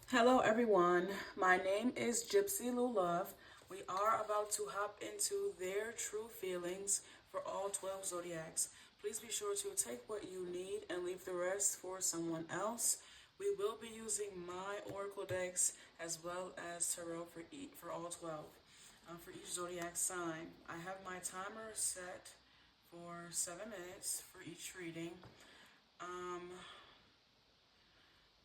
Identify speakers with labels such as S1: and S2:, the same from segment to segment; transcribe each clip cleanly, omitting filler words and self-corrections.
S1: Hello everyone, my name is Gypsy Luluv. We are about to hop into their true feelings for all 12 zodiacs. Please be sure to take what you need and leave the rest for someone else. We will be using my oracle decks as well as tarot for all 12. For each zodiac sign, I have my timer set for 7 minutes for each reading.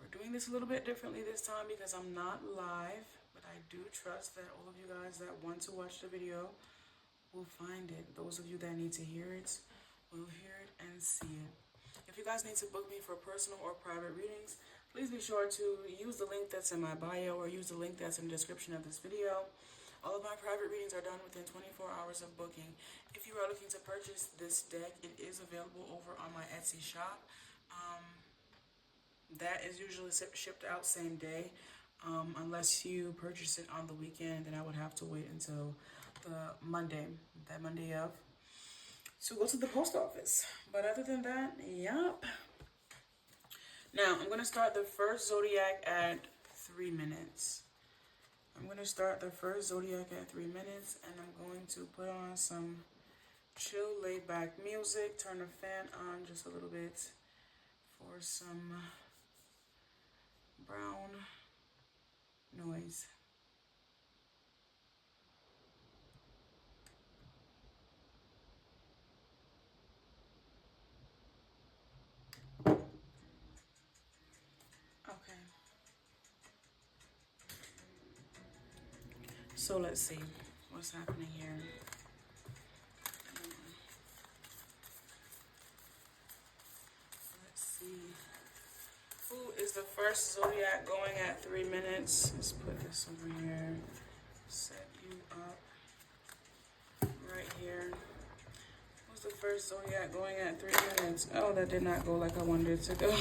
S1: We're doing this a little bit differently this time because I'm not live, but I do trust that all of you guys that want to watch the video will find it. Those of you that need to hear it will hear it and see it. If you guys need to book me for personal or private readings, please be sure to use the link that's in my bio or use the link that's in the description of this video. All of my private readings are done within 24 hours of booking. If you are looking to purchase this deck, it is available over on my Etsy shop. That is usually shipped out same day. Unless you purchase it on the weekend, then I would have to wait until the Monday, that Monday of, to go to the post office. But other than that, yup. Now, I'm going to start the first zodiac at 3 minutes. I'm going to start the first zodiac at 3 minutes, and I'm going to put on some chill, laid-back music, turn the fan on just a little bit for some brown noise. Okay. So let's see what's happening here. Let's see. Who is the first zodiac going at 3 minutes? Let's put this over here. Set you up right here. Who's the first zodiac going at 3 minutes? Oh, that did not go like I wanted it to go.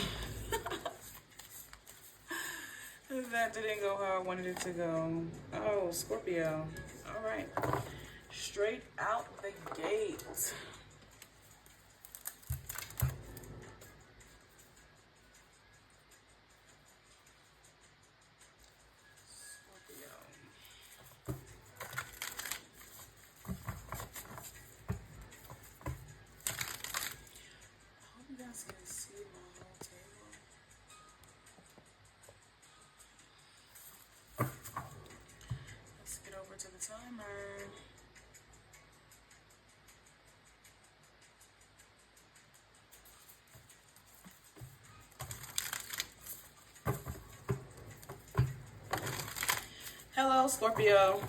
S1: That didn't go how I wanted it to go. Oh, Scorpio. All right. Straight out the gate. To the timer. Hello, Scorpio.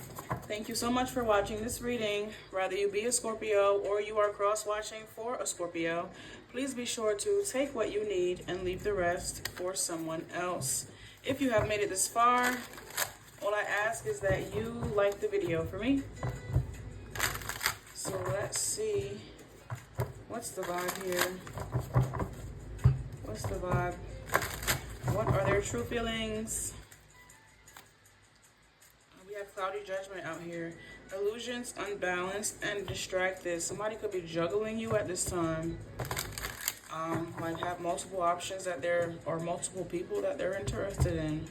S1: Thank you so much for watching this reading. Whether you be a Scorpio or you are cross-watching for a Scorpio, please be sure to take what you need and leave the rest for someone else. If you have made it this far, all I ask is that you like the video for me. So let's see. What's the vibe here? What's the vibe? What are their true feelings? We have cloudy judgment out here. Illusions, unbalanced, and distracted. Somebody could be juggling you at this time. Like have multiple options that or multiple people that they're interested in.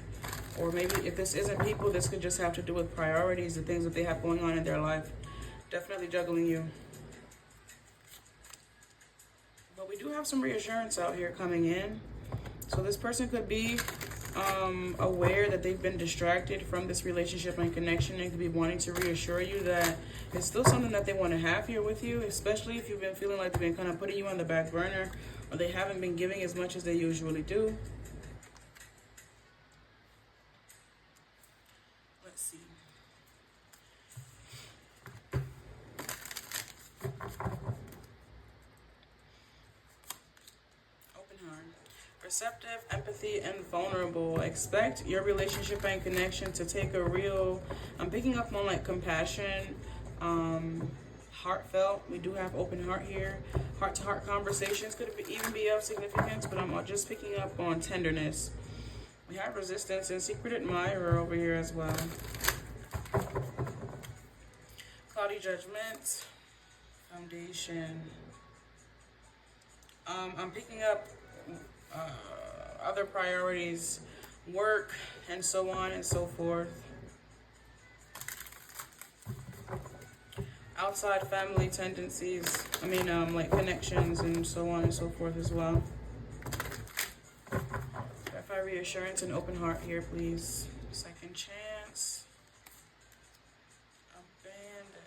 S1: Or maybe if this isn't people, this could just have to do with priorities, the things that they have going on in their life. Definitely juggling you. But we do have some reassurance out here coming in. So this person could be aware that they've been distracted from this relationship and connection and could be wanting to reassure you that it's still something that they want to have here with you, especially if you've been feeling like they've been kind of putting you on the back burner or they haven't been giving as much as they usually do. Let's see. Open heart. Receptive, empathy, and vulnerable. Expect your relationship and connection to take a real, I'm picking up on like compassion, heartfelt. We do have open heart here. Heart-to-heart conversations could even be of significance, but I'm just picking up on tenderness. We have resistance and secret admirer over here as well. Cloudy judgment, foundation. I'm picking up other priorities work, and so on and so forth. Outside family tendencies, like connections and so on and so forth as well. Clarify reassurance and open heart here, please. Second chance. Abandon.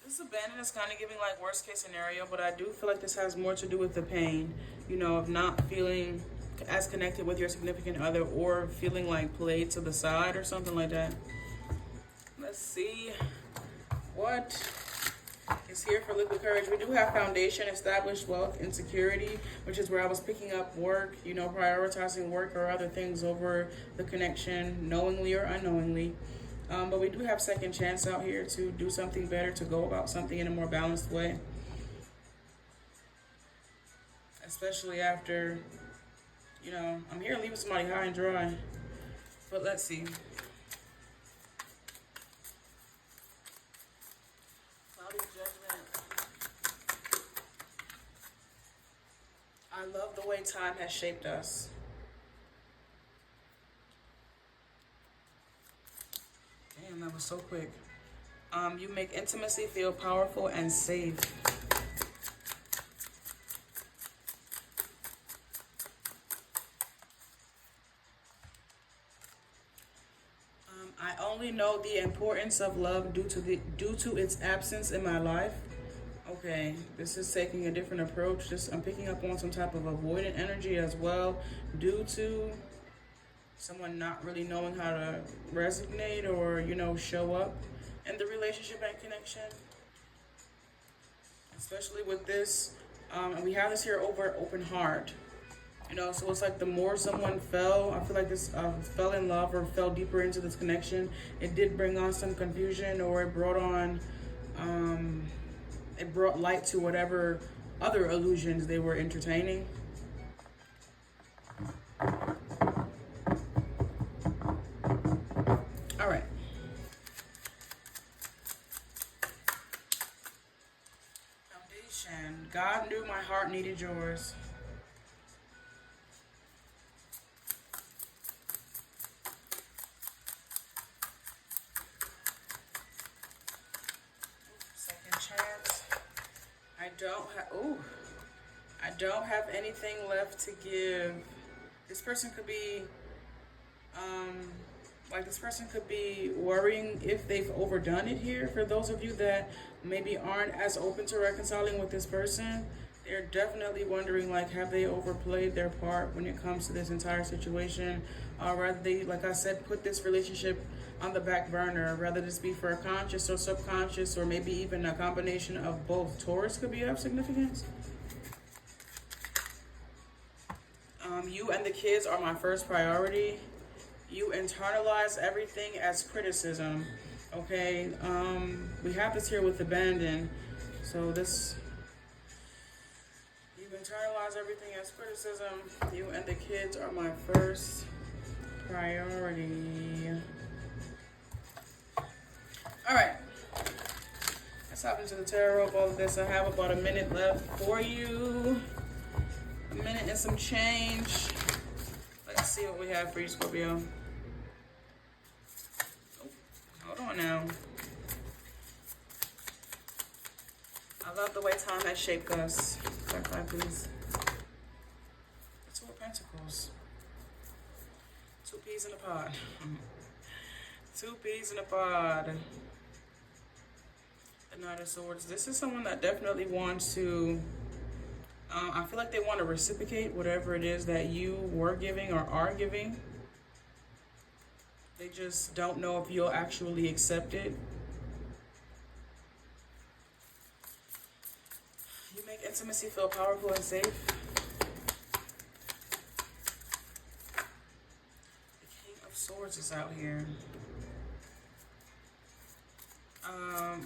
S1: This abandon is kind of giving like worst case scenario, but I do feel like this has more to do with the pain, of not feeling as connected with your significant other or feeling like played to the side or something like that. Let's see what is here for liquid courage. We do have foundation, established wealth, and security, which is where I was picking up work, prioritizing work or other things over the connection, knowingly or unknowingly. But we do have second chance out here to do something better, to go about something in a more balanced way. Especially after, I'm here leaving somebody high and dry. But let's see. Cloudy judgment. I love the way time has shaped us. Damn, that was so quick. You make intimacy feel powerful and safe. I only know the importance of love due to its absence in my life. Okay, this is taking a different approach. I'm picking up on some type of avoidant energy as well, due to someone not really knowing how to resonate or, show up in the relationship and connection. Especially with this, and we have this here over open heart. So it's like the more someone I feel like this fell in love or fell deeper into this connection, it did bring on some confusion, or it brought light to whatever other illusions they were entertaining. All right. Foundation. God knew my heart needed yours. I don't have anything left to give. This person could be, worrying if they've overdone it here. For those of you that maybe aren't as open to reconciling with this person, they're definitely wondering, have they overplayed their part when it comes to this entire situation? Rather they, like I said, put this relationship on the back burner, rather this be for a conscious or subconscious, or maybe even a combination of both. Taurus could be of significance. You and the kids are my first priority. You internalize everything as criticism. Okay, we have this here with abandon. So this, you internalize everything as criticism. You and the kids are my first priority. All right, let's hop into the tarot of all of this. I have about a minute left for you. A minute and some change. Let's see what we have for you, Scorpio. Oh, hold on now. I love the way time has shaped us. Clarify, please. The Two of Pentacles. 2 peas in a pod. 2 peas in a pod. The Knight of Swords. This is someone that definitely wants to, I feel like they want to reciprocate whatever it is that you were giving or are giving. They just don't know if you'll actually accept it. You make intimacy feel powerful and safe. The King of Swords is out here.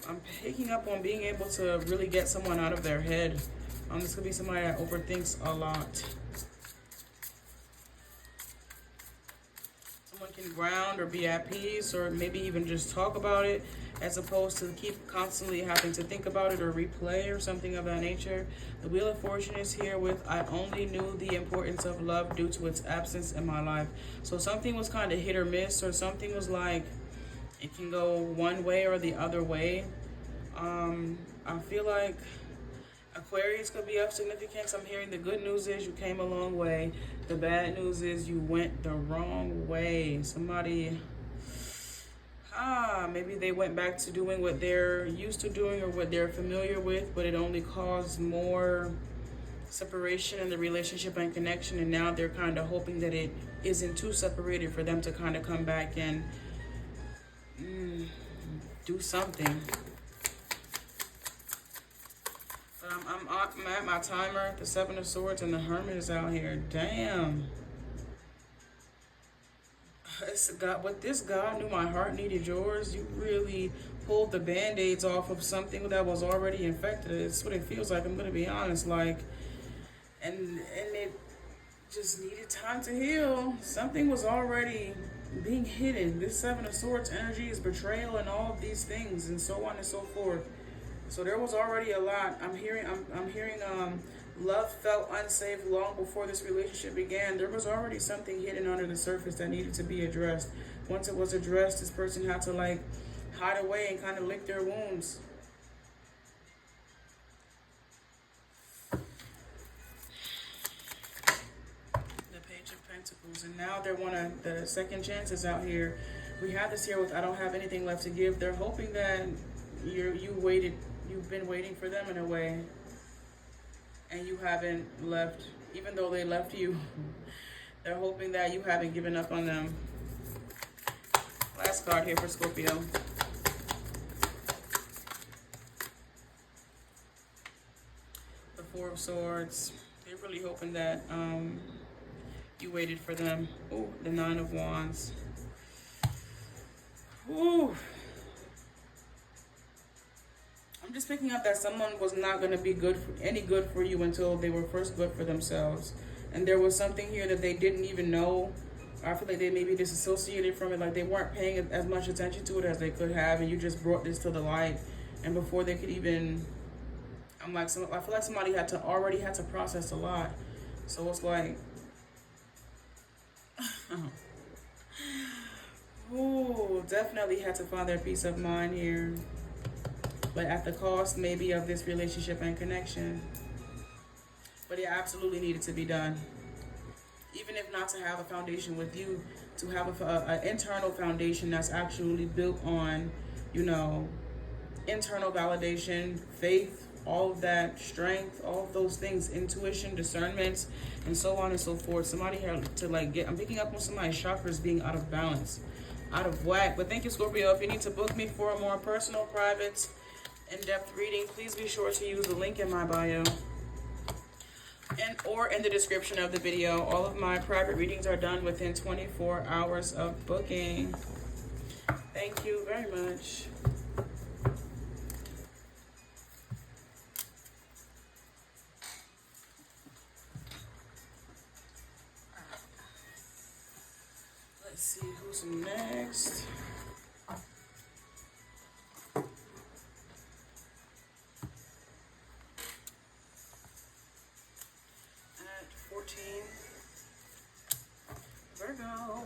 S1: I'm picking up on being able to really get someone out of their head. This could be somebody that overthinks a lot. Someone can ground or be at peace, or maybe even just talk about it as opposed to keep constantly having to think about it or replay or something of that nature. The Wheel of Fortune is here with, I only knew the importance of love due to its absence in my life. So something was kind of hit or miss, or something was like, it can go one way or the other way. I feel like Aquarius could be of significance. I'm hearing the good news is you came a long way. The bad news is you went the wrong way. Somebody, maybe they went back to doing what they're used to doing or what they're familiar with, but it only caused more separation in the relationship and connection. And now they're kind of hoping that it isn't too separated for them to kind of come back and do something. I'm at my timer. The Seven of Swords and the Hermit is out here. Damn. It's God. What this God knew my heart needed yours. You really pulled the band-aids off of something that was already infected. It's what it feels like. I'm gonna be honest. Like, and it just needed time to heal. Something was already being hidden. This Seven of Swords energy is betrayal and all of these things and so on and so forth. So there was already a lot. I'm hearing love felt unsafe long before this relationship began. There was already something hidden under the surface that needed to be addressed. Once it was addressed, this person had to like hide away and kind of lick their wounds. The Page of Pentacles, and now they're the second chances out here. We have this here with I don't have anything left to give. They're hoping that you've been waiting for them in a way, and you haven't left, even though they left you. They're hoping that you haven't given up on them. Last card here for Scorpio. The Four of Swords. They're really hoping that you waited for them. Ooh, the Nine of Wands. Ooh. I'm just picking up that someone was not going to be any good for you until they were first good for themselves. And there was something here that they didn't even know. I feel like they maybe disassociated from it. Like they weren't paying as much attention to it as they could have. And you just brought this to the light. And before they could even, I feel like somebody already had to process a lot. So it's like, ooh, definitely had to find their peace of mind here. But at the cost maybe of this relationship and connection. But it absolutely needed to be done. Even if not to have a foundation with you, to have an internal foundation that's actually built on, internal validation, faith, all of that, strength, all of those things, intuition, discernment, and so on and so forth. Somebody had to I'm picking up on somebody's chakras being out of balance, out of whack. But thank you, Scorpio. If you need to book me for a more personal, private, in-depth reading, please be sure to use the link in my bio or in the description of the video. All of my private readings are done within 24 hours of booking. Thank you very much. Let's see who's next. Virgo.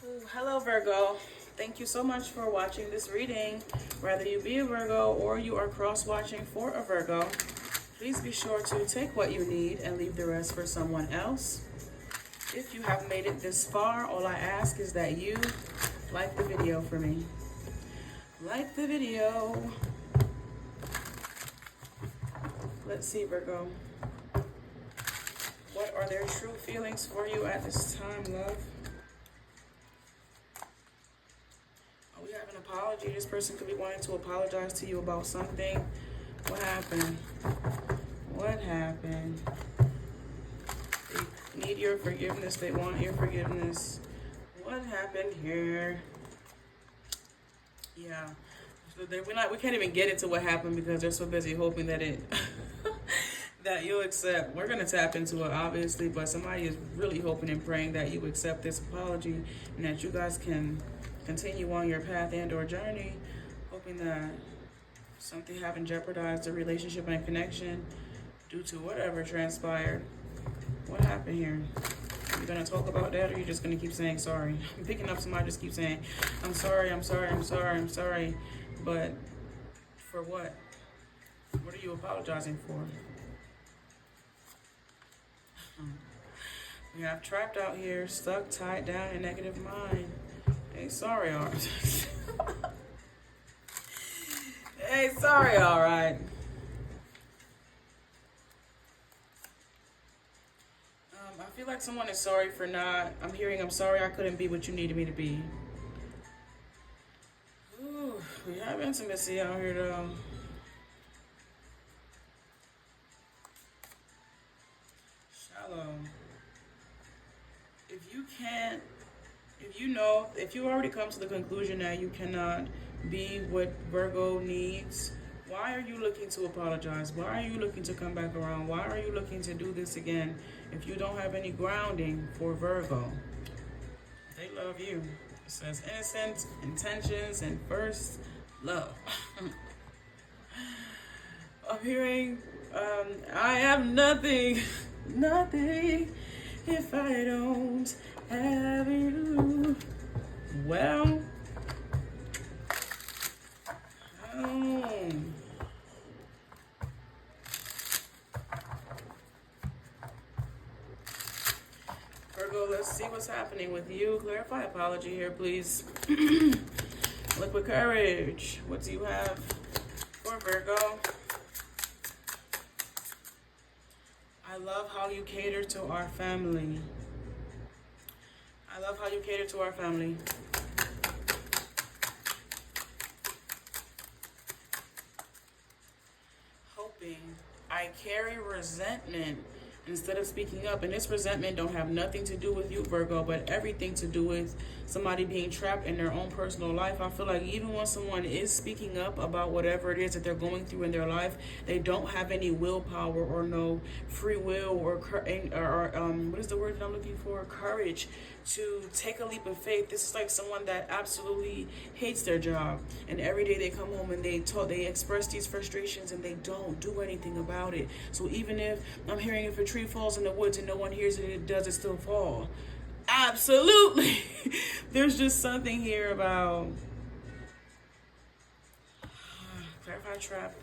S1: Ooh, hello Virgo. Thank you so much for watching this reading. Whether you be a Virgo or you are cross-watching for a Virgo, please be sure to take what you need and leave the rest for someone else. If you have made it this far, all I ask is that you like the video for me. Like the video. Let's see, Virgo. What are their true feelings for you at this time, love? Oh, we have an apology. This person could be wanting to apologize to you about something. What happened? What happened? They need your forgiveness. They want your forgiveness. What happened here? Yeah. So we can't even get into what happened because they're so busy hoping that it that you'll accept. We're gonna tap into it obviously, but somebody is really hoping and praying that you accept this apology and that you guys can continue on your path and or journey, hoping that something haven't jeopardized the relationship and connection due to whatever transpired. What happened here? You gonna talk about that, or you just gonna keep saying sorry? I'm picking up somebody just keep saying, I'm sorry, I'm sorry, I'm sorry, I'm sorry. But for what? What are you apologizing for? We have trapped out here, stuck, tied down in negative mind. Hey, sorry, all right. Hey, sorry, all right. I feel like someone is sorry for not. I'm hearing, I'm sorry I couldn't be what you needed me to be. Ooh, we have intimacy out here, though. Shallow. If you already come to the conclusion that you cannot be what Virgo needs, why are you looking to apologize? Why are you looking to come back around? Why are you looking to do this again if you don't have any grounding for Virgo? They love you. It says innocent intentions and first love. I'm hearing, I have nothing, nothing if I don't have you. Well, Virgo, let's see what's happening with you. Clarify apology here, please. Liquid courage. What do you have for Virgo? I love how you cater to our family. I love how you cater to our family. Hoping. I carry resentment instead of speaking up. And this resentment don't have nothing to do with you, Virgo, but everything to do with somebody being trapped in their own personal life. I feel like even when someone is speaking up about whatever it is that they're going through in their life, they don't have any willpower or no free will or what is the word that I'm looking for? Courage to take a leap of faith. This is like someone that absolutely hates their job, and every day they come home and they express these frustrations and they don't do anything about it. So even if I'm hearing if a tree falls in the woods and no one hears it, does it still fall? Absolutely. There's just something here about clarify trap.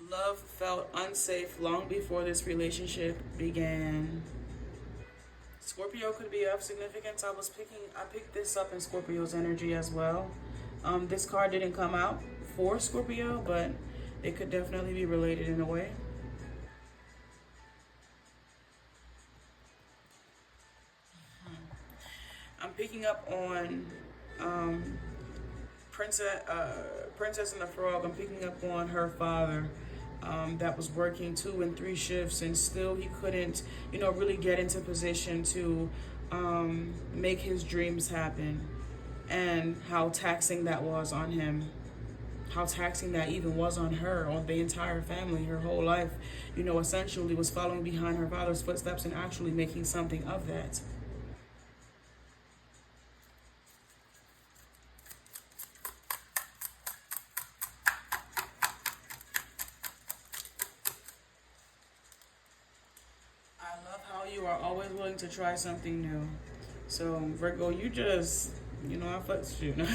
S1: Love felt unsafe long before this relationship began. Scorpio could be of significance. I picked this up in Scorpio's energy as well. This card didn't come out for Scorpio, but it could definitely be related in a way. I'm picking up on Princess and the Frog. I'm picking up on her father. That was working 2 and 3 shifts, and still he couldn't, really get into position to make his dreams happen, and how taxing that was on him, how taxing that even was on her, on the entire family. Her whole life, essentially was following behind her father's footsteps and actually making something of that. You are always willing to try something new. So Virgo, you just, I fucks with you.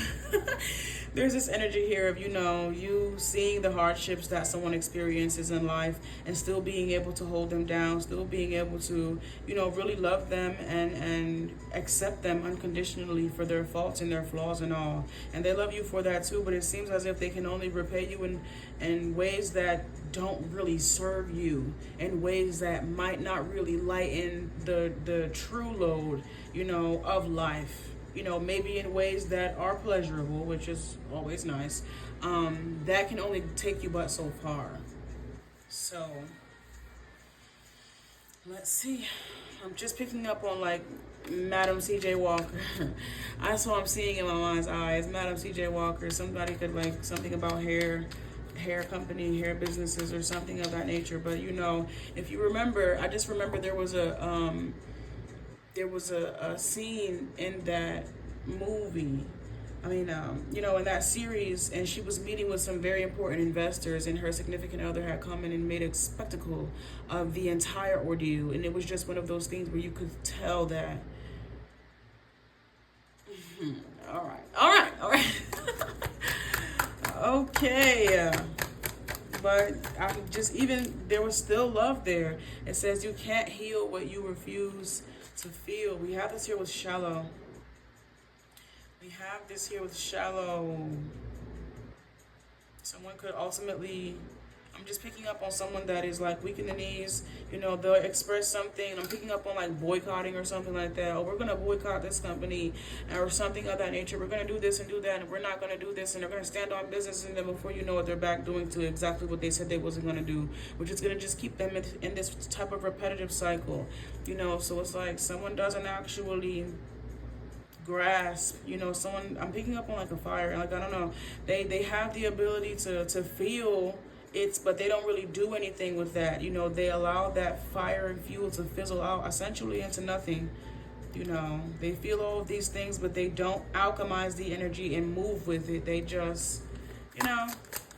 S1: There's this energy here of, you seeing the hardships that someone experiences in life and still being able to hold them down, still being able to, really love them and accept them unconditionally for their faults and their flaws and all. And they love you for that too, but it seems as if they can only repay you in ways that don't really serve you, in ways that might not really lighten the true load, of life. Maybe in ways that are pleasurable, which is always nice. That can only take you but so far. So let's see. I'm just picking up on like Madam CJ Walker. That's what I'm seeing in my mind's eye. It's Madam CJ Walker. Somebody could like something about hair company, hair businesses, or something of that nature. But you know, if you remember, I just remember there was a scene in that movie. I mean, you know, in that series, and she was meeting with some very important investors, and her significant other had come in and made a spectacle of the entire ordeal. And it was just one of those things where you could tell that, all right. Okay. But I just, even, there was still love there. It says you can't heal what you refuse to feel. We have this here with shallow. Someone could ultimately, I'm just picking up on someone that is like weak in the knees. You know, they'll express something. I'm picking up on like boycotting or something like that. Oh, we're going to boycott this company or something of that nature. We're going to do this and do that, and we're not going to do this, and they're going to stand on business, and then before you know it, they're back doing to exactly what they said they wasn't going to do, which is going to just keep them in this type of repetitive cycle. You know, so it's like someone doesn't actually grasp, you know, someone, I'm picking up on like a fire, like I don't know, they have the ability to feel it, but they don't really do anything with that. You know, they allow that fire and fuel to fizzle out essentially into nothing. You know, they feel all of these things, but they don't alchemize the energy and move with it. They just, you know,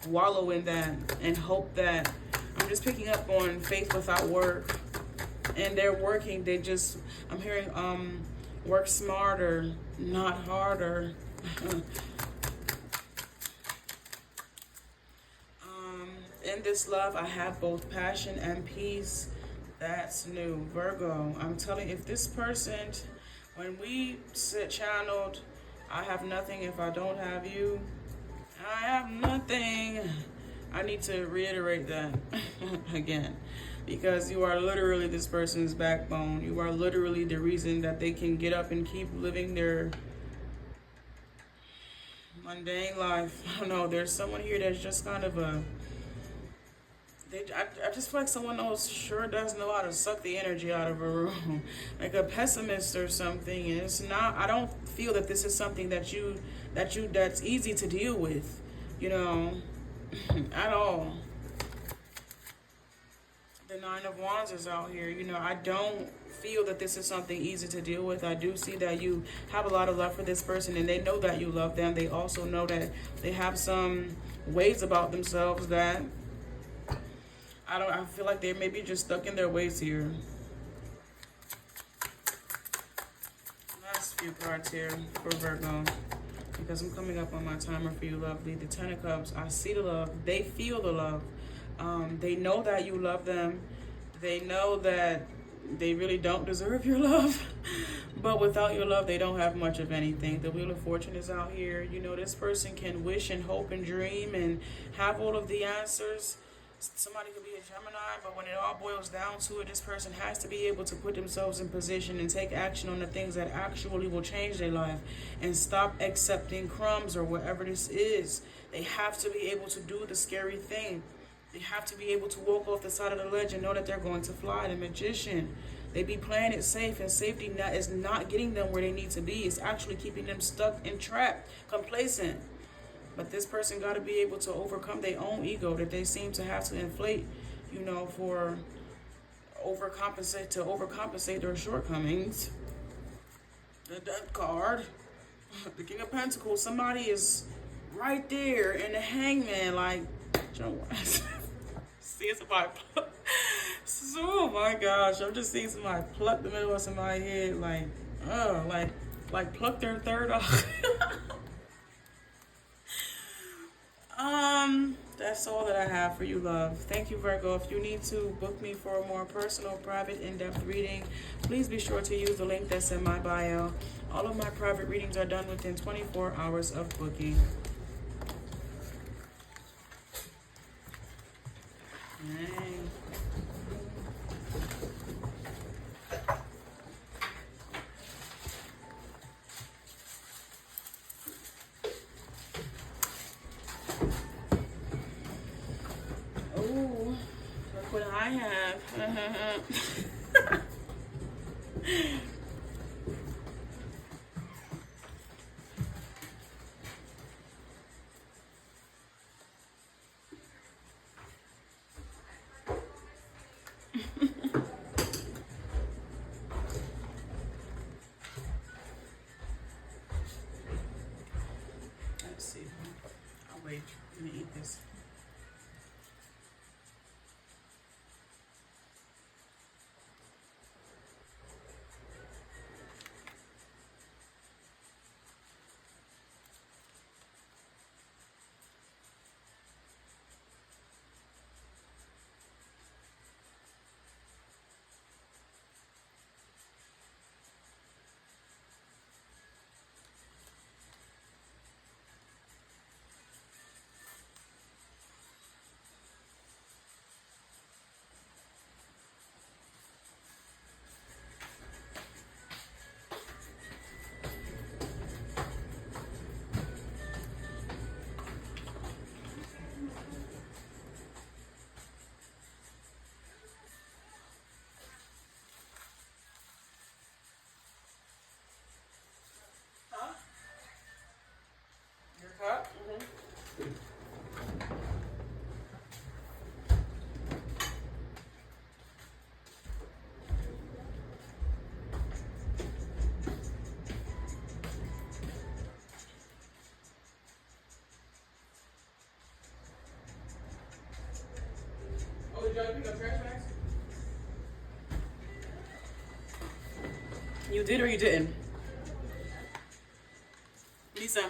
S1: wallow in that and hope that, I'm just picking up on faith without work, and they're working, they just, I'm hearing work smarter, not harder. In this love, I have both passion and peace. That's new. Virgo, I'm telling you, if this person, when we sit channeled, I have nothing if I don't have you. I have nothing. I need to reiterate that again. Because you are literally this person's backbone. You are literally the reason that they can get up and keep living their mundane life. I don't know. There's someone here that's just kind of a... I just feel like someone else sure does know how to suck the energy out of a room. Like a pessimist or something. And it's not... I don't feel that this is something that's easy to deal with. You know, at all. The Nine of Wands is out here. You know, I don't feel that this is something easy to deal with. I do see that you have a lot of love for this person, and they know that you love them. They also know that they have some ways about themselves that I feel like they may be just stuck in their ways here. Last few cards here for Virgo, because I'm coming up on my timer for you, lovely. The Ten of Cups. I see the love. They feel the love. They know that you love them. They know that they really don't deserve your love. But without your love, they don't have much of anything. The Wheel of Fortune is out here. You know, this person can wish and hope and dream and have all of the answers. Somebody could be a Gemini, but when it all boils down to it, this person has to be able to put themselves in position and take action on the things that actually will change their life and stop accepting crumbs or whatever this is. They have to be able to do the scary thing. They have to be able to walk off the side of the ledge and know that they're going to fly. The Magician. They be playing it safe, and safety is not getting them where they need to be. It's actually keeping them stuck and trapped, complacent. But this person got to be able to overcome their own ego that they seem to have to inflate, you know, for overcompensate their shortcomings. The Death card, the King of Pentacles. Somebody is right there, and the Hangman, like, seeing somebody pluck. Oh my gosh, I'm just seeing somebody pluck the middle of somebody's head, like pluck their third off. That's all that I have for you, love. Thank you, Virgo. If you need to book me for a more personal, private, in-depth reading, please be sure to use the link that's in my bio. All of my private readings are done within 24 hours of booking. Dang. I have. Let's see. I'll wait. I'm gonna eat this. Did y'all pick up trash bags? You did or you didn't? Lisa.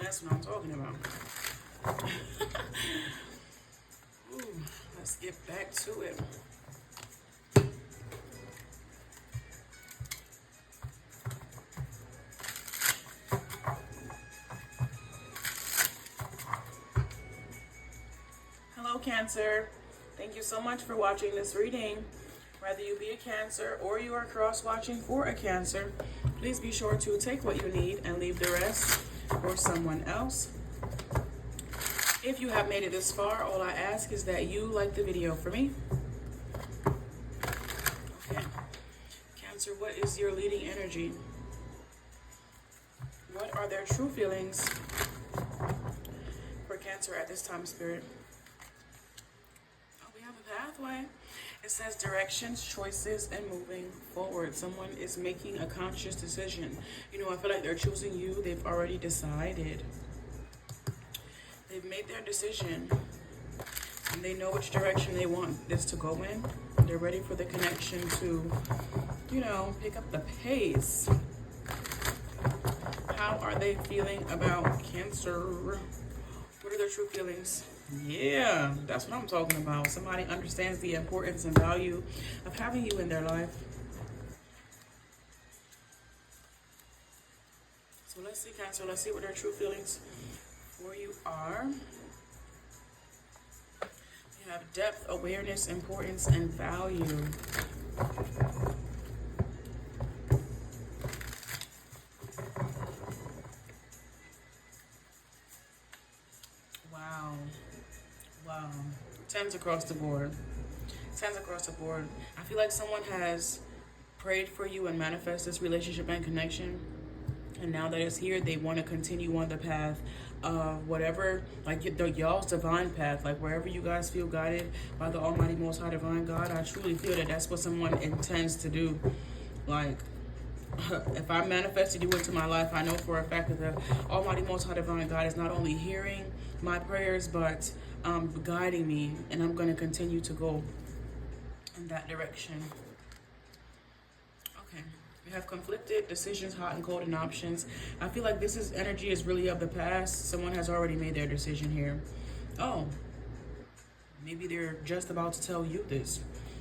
S1: That's what I'm talking about. Ooh, let's get back to it. Hello, Cancer. Thank you so much for watching this reading. Whether you be a Cancer or you are cross-watching for a Cancer, please be sure to take what you need and leave the rest for someone else. If you have made it this far, all I ask is that you like the video for me. Okay. Cancer, what is your leading energy? What are their true feelings for Cancer at this time, Spirit? Oh, we have a pathway. It says directions, choices, and moving forward. Someone is making a conscious decision. You know, I feel like they're choosing you. They've already decided. They've made their decision. And they know which direction they want this to go in. They're ready for the connection to, you know, pick up the pace. How are they feeling about Cancer? What are their true feelings? Yeah, that's what I'm talking about. Somebody understands the importance and value of having you in their life. So let's see, Cancer. Let's see what their true feelings for you are. You have depth, awareness, importance, and value. Wow. Tens across the board. Tens across the board. I feel like someone has prayed for you and manifest this relationship and connection. And now that it's here, they want to continue on the path of whatever, like y'all's divine path, like wherever you guys feel guided by the Almighty Most High Divine God. I truly feel that that's what someone intends to do. Like, if I manifested you into my life, I know for a fact that the Almighty Most High Divine God is not only hearing my prayers, but guiding me, and I'm going to continue to go in that direction. Okay, we have conflicted decisions, hot and cold, and options. I feel like this energy is really of the past. Someone has already made their decision here. Oh, maybe they're just about to tell you this,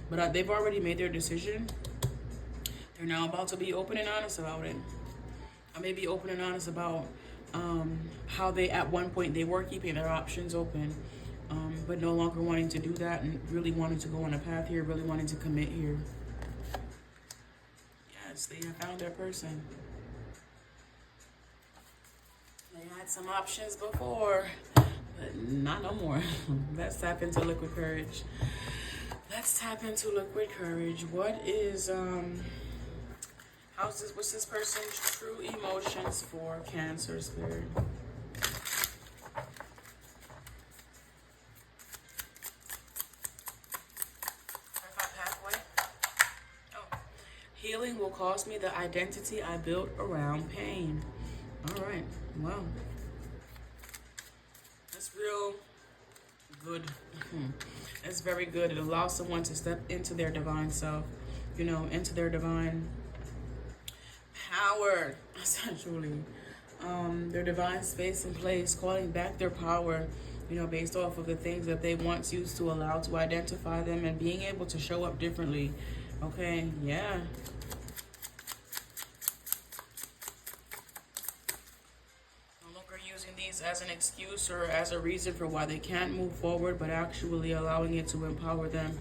S1: but they've already made their decision. They're now about to be open and honest about it. I may be open and honest about how they, at one point, they were keeping their options open, but no longer wanting to do that and really wanting to go on a path here, really wanting to commit here. Yes, they have found their person. They had some options before, but not no more. Let's tap into liquid courage. Let's tap into liquid courage. What is, what's this person's true emotions for Cancer, Spirit? Pathway. Oh. Healing will cost me the identity I built around pain. All right. Wow. That's real good. That's very good. It allows someone to step into their divine self, you know, into their divine power, essentially. Their divine space and place, calling back their power, you know, based off of the things that they once used to allow to identify them and being able to show up differently. Okay, yeah. No longer using these as an excuse or as a reason for why they can't move forward, but actually allowing it to empower them.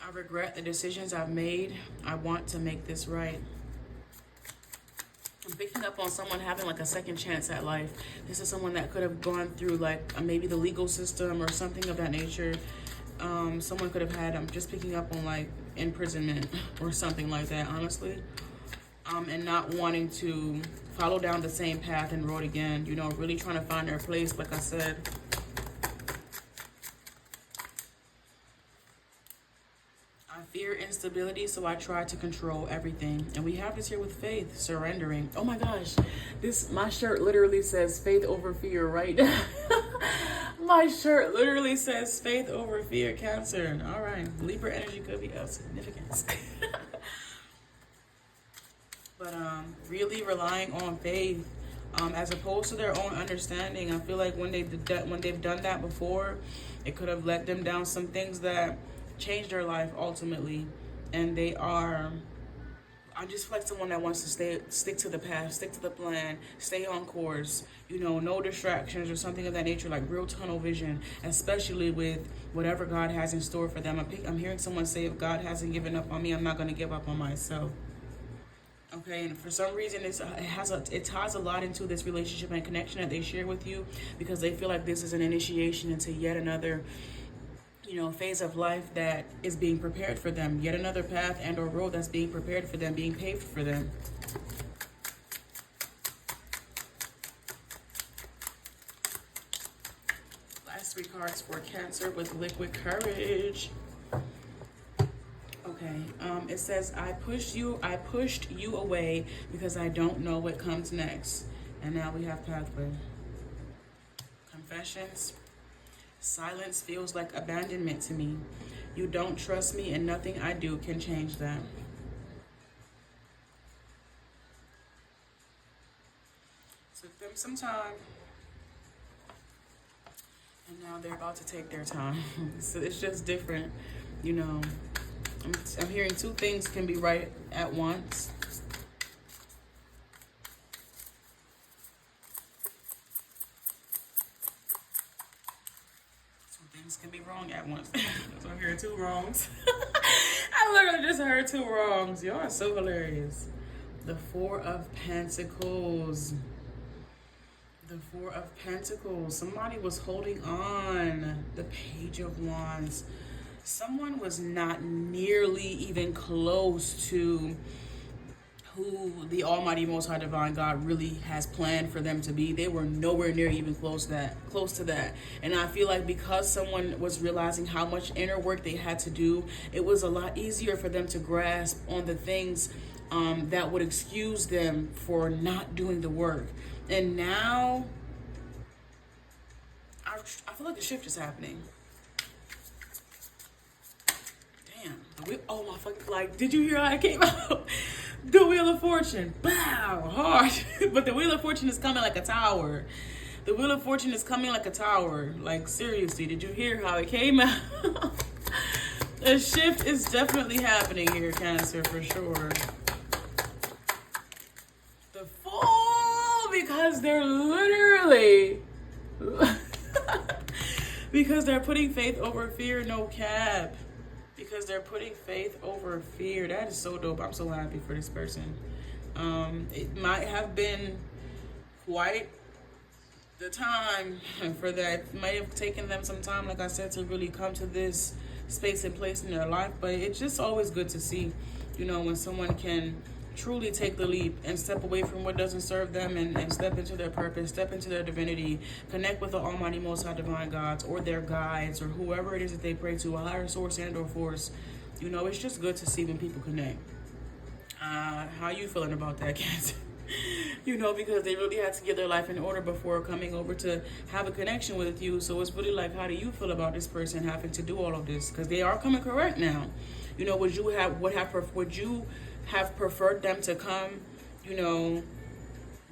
S1: I regret the decisions I've made. I want to make this right. I'm picking up on someone having like a second chance at life. This is someone that could have gone through like maybe the legal system or something of that nature. Someone could have had, I'm just picking up on like imprisonment or something like that, honestly. And not wanting to follow down the same path and road again, you know, really trying to find their place, like I said. I fear instability, so I try to control everything. And we have this here with faith, surrendering. Oh my gosh, my shirt literally says faith over fear, right? My shirt literally says faith over fear, Cancer. All right, Libra energy could be of significance. But really relying on faith, as opposed to their own understanding. I feel like when they've done that before, it could have led them down some things that changed their life ultimately, and they are, I just feel like someone that wants to stick to the path, stick to the plan, stay on course, you know, no distractions or something of that nature, like real tunnel vision, especially with whatever God has in store for them. I'm hearing someone say, if God hasn't given up on me, I'm not going to give up on myself. Okay, and for some reason, it ties a lot into this relationship and connection that they share with you, because they feel like this is an initiation into yet another, you know, phase of life that is being prepared for them, yet another path and or road that's being prepared for them, being paved for them. Last 3 cards for Cancer with liquid courage. Okay, it says, I pushed you away because I don't know what comes next. And now we have pathway. Confessions. Silence feels like abandonment to me. You don't trust me and nothing I do can change that. Took them some time. And now they're about to take their time. So it's just different, you know. I'm hearing 2 things can be right at once. Can be wrong at once. So I'm hearing 2 wrongs. I literally just heard 2 wrongs. Y'all are so hilarious. The 4 of Pentacles. The 4 of Pentacles. Somebody was holding on. The Page of Wands. Someone was not nearly even close to who the Almighty Most High Divine God really has planned for them to be. They were nowhere near even close to that. And I feel like because someone was realizing how much inner work they had to do, it was a lot easier for them to grasp on the things that would excuse them for not doing the work. And now I feel like the shift is happening. Damn. Oh my fucking, like, did you hear how it came out? The Wheel of Fortune. Bow. Hard. But the Wheel of Fortune is coming like a tower. The Wheel of Fortune is coming like a tower. Like, seriously, did you hear how it came out? A shift is definitely happening here, Cancer, for sure. The Fool, because they're literally... because they're putting faith over fear, no cap. Because they're putting faith over fear. That is so dope. I'm so happy for this person. It might have been quite the time for that. It might have taken them some time, like I said, to really come to this space and place in their life. But it's just always good to see, you know, when someone can truly take the leap and step away from what doesn't serve them and step into their purpose, step into their divinity, connect with the Almighty Most High Divine Gods or their guides or whoever it is that they pray to, a higher source and or force. You know, it's just good to see when people connect. How you feeling about that, Cancer? You know, because they really had to get their life in order before coming over to have a connection with you. So it's really like, how do you feel about this person having to do all of this? Because they are coming correct now. You know, would you have preferred them to come, you know,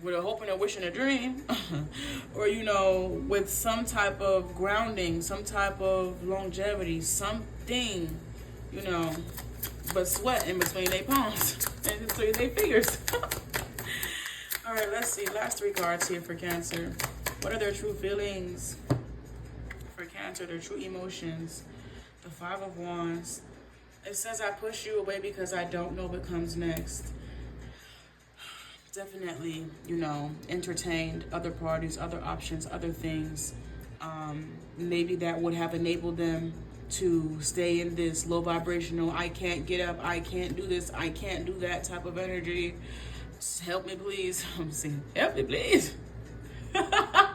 S1: with a hope and a wish and a dream, or, you know, with some type of grounding, some type of longevity, something, you know, but sweat in between their palms and in between their fingers. All right, let's see. Last 3 cards here for Cancer. What are their true feelings for Cancer, their true emotions? The 5 of Wands. It says, I push you away because I don't know what comes next. Definitely, you know, entertained other parties, other options, other things. Maybe that would have enabled them to stay in this low vibrational, I can't get up, I can't do this, I can't do that type of energy. Just help me, please. I'm saying, help me, please. The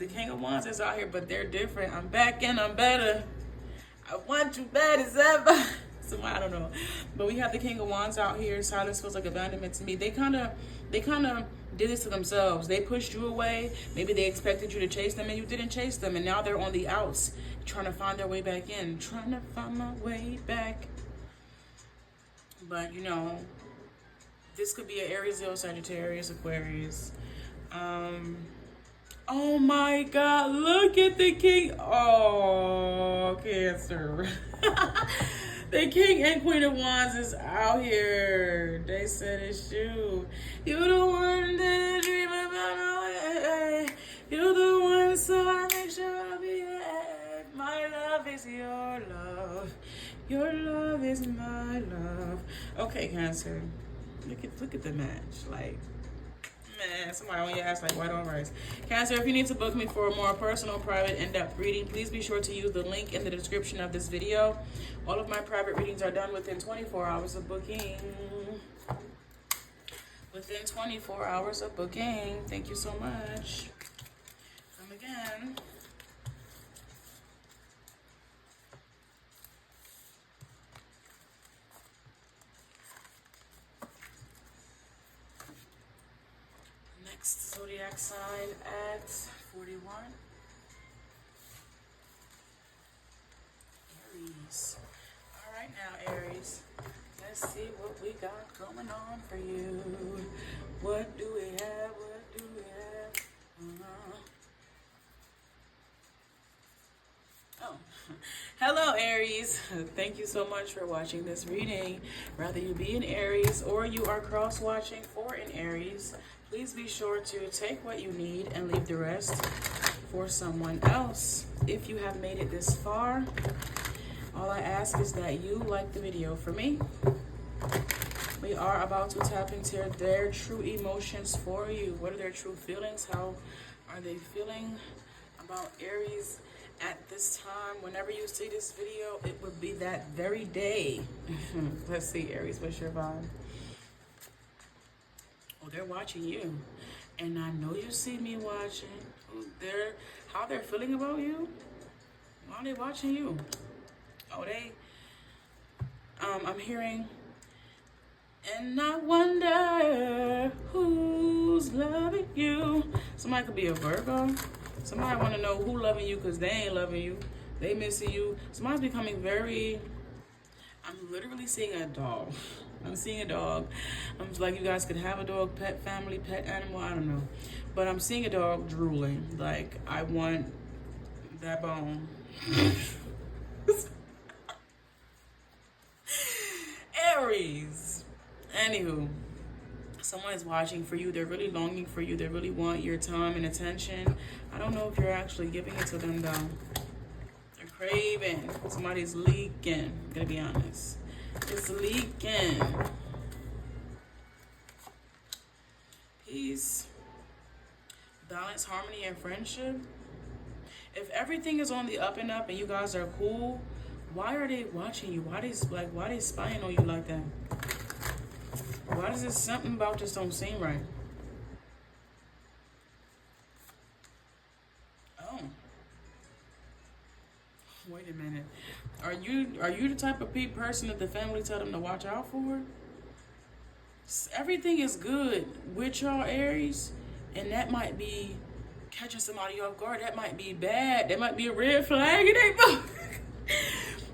S1: King of Wands is out here, but they're different. I'm back and I'm better. I want you bad as ever. So I don't know. But we have the King of Wands out here. Silence feels like abandonment to me. They kind of did this to themselves. They pushed you away. Maybe they expected you to chase them and you didn't chase them. And now they're on the outs trying to find their way back in. Trying to find my way back. But, you know, this could be an Aries, Sagittarius, Aquarius. Oh my God, look at the King. Oh, Cancer. The King and Queen of Wands is out here. They said it's you. You're the one that I dream about. You're the one, so I make sure I'll be there. My love is your love. Your love is my love. Okay, Cancer. Look at the match. Like, man, somebody on your ass like white on rice. Cancer, if you need to book me for a more personal, private, in-depth reading, please be sure to use the link in the description of this video. All of my private readings are done within 24 hours of booking. Within 24 hours of booking. Thank you so much. Come again. Next zodiac sign at 41. Aries. All right now, Aries. Let's see what we got going on for you. What do we have? What do we have? Oh, hello, Aries. Thank you so much for watching this reading. Whether you be an Aries or you are cross-watching for an Aries, please be sure to take what you need and leave the rest for someone else. If you have made it this far, all I ask is that you like the video. For me, we are about to tap into their true emotions for you. What are their true feelings? How are they feeling about Aries at this time? Whenever you see this video, it would be that very day. Let's see, Aries, what's your vibe? Oh, they're watching you. And I know you see me watching. How they're feeling about you? Why are they watching you? Oh, I'm hearing, and I wonder who's loving you. Somebody could be a Virgo. Somebody want to know who loving you because they ain't loving you. They missing you. Somebody's becoming very, I'm literally seeing a dog. I'm seeing a dog. I'm like, you guys could have a dog, pet, family, pet, animal, I don't know. But I'm seeing a dog drooling. Like, I want that bone. Aries. Anywho, someone is watching for you. They're really longing for you. They really want your time and attention. I don't know if you're actually giving it to them, though. They're craving. Somebody's leaking. I'm gonna be honest. It's leaking. Peace, balance, harmony, and friendship. If everything is on the up and up and you guys are cool, why are they watching you? Why they spying on you like that? Why does this something about this don't seem right? Oh. Wait a minute. Are you the type of person that the family tell them to watch out for? Everything is good with y'all, Aries, and that might be catching somebody off guard. That might be bad. That might be a red flag.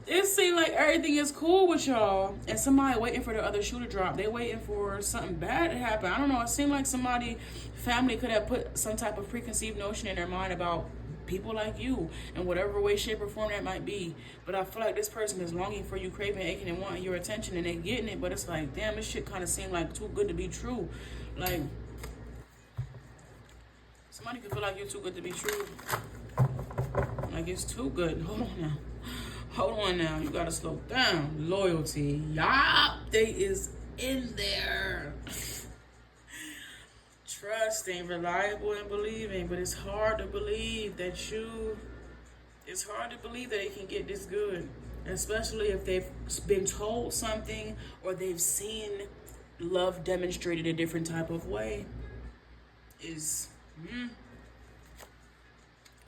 S1: It seems like everything is cool with y'all, and somebody waiting for the other shoe to drop. They waiting for something bad to happen. I don't know. It seemed like family could have put some type of preconceived notion in their mind about people like you in whatever way, shape, or form that might be. But I feel like this person is longing for you, craving, aching, and wanting your attention, and they getting it. But it's like, damn, this shit kind of seemed like too good to be true. Like, somebody could feel like you're too good to be true. Like, it's too good. Hold on now. You gotta slow down. Loyalty. Yup. They is in there. Trusting, reliable, and believing. But it's hard to believe that it's hard to believe that it can get this good. Especially if they've been told something or they've seen love demonstrated a different type of way.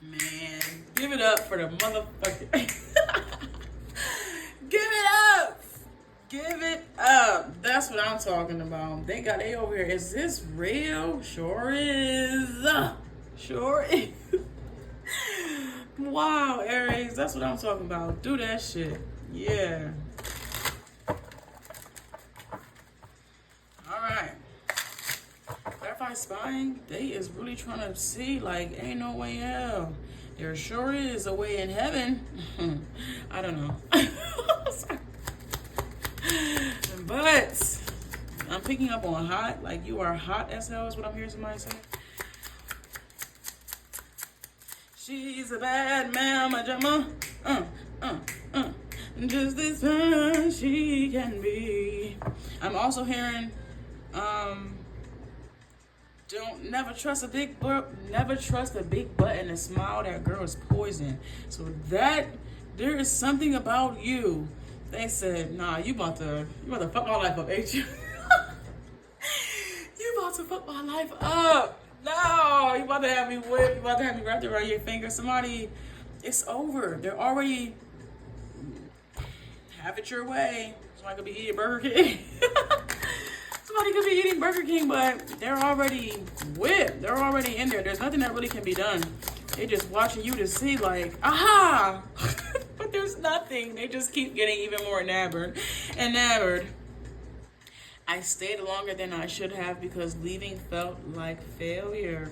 S1: Man, give it up for the motherfucker. Give it up. Give it up. That's what I'm talking about. They over here. Is this real? Sure is. Sure is. Wow, Aries. That's what I'm talking about. Do that shit. Yeah. All right. Clarify spying. They is really trying to see, like, ain't no way in hell. There sure is a way in heaven. I don't know. Sorry. But I'm picking up on hot. Like, you are hot as hell is what I'm hearing somebody say. She's a bad mama jamma. Just as fine she can be. I'm also hearing, never trust a big butt and a smile. That girl is poison. So that there is something about you. They said, nah, you about to fuck my life up, ain't you? You about to fuck my life up. No, you about to have me whipped. You about to have me wrapped around your finger. Somebody, it's over. They're already, have it your way. Somebody could be eating Burger King. Somebody could be eating Burger King, but they're already whipped. They're already in there. There's nothing that really can be done. They're just watching you to see, like, aha! But there's nothing. They just keep getting even more nabbered and nabbered. I stayed longer than I should have because leaving felt like failure.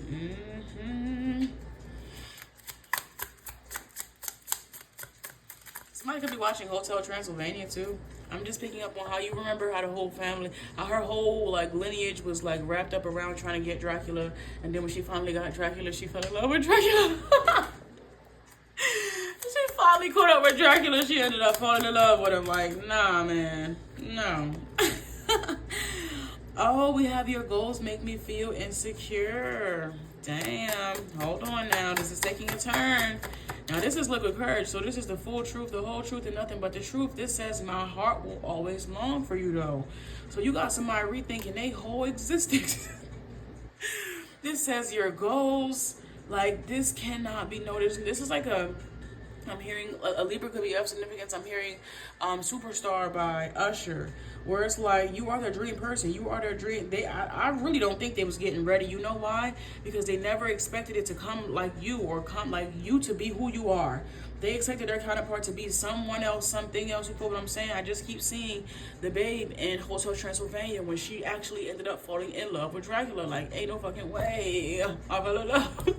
S1: Somebody could be watching Hotel Transylvania too. I'm just picking up on how you remember how the whole family, how her whole like lineage was like wrapped up around trying to get Dracula, and then when she finally got Dracula, she fell in love with Dracula. She finally caught up with Dracula. She ended up falling in love with him. Like, nah, man, no. Oh, we have your goals make me feel insecure. Damn, hold on now. This is taking a turn. Now, this is liquid courage, so this is the full truth, the whole truth, and nothing but the truth. This says my heart will always long for you, though. So you got somebody rethinking their whole existence. This says your goals, like, this cannot be noticed. This is like I'm hearing a Libra could be of significance. I'm hearing Superstar by Usher, where it's like, you are their dream person. You are their dream. I really don't think they was getting ready. You know why? Because they never expected it to come like you, or come like you to be who you are. They expected their counterpart to be someone else, something else. You know what I'm saying? I just keep seeing the babe in Hotel Transylvania when she actually ended up falling in love with Dracula. Like, ain't no fucking way. I fell in love.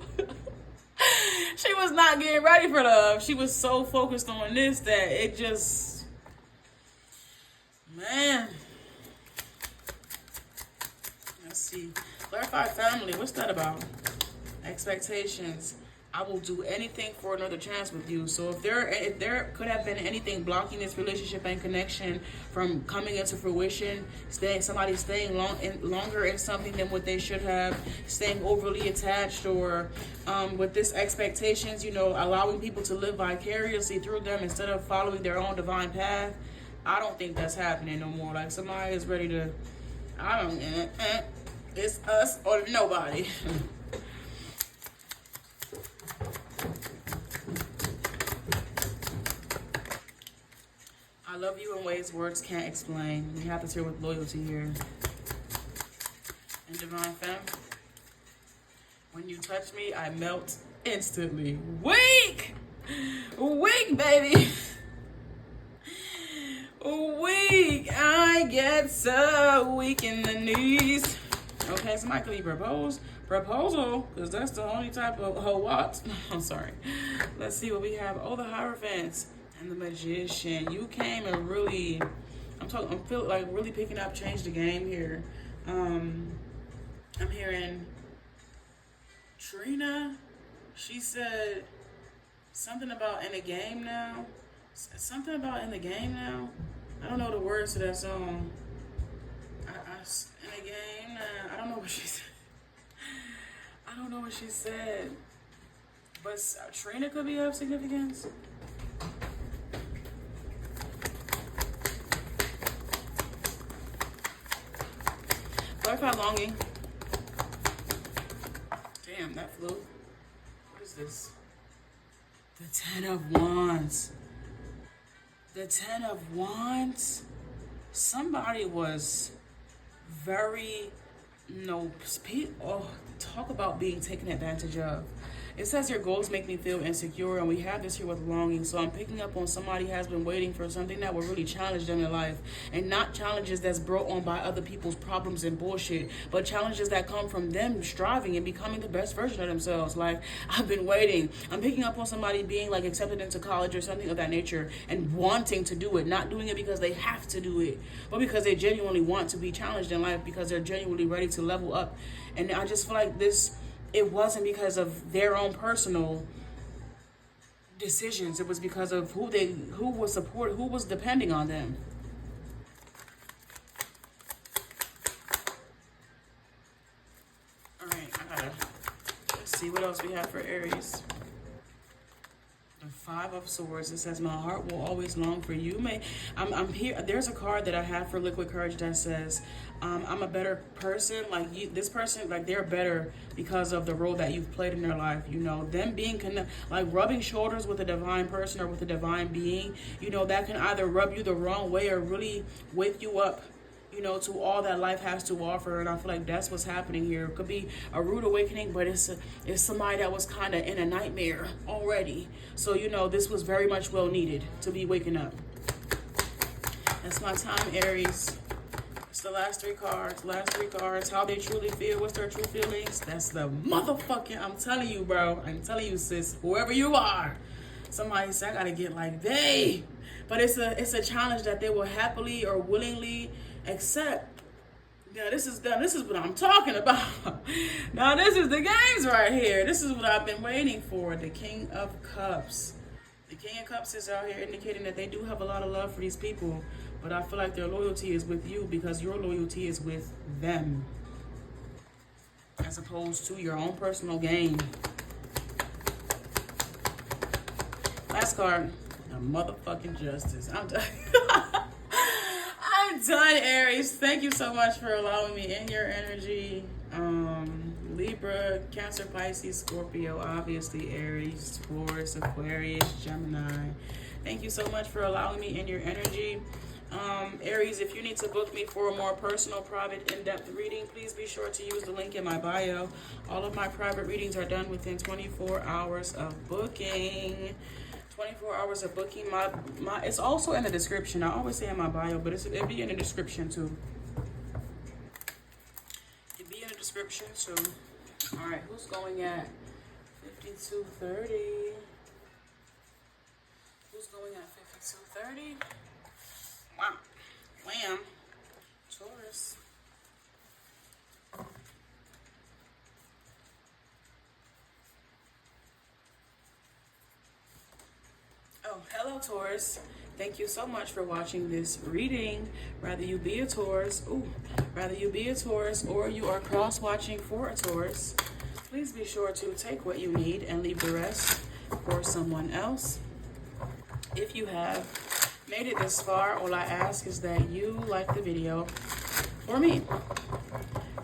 S1: She was not getting ready for love. She was so focused on this that it just, man. Let's see. Clarified family. What's that about? Expectations. I will do anything for another chance with you. So if there could have been anything blocking this relationship and connection from coming into fruition, somebody staying longer in something than what they should have, staying overly attached, or with this expectations, you know, allowing people to live vicariously through them instead of following their own divine path. I don't think that's happening no more. Like, somebody is ready to, it's us or nobody. I love you in ways words can't explain. We have to tear with loyalty here. And divine femme, when you touch me, I melt instantly. Weak! Weak, baby! Weak! I get so weak in the knees. Okay, somebody could be proposal, because that's the only type of what? I'm sorry. Let's see what we have. Oh, the Hierophants. And the Magician. You came and really, I'm feeling like really picking up, change the game here. I'm hearing Trina. She said something about in the game now. Something about in the game now. I don't know the words to that song. In the game now. I don't know what she said. I don't know what she said. But Trina could be of significance. Clarified longing. Damn, that flew. What is this? The 10 of Wands. The 10 of Wands. Somebody was very, talk about being taken advantage of. It says your goals make me feel insecure, and we have this here with longing. So I'm picking up on somebody has been waiting for something that will really challenge them in life, and not challenges that's brought on by other people's problems and bullshit, but challenges that come from them striving and becoming the best version of themselves. Like, I've been waiting. I'm picking up on somebody being like accepted into college or something of that nature and wanting to do it, not doing it because they have to do it, but because they genuinely want to be challenged in life, because they're genuinely ready to level up. And I just feel like this, it wasn't because of their own personal decisions. It was because of who was depending on them. All right, let's see what else we have for Aries. The Five of Swords. It says, my heart will always long for you. I'm here. There's a card that I have for Liquid Courage that says, I'm a better person. Like, this person, like, they're better because of the role that you've played in their life. You know, them being like rubbing shoulders with a divine person or with a divine being, you know, that can either rub you the wrong way or really wake you up, you know, to all that life has to offer. And I feel like that's what's happening here. It could be a rude awakening, but it's somebody that was kind of in a nightmare already. So, you know, this was very much well needed to be waking up. That's my time, Aries. It's the last three cards. How they truly feel. What's their true feelings? That's the motherfucking, I'm telling you, bro. I'm telling you, sis. Whoever you are. Somebody said, I gotta get like they. But it's a challenge that they will happily or willingly accept. Now this is what I'm talking about. Now this is the games right here. This is what I've been waiting for. The King of Cups. The King of Cups is out here indicating that they do have a lot of love for these people, but I feel like their loyalty is with you because your loyalty is with them, as opposed to your own personal gain. Last card. The motherfucking Justice. I'm done. I'm done, Aries. Thank you so much for allowing me in your energy. Libra, Cancer, Pisces, Scorpio, obviously Aries, Taurus, Aquarius, Gemini. Thank you so much for allowing me in your energy. Aries, if you need to book me for a more personal, private, in-depth reading, please be sure to use the link in my bio. All of my private readings are done within 24 hours of booking. 24 hours of booking. My it's also in the description. I always say in my bio, but it'd be in the description too. It'd be in the description too. All right, who's going at 5230? Who's going at 5230? Wow. Wham. Taurus. Oh, hello, Taurus. Thank you so much for watching this reading. Rather you be a Taurus, or you are cross-watching for a Taurus, please be sure to take what you need and leave the rest for someone else. If you have made it this far, all I ask is that you like the video for me.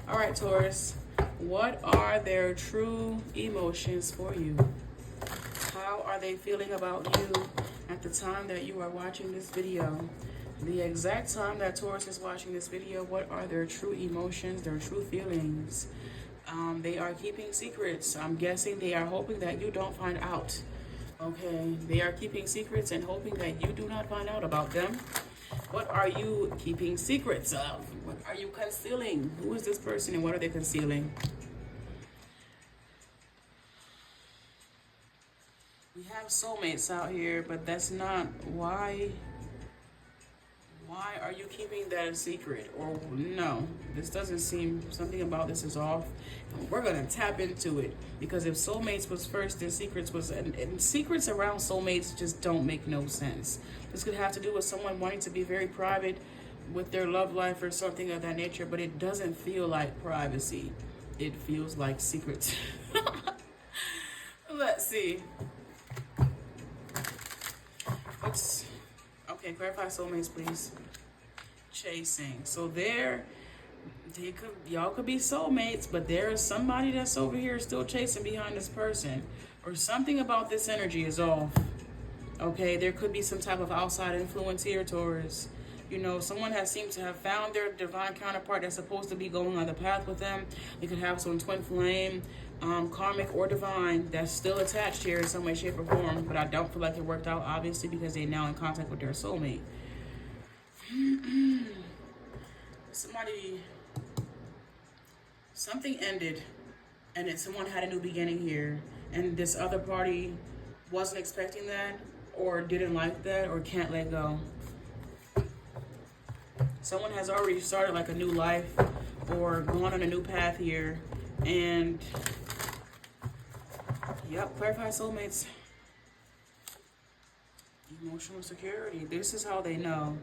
S1: All right, Taurus, what are their true emotions for you? How are they feeling about you at the time that you are watching this video? The exact time that Taurus is watching this video, what are their true emotions, their true feelings? They are keeping secrets. I'm guessing they are hoping that you don't find out. Okay, they are keeping secrets and hoping that you do not find out about them. What are you keeping secrets of? What are you concealing? Who is this person and what are they concealing? We have soulmates out here, but that's not why. Why are you keeping that a secret? Or no, this doesn't seem, something about this is off. We're gonna tap into it, because if soulmates was first, then secrets was, and secrets around soulmates just don't make no sense. This could have to do with someone wanting to be very private with their love life or something of that nature, but it doesn't feel like privacy. It feels like secrets. Let's see. Okay, clarify soulmates, please. Chasing. So y'all could be soulmates, but there is somebody that's over here still chasing behind this person, or something about this energy is off. Okay, there could be some type of outside influence here, Taurus. You know, someone has seemed to have found their divine counterpart that's supposed to be going on the path with them. They could have some twin flame. karmic or divine, that's still attached here in some way, shape, or form. But I don't feel like it worked out, obviously, because they're now in contact with their soulmate. Something ended, and then someone had a new beginning here, and this other party wasn't expecting that, or didn't like that, or can't let go. Someone has already started like a new life or gone on a new path here, and yep, clarified soulmates. Emotional security. This is how they know.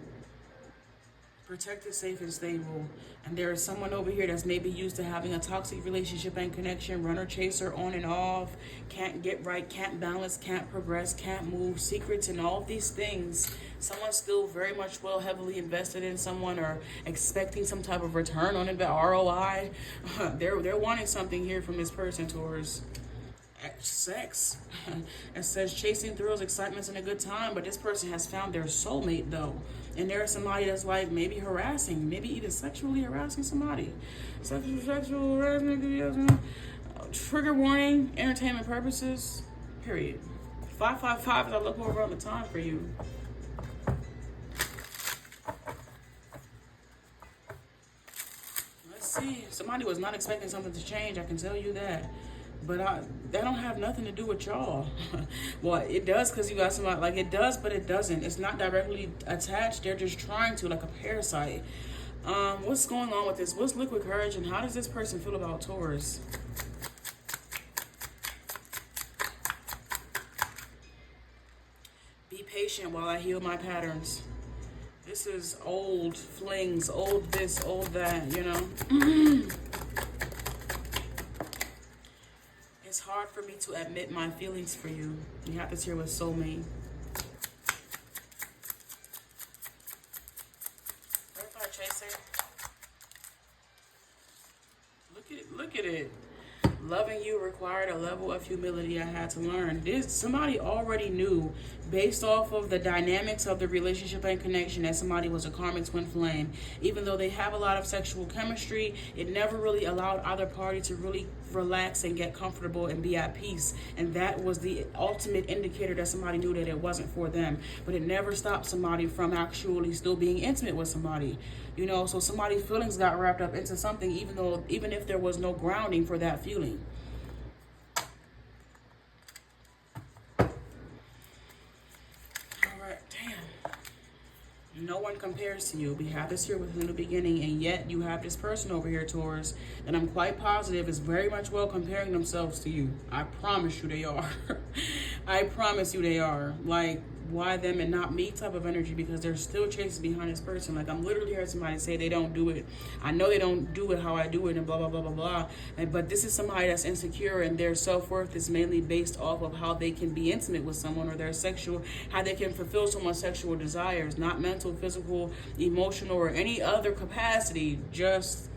S1: Protected, safe, and stable. And there is someone over here that's maybe used to having a toxic relationship and connection, runner, chaser, on and off, can't get right, can't balance, can't progress, can't move, secrets, and all of these things. Someone's still very much heavily invested in someone, or expecting some type of return on it, ROI. They're wanting something here from this person, Taurus. Sex. It says chasing thrills, excitements, and a good time, but this person has found their soulmate though, and there's somebody that's like maybe harassing, maybe even sexually harassing somebody. Sexual harassment, trigger warning, entertainment purposes, period. 555 as I look over on the time for you. Let's see. Somebody was not expecting something to change, I can tell you that. But that don't have nothing to do with y'all. Well, it does, because you got somebody, like it does, but it doesn't. It's not directly attached. They're just trying to, like a parasite. What's going on with this? What's liquid courage, and how does this person feel about Taurus? Be patient while I heal my patterns. This is old flings, old this, old that, you know? It's hard for me to admit my feelings for you. You have this here with soulmate. Verified chaser. Look at it. Loving you required a level of humility I had to learn. Somebody already knew, based off of the dynamics of the relationship and connection, that somebody was a karmic twin flame. Even though they have a lot of sexual chemistry, it never really allowed either party to really relax and get comfortable and be at peace. And that was the ultimate indicator that somebody knew that it wasn't for them. But it never stopped somebody from actually still being intimate with somebody. You know, so somebody's feelings got wrapped up into something, even if there was no grounding for that feeling. No one compares to you. We have this here within the beginning, and yet you have this person over here, Taurus, that I'm quite positive is very much comparing themselves to you. I promise you they are. I promise you they are. Like, why them and not me type of energy, because they're still chasing behind this person. Like, I'm literally hearing somebody say they don't do it. I know they don't do it how I do it, and blah, blah, blah, blah, blah. But this is somebody that's insecure, and their self-worth is mainly based off of how they can be intimate with someone, or their sexual, how they can fulfill someone's sexual desires, not mental, physical, emotional, or any other capacity, just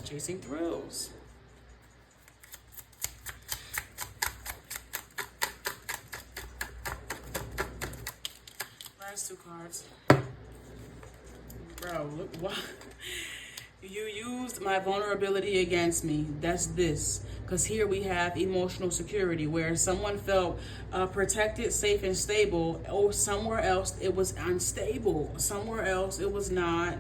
S1: chasing thrills. Last two cards. Bro, look what you used my vulnerability against me. That's this. Because here we have emotional security, where someone felt protected, safe, and stable. Or somewhere else it was unstable. Somewhere else it was not.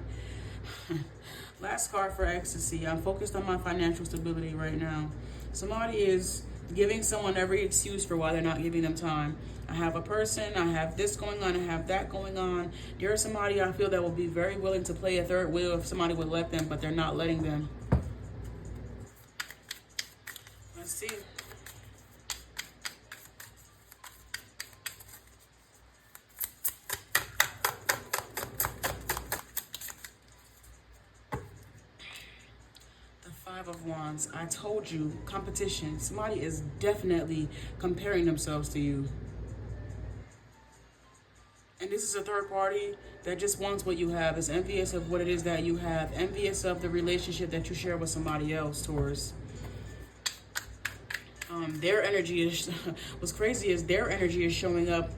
S1: Last card for ecstasy. I'm focused on my financial stability right now. Somebody is giving someone every excuse for why they're not giving them time. I have a person, I have this going on, I have that going on. There's somebody I feel that will be very willing to play a third wheel if somebody would let them, but they're not letting them. Let's see. The Five of Wands. I told you, competition. Somebody is definitely comparing themselves to you. And this is a third party that just wants what you have, is envious of what it is that you have, envious of the relationship that you share with somebody else, Taurus. Their energy is, what's crazy is their energy is showing up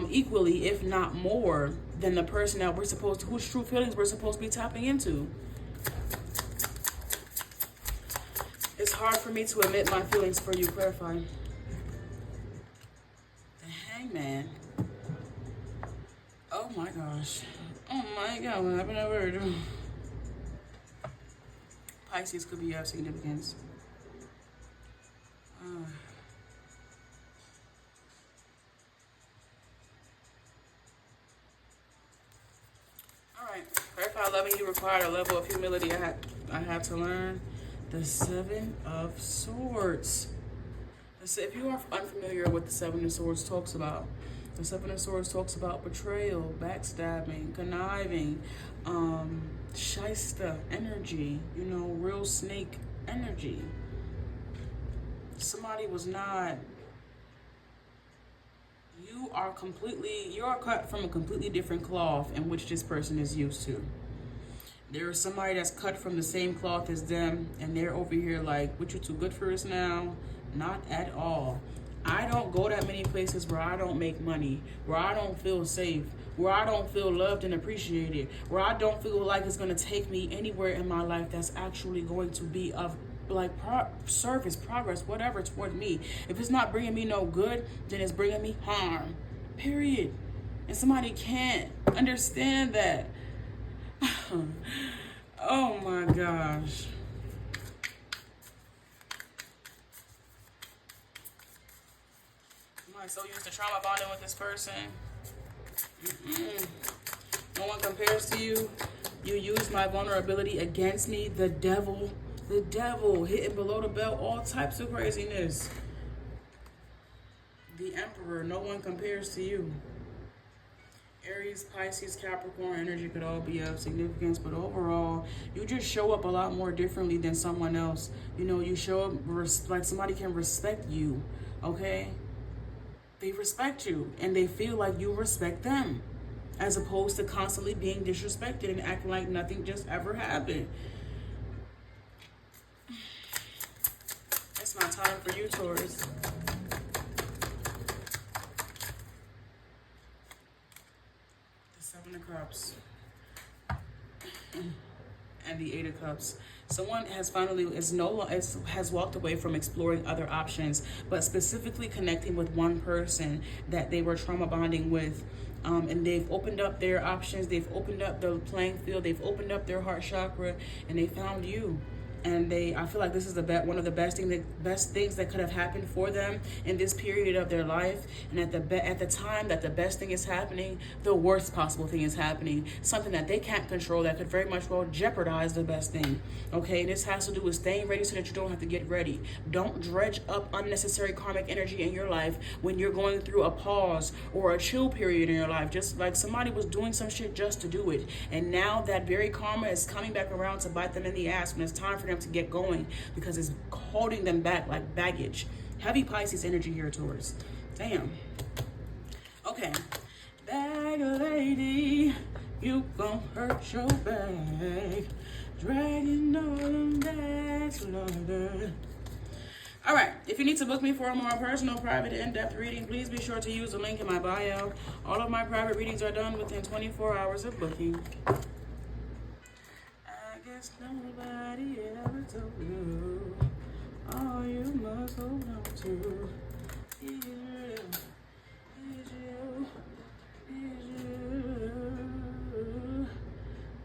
S1: equally, if not more, than the person that we're supposed to, whose true feelings we're supposed to be tapping into. It's hard for me to admit my feelings for you. Clarify. The Hangman. Oh my gosh. Oh my god, what happened to Virgo? Pisces could be of significance. Alright. Clarify loving you required a level of humility I had to learn. The Seven of Swords. If you are unfamiliar with the Seven of Swords talks about, the Seven of Swords talks about betrayal, backstabbing, conniving, shyster energy, you know, real snake energy. Somebody was not, you are cut from a completely different cloth in which this person is used to. There is somebody that's cut from the same cloth as them, and they're over here like, what, you too good for us now? Not at all. I don't go that many places where I don't make money, where I don't feel safe, where I don't feel loved and appreciated, where I don't feel like it's going to take me anywhere in my life that's actually going to be of like service, progress, whatever toward me. If it's not bringing me no good, then it's bringing me harm, period. And somebody can't understand that. Oh my gosh. I'm so used to trauma bonding with this person. No one compares to you. You use my vulnerability against me. The devil hitting below the belt, all types of craziness. The Emperor, no one compares to you. Aries, Pisces, Capricorn energy could all be of significance, but overall, you just show up a lot more differently than someone else. You know, you show up like somebody can respect you, okay? They respect you, and they feel like you respect them, as opposed to constantly being disrespected and acting like nothing just ever happened. It's not time for you, Taurus. The Cups and the Eight of Cups. Someone has has walked away from exploring other options, but specifically connecting with one person that they were trauma bonding with, and they've opened up their options. They've opened up the playing field. They've opened up their heart chakra, and they found you. And I feel like this is one of the best things that could have happened for them in this period of their life. And at the time that the best thing is happening, the worst possible thing is happening. Something that they can't control that could very much well jeopardize the best thing. Okay, this has to do with staying ready so that you don't have to get ready. Don't dredge up unnecessary karmic energy in your life when you're going through a pause or a chill period in your life. Just like somebody was doing some shit just to do it, and now that very karma is coming back around to bite them in the ass when it's time for them to get going, because it's holding them back like baggage. Heavy Pisces energy here, Taurus. Damn. Okay. Bag lady, you gon' hurt your bag. Dragging all them bags, Lord. All right. If you need to book me for a more personal, private, in-depth reading, please be sure to use the link in my bio. All of my private readings are done within 24 hours of booking. Nobody ever told you all you must hold on to is you.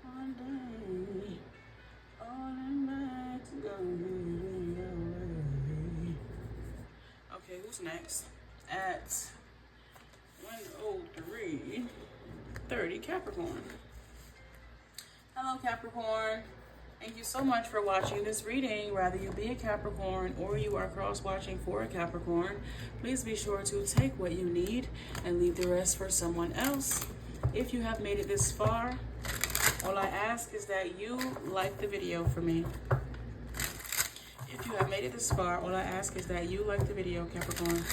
S1: One day, all the nights gonna away. Okay, who's next? At 1:03:30, Capricorn. Hello, Capricorn. Thank you so much for watching this reading. Whether you be a Capricorn or you are cross-watching for a Capricorn, please be sure to take what you need and leave the rest for someone else. If you have made it this far, all I ask is that you like the video for me. If you have made it this far, all I ask is that you like the video, Capricorn.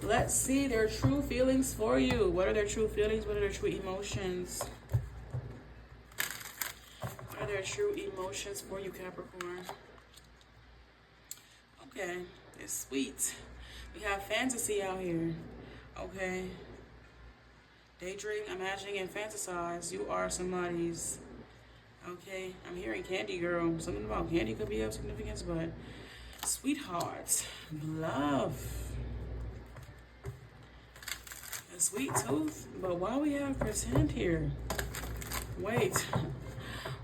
S1: Let's see their true feelings for you. What are their true feelings? What are their true emotions? What are their true emotions for you, Capricorn? Okay, it's sweet. We have fantasy out here. Okay. Daydream, imagining, and fantasize. You are somebody's. Okay, I'm hearing candy girl. Something about candy could be of significance, but Sweetheart, love, a sweet tooth. But why we have pretend here? Wait,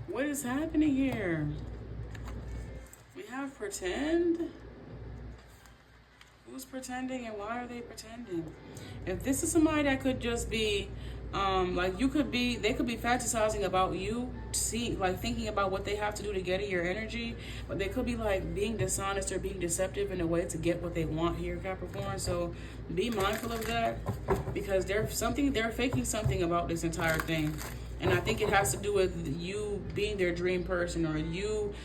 S1: what is happening here? We have pretend. Who's pretending and why are they pretending? If this is somebody that could just be like they could be fantasizing about you, thinking about what they have to do to get in your energy, but they could be like being dishonest or being deceptive in a way to get what they want here, Capricorn. So be mindful of that, because they're faking something about this entire thing. And I think it has to do with you being their dream person, or you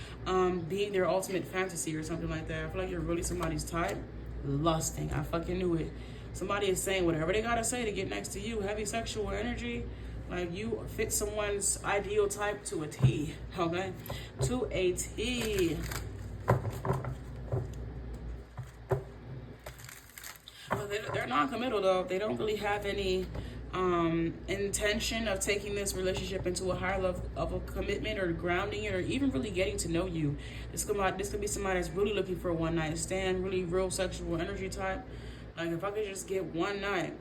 S1: being their ultimate fantasy or something like that. I feel like you're really somebody's type. Lusting. I fucking knew it. Somebody is saying whatever they gotta say to get next to you. Heavy sexual energy. Like you fit someone's ideal type to a T. Okay? To a T. Well, they're non-committal though. They don't really have any intention of taking this relationship into a higher level of a commitment, or grounding it, or even really getting to know you. This could be somebody that's really looking for a one night stand, really real sexual energy type. Like if I could just get one night,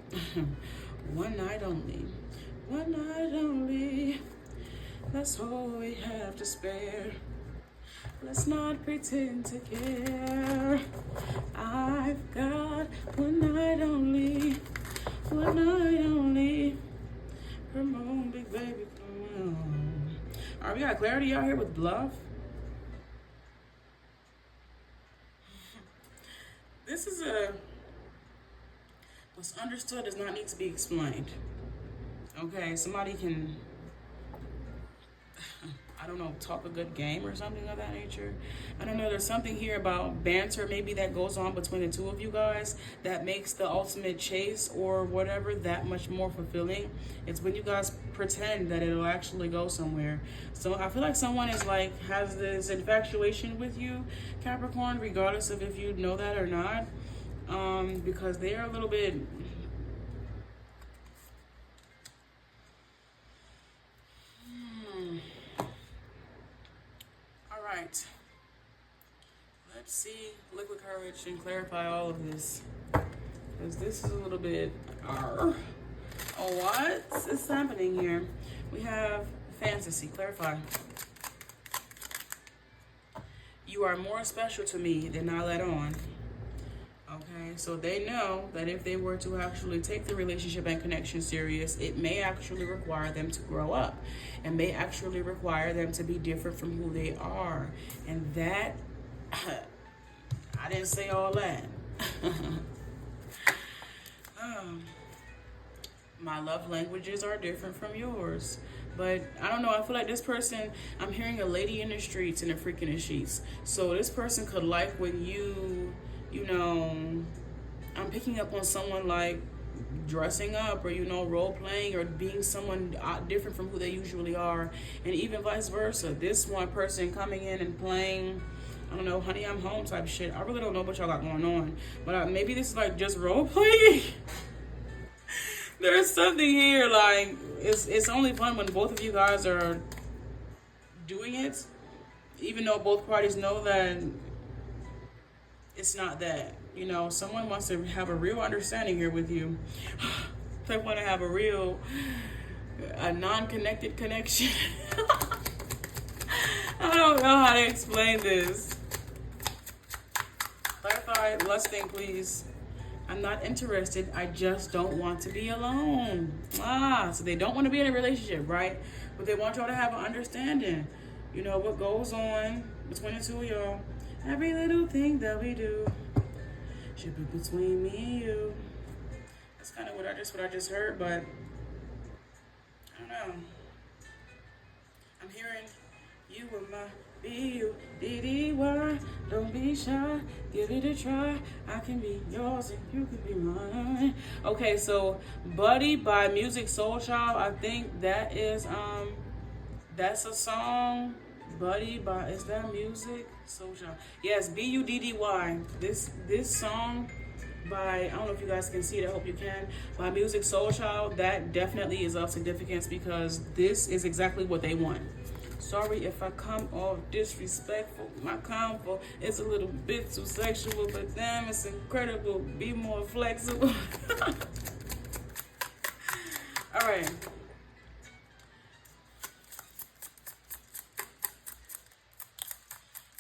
S1: one night only, one night only. That's all we have to spare. Let's not pretend to care. I've got one night only. One night only. Come on, big baby, come on. All right, we got clarity out here with bluff. This is what's understood does not need to be explained. Okay, somebody can, I don't know, talk a good game or something of that nature. I don't know, there's something here about banter maybe that goes on between the two of you guys that makes the ultimate chase or whatever that much more fulfilling. It's when you guys pretend that it'll actually go somewhere. So I feel like someone is like, has this infatuation with you, Capricorn, regardless of if you know that or not. Because they are a little bit, Alright, let's see liquid courage and clarify all of this, because this is a little bit oh, what is happening here? We have fantasy. Clarify. You are more special to me than I let on. Okay, so they know that if they were to actually take the relationship and connection serious, it may actually require them to grow up. It may actually require them to be different from who they are. And that, I didn't say all that. My love languages are different from yours. But I don't know, I feel like this person, I'm hearing a lady in the streets and a freak in the sheets. So this person could like when you know, I'm picking up on someone like dressing up or, you know, role playing or being someone different from who they usually are. And even vice versa. This one person coming in and playing, I don't know, honey, I'm home type shit. I really don't know what y'all got going on. But maybe this is like just role playing. There's something here, like, it's only fun when both of you guys are doing it. Even though both parties know that it's not that, you know, someone wants to have a real understanding here with you. They want to have a non-connected connection. I don't know how to explain this. Clarify, lusting, please. I'm not interested. I just don't want to be alone. So they don't want to be in a relationship, right? But they want y'all to have an understanding. You know what goes on between the two of y'all. Every little thing that we do should be between me and you. That's kind of what I just heard, but I don't know. I'm hearing you were my B-U-D-D-Y. Don't be shy, give it a try. I can be yours and you can be mine. Okay, so Buddy by Music Soul Child. I think that is that's a song. Buddy by, is that Music Soul Child? Yes, B-U-D-D-Y. This song by, I don't know if you guys can see it, I hope you can, by Music Soul Child, that definitely is of significance because this is exactly what they want. Sorry if I come off disrespectful. My convo is a little bit too sexual, but damn, it's incredible. Be more flexible. All right.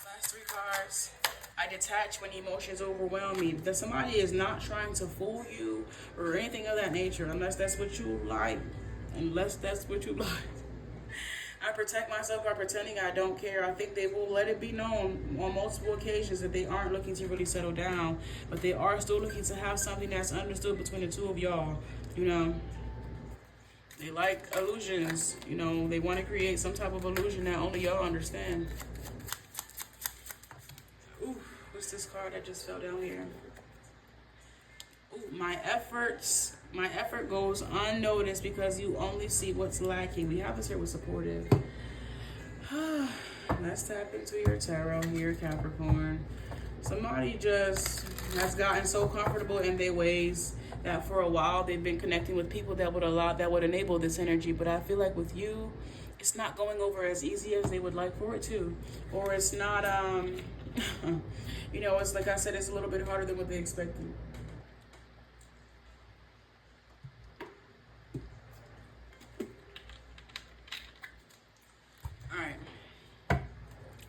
S1: Last 3 cards. I detach when emotions overwhelm me. That somebody is not trying to fool you or anything of that nature, unless that's what you like. Unless that's what you like. I protect myself by pretending I don't care. I think they will let it be known on multiple occasions that they aren't looking to really settle down, but they are still looking to have something that's understood between the two of y'all. You know, they like illusions. You know, they want to create some type of illusion that only y'all understand. Ooh, what's this card that just fell down here? Ooh, my effort goes unnoticed because you only see what's lacking. We have this here with supportive. Let's tap into your tarot here, Capricorn. Somebody just has gotten so comfortable in their ways that for a while they've been connecting with people that would enable this energy. But I feel like with you, it's not going over as easy as they would like for it to, or it's not. You know, it's like I said, it's a little bit harder than what they expected.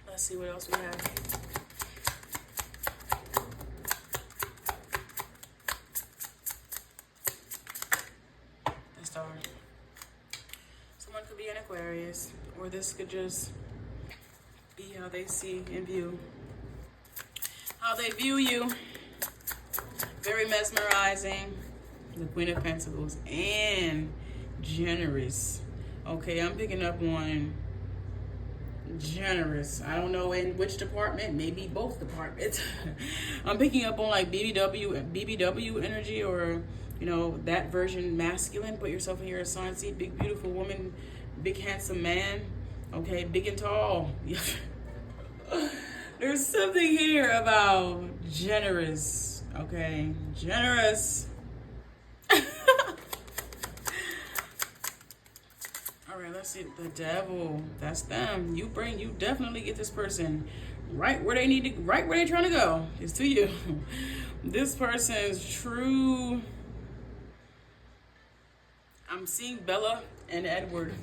S1: Let's see what else we have. The Star. Someone could be an Aquarius, or this could just be how they see and view. How they view you. Very mesmerizing. The Queen of Pentacles and generous. Okay, I'm picking up on generous. I don't know in which department, maybe both departments. I'm picking up on like BBW energy, or you know, that version masculine. Put yourself in your assigned seat. Big beautiful woman, big handsome man, okay, big and tall. There's something here about generous, okay, generous. All right, let's see. The Devil. That's them. You definitely get this person right where they need to, right where they're trying to go. It's to you. This person's true. I'm seeing Bella and Edward.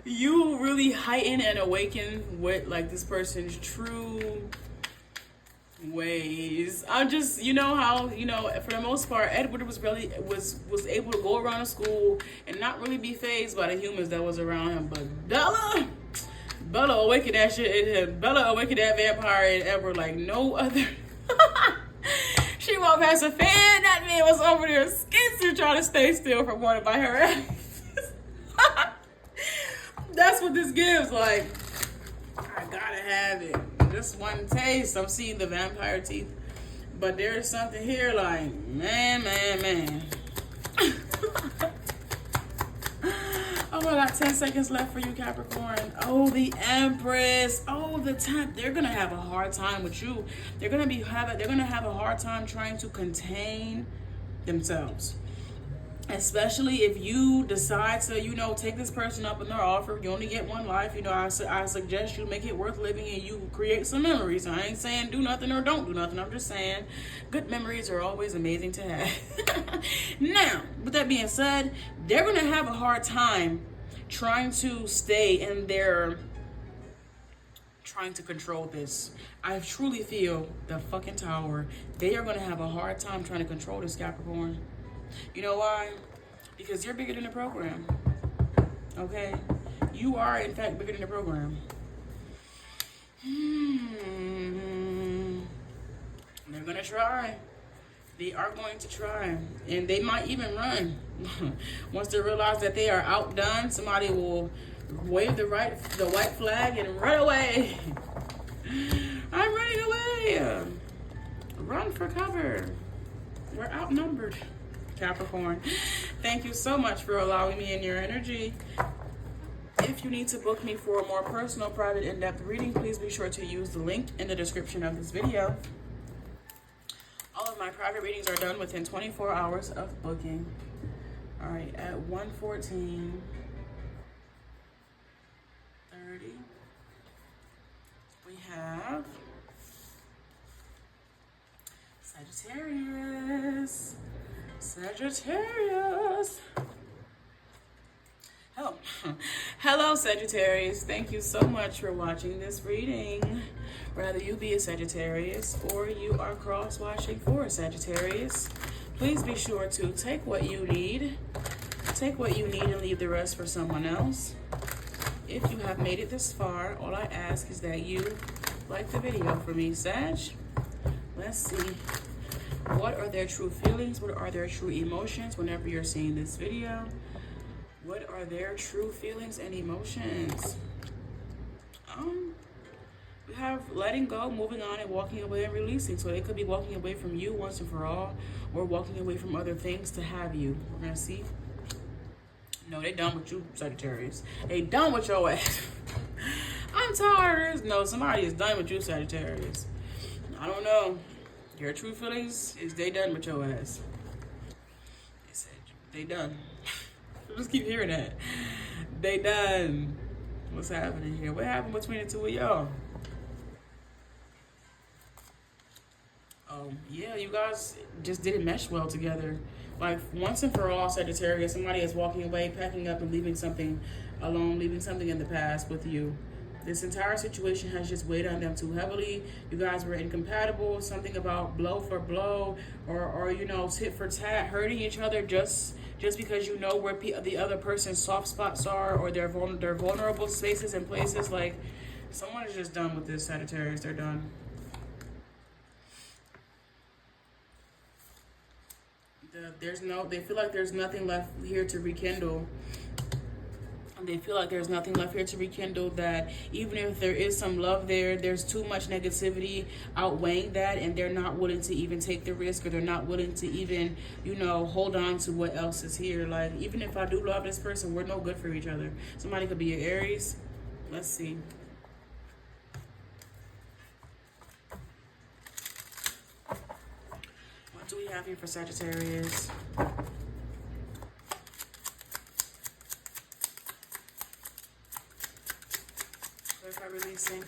S1: You really heighten and awaken what like this person's true ways. I just, you know how, you know, for the most part, Edward was able to go around the school and not really be fazed by the humans that was around him. But Bella awakened that shit in him. Bella awakened that vampire in Edward like no other. She walked past a fan. That man was over there schizo trying to stay still from wanted by her ass. That's what this gives. Like, I gotta have it. Just one taste. I'm seeing the vampire teeth. But there's something here like, man. Oh, I got 10 seconds left for you, Capricorn. Oh, the Empress. Oh, the Temp. They're gonna have a hard time with you. They're gonna have a hard time trying to contain themselves. Especially if you decide to, you know, take this person up on their offer. You only get one life. You know, I suggest you make it worth living and you create some memories. I ain't saying do nothing or don't do nothing. I'm just saying good memories are always amazing to have. Now, with that being said, they're going to have a hard time trying to stay in their, trying to control this. I truly feel the fucking Tower. They are going to have a hard time trying to control this, Capricorn. You know why? Because you're bigger than the program. Okay? You are, in fact, bigger than the program. They're going to try. They are going to try. And they might even run. Once they realize that they are outdone, somebody will wave the white flag and run away. I'm running away. Run for cover. We're outnumbered. Capricorn, thank you so much for allowing me in your energy. If you need to book me for a more personal, private, in-depth reading, please be sure to use the link in the description of this video. All of my private readings are done within 24 hours of booking. All right, at 1:14. have Sagittarius. Sagittarius. Oh. Hello, Sagittarius. Thank you so much for watching this reading. Whether you be a Sagittarius or you are cross-watching for a Sagittarius, please be sure to take what you need. Take what you need and leave the rest for someone else. If you have made it this far, all I ask is that you like the video for me, Sag. Let's see. What are their true feelings? What are their true emotions whenever you're seeing this video? What are their true feelings and emotions? We have letting go, moving on, and walking away and releasing. So they could be walking away from you once and for all, or walking away from other things to have you. We're gonna see. No, they done with you, Sagittarius. They done with your ass. I'm tired. No, somebody is done with you, Sagittarius. I don't know. Your true feelings is they done with your ass. They said they done. I just keep hearing that. They done. What's happening here? What happened between the two of y'all? Yeah, you guys just didn't mesh well together. Like, once and for all, Sagittarius, somebody is walking away, packing up, and leaving something alone, leaving something in the past with you. This entire situation has just weighed on them too heavily. You guys were incompatible. Something about blow for blow, or you know, tit for tat, hurting each other just because you know where the other person's soft spots are, or their vulnerable spaces and places. Like, someone is just done with this, Sagittarius. They're done. They feel like there's nothing left here to rekindle. They feel like there's nothing left here to rekindle, that even if there is some love there, there's too much negativity outweighing that, and they're not willing to even take the risk, or they're not willing to even, you know, hold on to what else is here. Like, even if I do love this person, we're no good for each other. Somebody could be an Aries. Let's see. What do we have here for Sagittarius? Clarify releasing.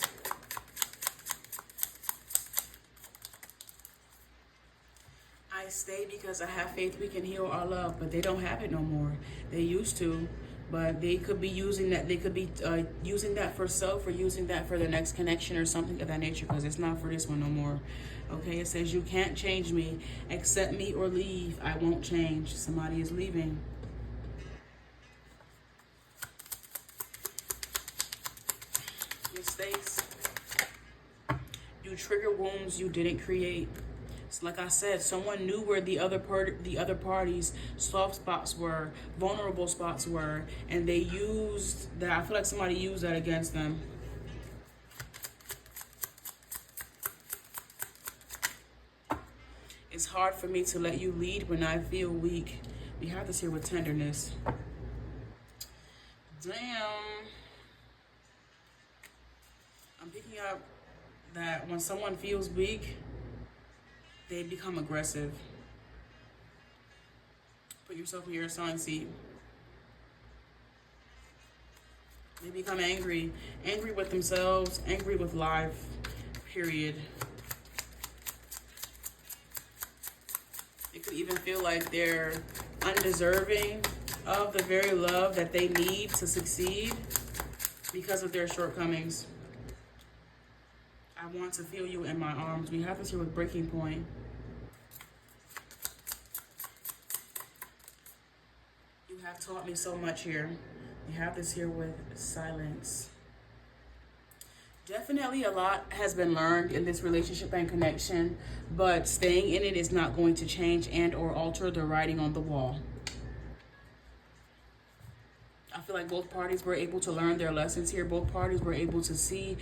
S1: I stay because I have faith we can heal our love, but they don't have it no more. They used to, but they could be using that. They could be using that for self, or using that for the next connection or something of that nature, because it's not for this one no more. Okay, it says you can't change me. Accept me or leave. I won't change. Somebody is leaving. Mistakes. You trigger wounds you didn't create. So like I said, someone knew where the other party's soft spots were, vulnerable spots were, and they used that. I feel like somebody used that against them. It's hard for me to let you lead when I feel weak. We have this here with tenderness. Damn. I'm picking up that when someone feels weak, they become aggressive. Put yourself in your assigned seat. They become angry. Angry with themselves, angry with life, period. It could even feel like they're undeserving of the very love that they need to succeed because of their shortcomings. I want to feel you in my arms. We have this here with breaking point. You have taught me so much here. We have this here with silence. Definitely a lot has been learned in this relationship and connection, but staying in it is not going to change and or alter the writing on the wall. I feel like both parties were able to learn their lessons here. Both parties were able to see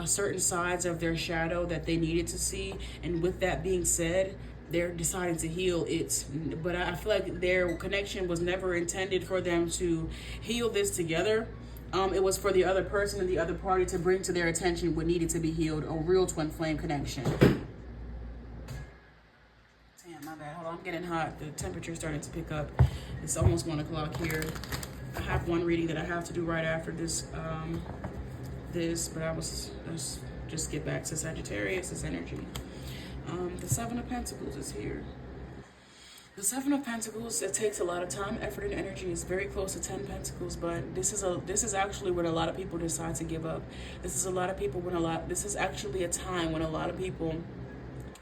S1: certain sides of their shadow that they needed to see. And with that being said, they're deciding to heal it. But I feel like their connection was never intended for them to heal this together. It was for the other person and the other party to bring to their attention what needed to be healed. A real twin flame connection. Damn, my bad. Hold on, I'm getting hot. The temperature's starting to pick up. It's almost 1 o'clock here. I have one reading that I have to do right after this, but I was just get back to Sagittarius' energy. The Seven of Pentacles is here. The Seven of Pentacles, it takes a lot of time, effort, and energy. It's very close to 10 Pentacles, but this is actually when a lot of people decide to give up. This is actually a time when a lot of people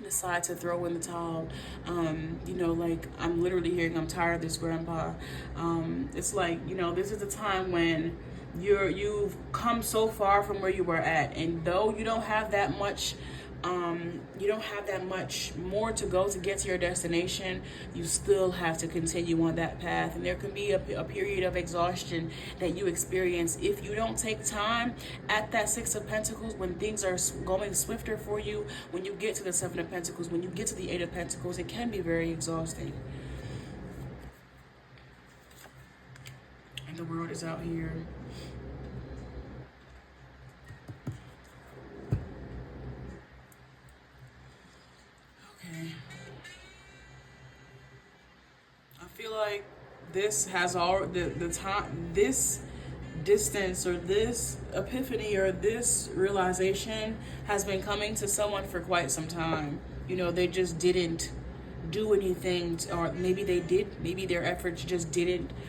S1: decide to throw in the towel. You know, like, I'm literally hearing, I'm tired of this, grandpa. It's like, you know, this is a time when you've come so far from where you were at, and though you don't have that much more to go to get to your destination, you still have to continue on that path. And there can be a period of exhaustion that you experience if you don't take time at that Six of Pentacles, when things are going swifter for you. When you get to the Seven of Pentacles, when you get to the Eight of Pentacles, it can be very exhausting. And the World is out here. I feel like this has all the time, this distance or this epiphany or this realization has been coming to someone for quite some time. You know, they just didn't do anything, or maybe they did, maybe their efforts just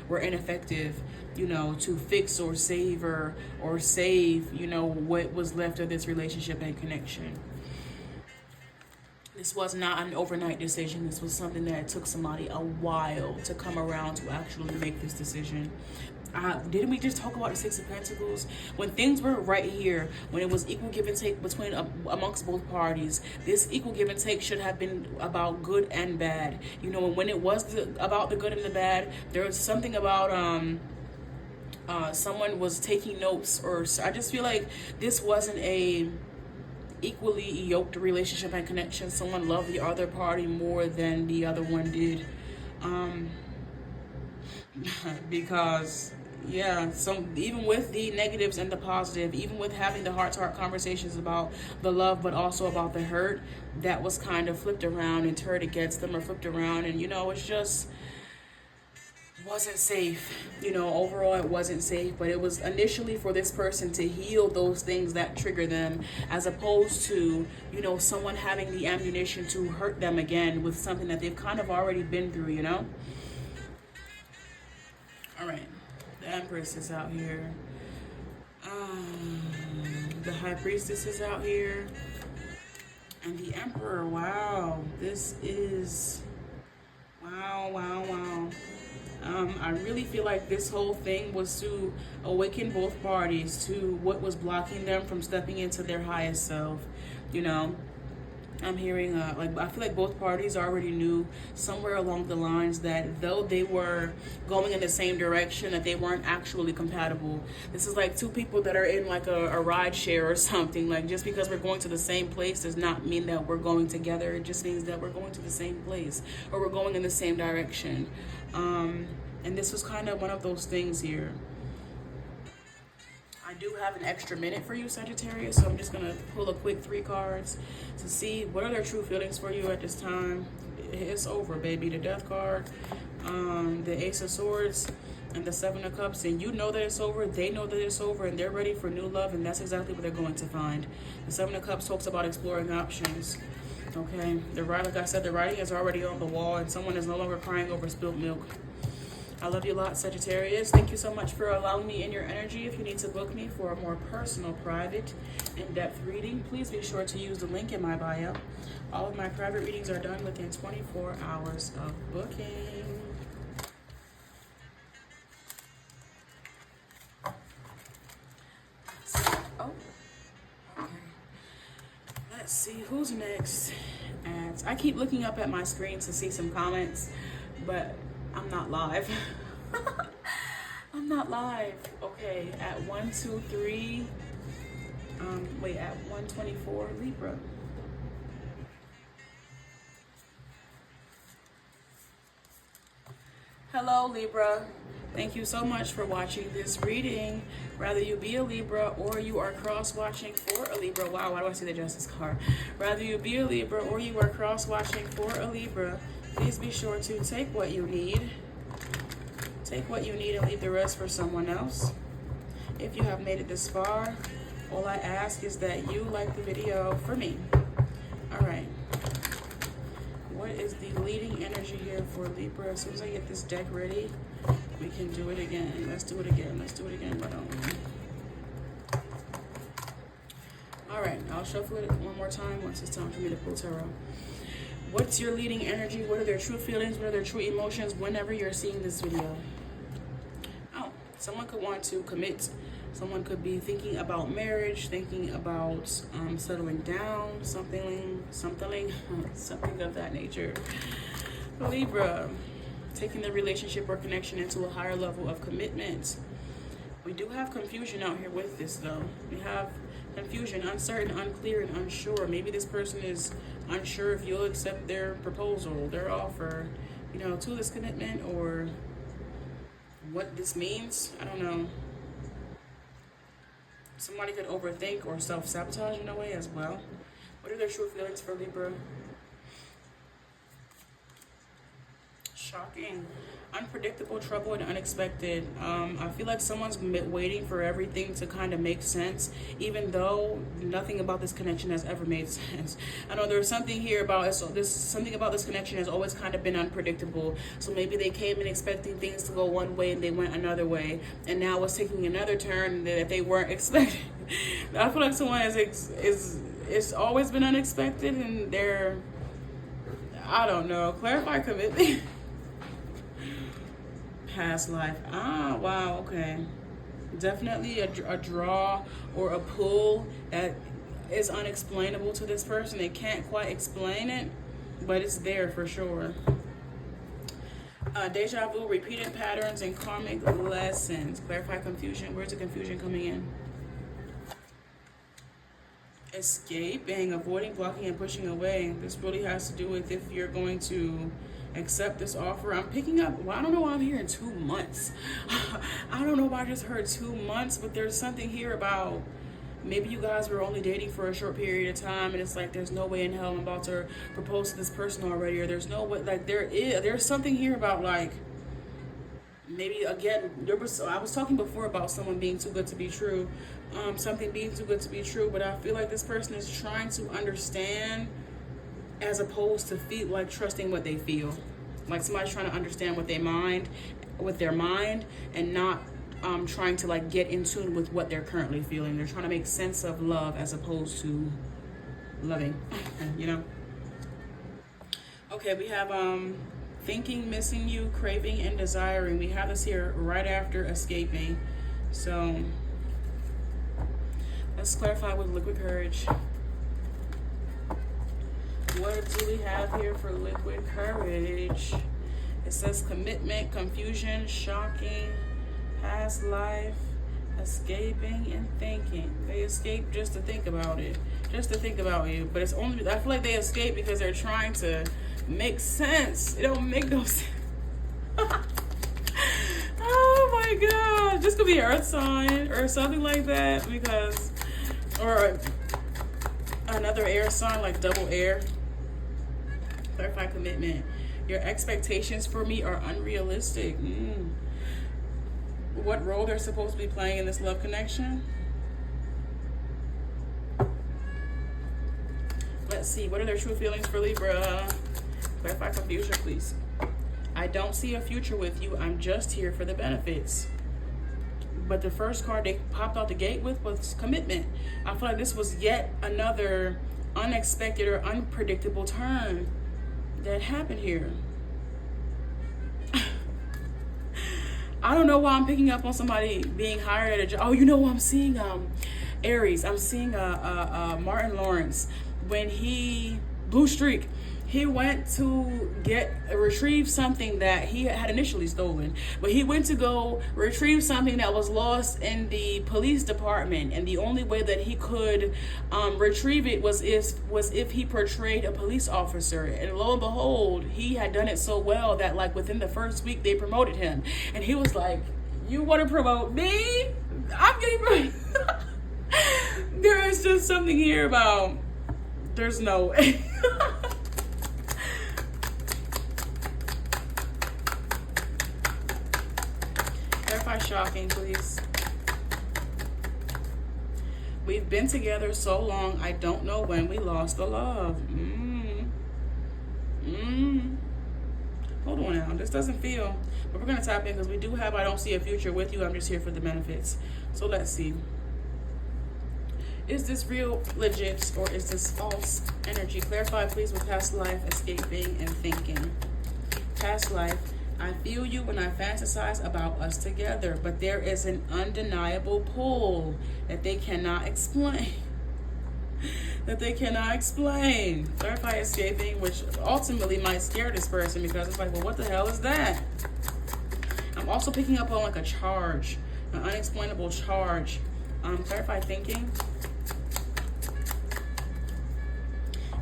S1: were ineffective, you know, to fix or save or save, you know, what was left of this relationship and connection. This was not an overnight decision. This was something that took somebody a while to come around to actually make this decision. Didn't we just talk about the Six of Pentacles? When things were right here, when it was equal give and take between amongst both parties, this equal give and take should have been about good and bad. You know, when it was about the good and the bad, there was something about someone was taking notes, or I just feel like this wasn't a equally yoked relationship and connection. Someone loved the other party more than the other one did. Because yeah, even with the negatives and the positive, even with having the heart-to-heart conversations about the love but also about the hurt, that was kind of flipped around and turned against them, or flipped around, and you know, it's just wasn't safe. You know, overall it wasn't safe, but it was initially for this person to heal those things that trigger them, as opposed to, you know, someone having the ammunition to hurt them again with something that they've kind of already been through, you know. All right, the Empress is out here. The High Priestess is out here, and the Emperor. Wow, this is wow. I really feel like this whole thing was to awaken both parties to what was blocking them from stepping into their highest self. You know, I'm hearing like, I feel like both parties already knew somewhere along the lines that though they were going in the same direction, that they weren't actually compatible. This is like two people that are in like a ride share or something. Like, just because we're going to the same place does not mean that we're going together. It just means that we're going to the same place, or we're going in the same direction. And this was kind of one of those things here. I do have an extra minute for you, Sagittarius, so I'm just going to pull a quick 3 cards to see what are their true feelings for you at this time. It's over, baby. The Death card, the Ace of Swords, and the Seven of Cups. And you know that it's over, they know that it's over, and they're ready for new love, and that's exactly what they're going to find. The Seven of Cups talks about exploring options. Okay, like I said, the writing is already on the wall, and someone is no longer crying over spilled milk. I love you a lot, Sagittarius. Thank you so much for allowing me in your energy. If you need to book me for a more personal, private, in-depth reading, please be sure to use the link in my bio. All of my private readings are done within 24 hours of booking. Oh, okay. Let's see who's next. I keep looking up at my screen to see some comments, but I'm not live. I'm not live. Okay, at 123. Wait, at 124, Libra. Hello, Libra. Thank you so much for watching this reading. Rather you be a Libra or you are cross-watching for a Libra. Wow, why do I see the Justice card? Rather you be a Libra or you are cross-watching for a Libra, please be sure to take what you need. Take what you need and leave the rest for someone else. If you have made it this far, All I ask is that you like the video for me. All right. What is the leading energy here for Libra? As soon as I get this deck ready, we can do it again. Let's do it again. Let's do it again. But all right, I'll shuffle it one more time once it's time for me to pull tarot. What's your leading energy? What are their true feelings? What are their true emotions whenever you're seeing this video? Oh, someone could want to commit. Someone could be thinking about marriage, thinking about settling down, something of that nature. Libra, taking the relationship or connection into a higher level of commitment. We do have confusion out here with this, though. We have confusion, uncertain, unclear, and unsure. Maybe this person is unsure if you'll accept their proposal, their offer, you know, to this commitment, or what this means. I don't know. Somebody could overthink or self-sabotage in a way as well. What are their true feelings for Libra? Shocking. Unpredictable, trouble, and unexpected. I feel like someone's waiting for everything to kind of make sense, even though nothing about this connection has ever made sense. I know there's something here about something about this connection has always kind of been unpredictable. So maybe they came in expecting things to go one way and they went another way, and now it's taking another turn that they weren't expecting. I feel like someone it's always been unexpected, and they're, I don't know, clarify commitment. Past life. Ah, wow, okay. Definitely a draw or a pull that is unexplainable to this person. They can't quite explain it, but it's there for sure. Deja vu, repeated patterns, and karmic lessons. Clarify confusion. Where's the confusion coming in? Escaping, avoiding, blocking, and pushing away. This really has to do with if you're going to accept this offer. I'm picking up, well, I don't know why I'm hearing 2 months. I don't know if I just heard 2 months, but there's something here about maybe you guys were only dating for a short period of time, and it's like there's no way in hell I'm about to propose to this person already, or there's no way, like there's something here about, like, maybe again, I was talking before about someone being too good to be true, something being too good to be true, but I feel like this person is trying to understand as opposed to feel, like, trusting what they feel. Like somebody's trying to understand with their mind, and not trying to, like, get in tune with what they're currently feeling. They're trying to make sense of love as opposed to loving, you know? Okay, we have thinking, missing you, craving, and desiring. We have this here right after escaping. So let's clarify with liquid courage. What do we have here for liquid courage? It says commitment, confusion, shocking, past life, escaping, and thinking. They escape just to think about it, just to think about you. But it's only, I feel like they escape because they're trying to make sense. It don't make no sense. Oh my God. This could be an earth sign or something like that, because, or another air sign, like double air. Clarify commitment. Your expectations for me are unrealistic. What role they're supposed to be playing in this love connection? Let's see. What are their true feelings for Libra? Clarify confusion, please. I don't see a future with you. I'm just here for the benefits. But the first card they popped out the gate with was commitment. I feel like this was yet another unexpected or unpredictable turn that happened here. I don't know why I'm picking up on somebody being hired at a job. Oh, you know what I'm seeing? Aries. I'm seeing Martin Lawrence. When he, Blue Streak, he went to retrieve something that he had initially stolen, but he went to go retrieve something that was lost in the police department, and the only way that he could retrieve it was if he portrayed a police officer. And lo and behold, he had done it so well that, like, within the first week they promoted him, and he was like, "You want to promote me? I'm getting promoted." There is just something here about there's no way. Clarify shocking, please. We've been together so long, I don't know when we lost the love. Hold on now, this doesn't feel, but we're going to tap in because we do have I don't see a future with you. I'm just here for the benefits. So let's see. Is this real, legit, or is this false energy? Clarify, please, with past life, escaping, and thinking. Past life, I feel you when I fantasize about us together, but there is an undeniable pull that they cannot explain. Clarify, escaping, which ultimately might scare this person because it's like, well, what the hell is that? I'm also picking up on like a charge, an unexplainable charge. Clarify, thinking.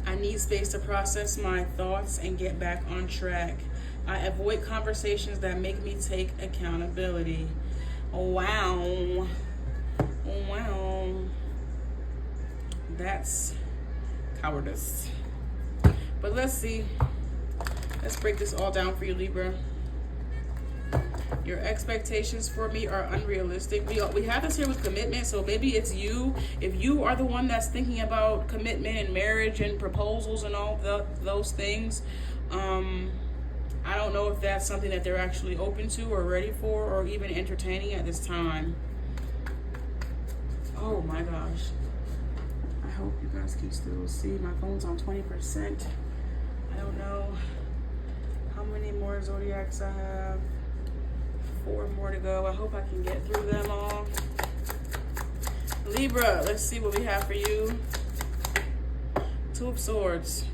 S1: I need space to process my thoughts and get back on track. I avoid conversations that make me take accountability. Wow. That's cowardice. But let's see. Let's break this all down for you, Libra. Your expectations for me are unrealistic. We have this here with commitment, so maybe it's you. If you are the one that's thinking about commitment and marriage and proposals and all those things, I don't know if that's something that they're actually open to or ready for or even entertaining at this time. Oh my gosh. I hope you guys can still see. My phone's on 20%. I don't know how many more zodiacs I have. 4 more to go. I hope I can get through them all. Libra, let's see what we have for you. 2 of Swords.